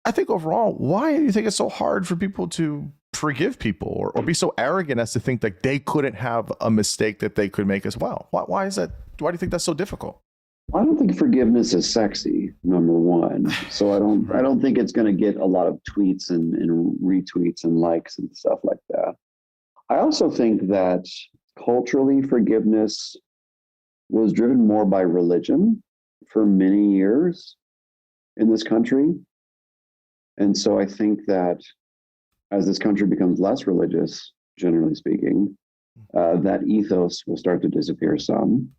I think overall, why do you think it's so hard for people to forgive people, or be so arrogant as to think that they couldn't have a mistake that they could make as well? Why is that? Why do you think that's so difficult? I don't think forgiveness is sexy, number one. So I don't think it's going to get a lot of tweets and retweets and likes and stuff like that. I also think that culturally, forgiveness was driven more by religion for many years in this country. And so I think that as this country becomes less religious, generally speaking, that ethos will start to disappear some.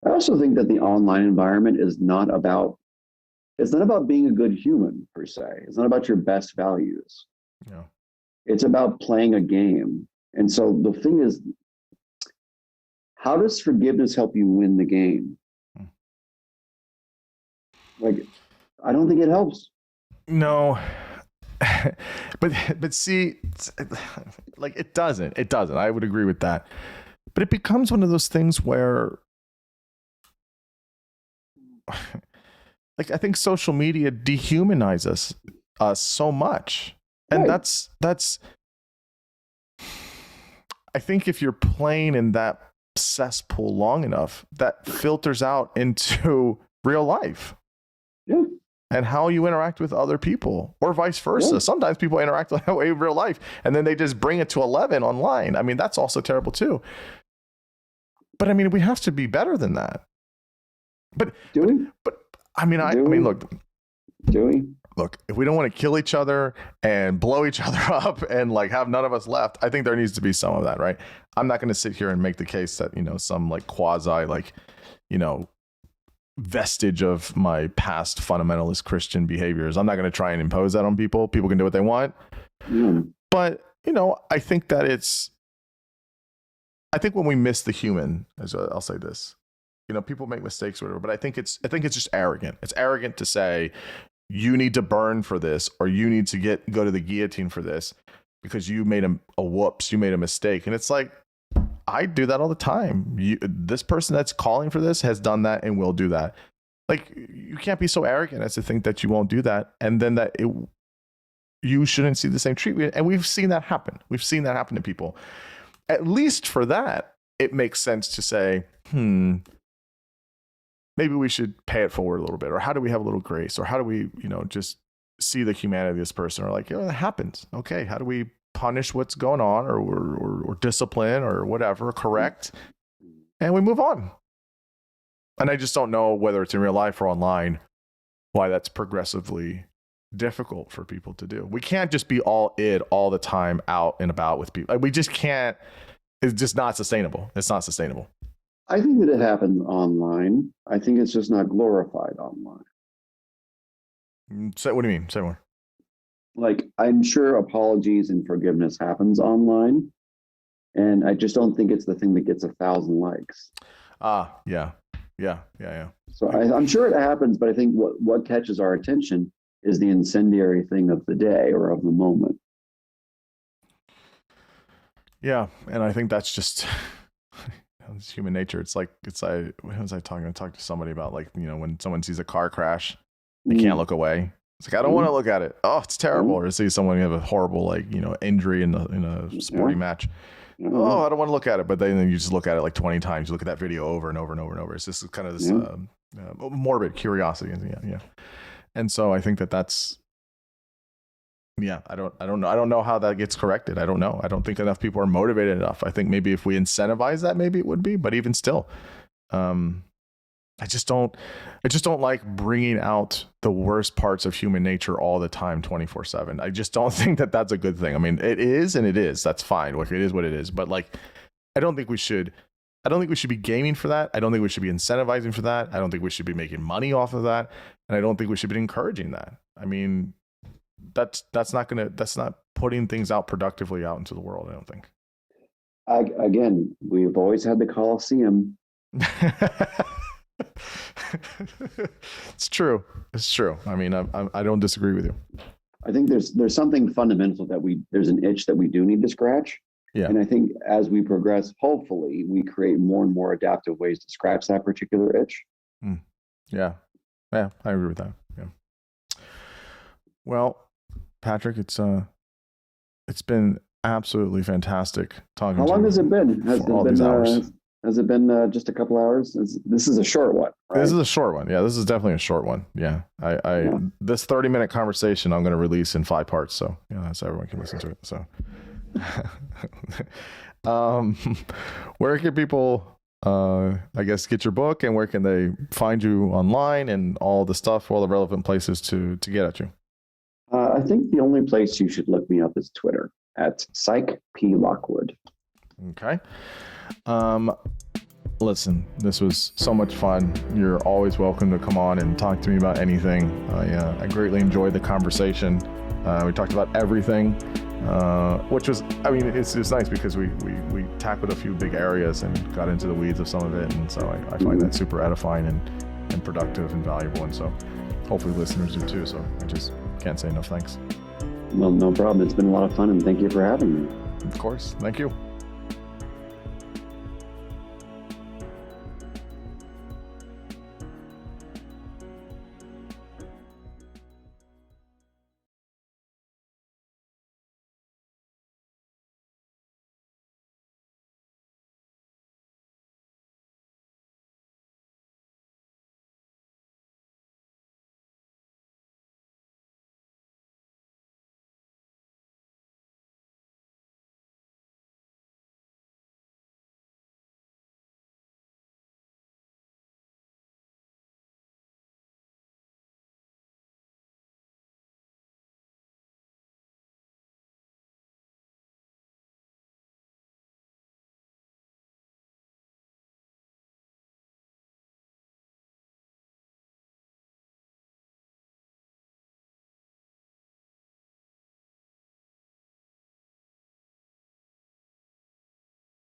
I also think that the online environment is not about being a good human per se. It's not about your best values. Yeah. It's about playing a game. And so the thing is, how does forgiveness help you win the game? Like, I don't think it helps. No. but see, like, it doesn't. I would agree with that. But it becomes one of those things where, like, I think social media dehumanizes us so much. And right. that's I think if you're playing in that cesspool long enough, that filters out into real life. Yeah. And how you interact with other people, or vice versa. Yeah. Sometimes people interact that way in real life, and then they just bring it to 11 online. I mean, that's also terrible too. But I mean, we have to be better than that. But do we? But I mean, I mean, look. Do we? Look, if we don't want to kill each other and blow each other up and like have none of us left, I think there needs to be some of that, right? I'm not going to sit here and make the case that, you know, some like quasi, like, you know, vestige of my past fundamentalist Christian behaviors. I'm not going to try and impose that on people. People can do what they want. But, you know, I think when we miss the human, I'll say this, you know, people make mistakes or whatever, but I think it's just arrogant. It's arrogant to say you need to burn for this, or you need to go to the guillotine for this because you made a whoops, you made a mistake. And it's like, I do that all the time. This person that's calling for this has done that and will do that. Like, you can't be so arrogant as to think that you won't do that, and then that you shouldn't see the same treatment. And we've seen that happen. We've seen that happen to people. At least for that, it makes sense to say, maybe we should pay it forward a little bit, or how do we have a little grace, or how do we, you know, just see the humanity of this person, or like, you know, it happens. Okay, how do we punish what's going on, or discipline, or whatever, correct, and we move on. And I just don't know whether it's in real life or online why that's progressively difficult for people to do. We can't just be all the time out and about with people. We just can't. It's just not sustainable. It's not sustainable. I think that it happens online. I think it's just not glorified online. So what do you mean? Say more. Like, I'm sure apologies and forgiveness happens online, and I just don't think it's the thing that gets 1,000 likes. Yeah. So I'm sure it happens, but I think what catches our attention is the incendiary thing of the day or of the moment. Yeah, and I think that's just it's human nature. It's like what was I talking to somebody about, like, you know, when someone sees a car crash, they can't look away. It's like, I don't want to look at it. Oh, it's terrible. Or to see someone have a horrible, like, you know, injury in a sporting match. Oh, I don't want to look at it. But then you just look at it like 20 times. You look at that video over and over and over and over. It's just kind of this morbid curiosity. Yeah. And so I think that's. Yeah, I don't know how that gets corrected. I don't know. I don't think enough people are motivated enough. I think maybe if we incentivize that, maybe it would be. But even still, I just don't like bringing out the worst parts of human nature all the time, 24/7. I just don't think that that's a good thing. I mean, it is, and it is. That's fine. Like, it is what it is. But like, I don't think we should be gaming for that. I don't think we should be incentivizing for that. I don't think we should be making money off of that. And I don't think we should be encouraging that. I mean, that's not putting things out productively out into the world, I don't think. Again, we've always had the Coliseum. It's true. I mean, I don't disagree with you. I think there's something fundamental there's an itch that we do need to scratch. Yeah. And I think as we progress, hopefully we create more and more adaptive ways to scratch that particular itch. Yeah, I agree with that. Yeah. Well, Patrick, it's been absolutely fantastic talking to you. How long has it been? Has it been just a couple hours? This is a short one, right? This is a short one. Yeah, this is definitely a short one. Yeah. This 30-minute conversation I'm going to release in 5 parts. So, yeah, so everyone can listen to it. So, where can people, I guess, get your book, and where can they find you online and all the stuff, all the relevant places to get at you? I think the only place you should look me up is Twitter at Psych P Lockwood. Okay. Listen, this was so much fun. You're always welcome to come on and talk to me about anything. I greatly enjoyed the conversation. We talked about everything, which was, I mean, it's nice because we tackled a few big areas and got into the weeds of some of it. And so I find that super edifying and productive and valuable. And so hopefully listeners do too. So I just can't say enough thanks. Well, no problem. It's been a lot of fun, and thank you for having me. Of course. Thank you.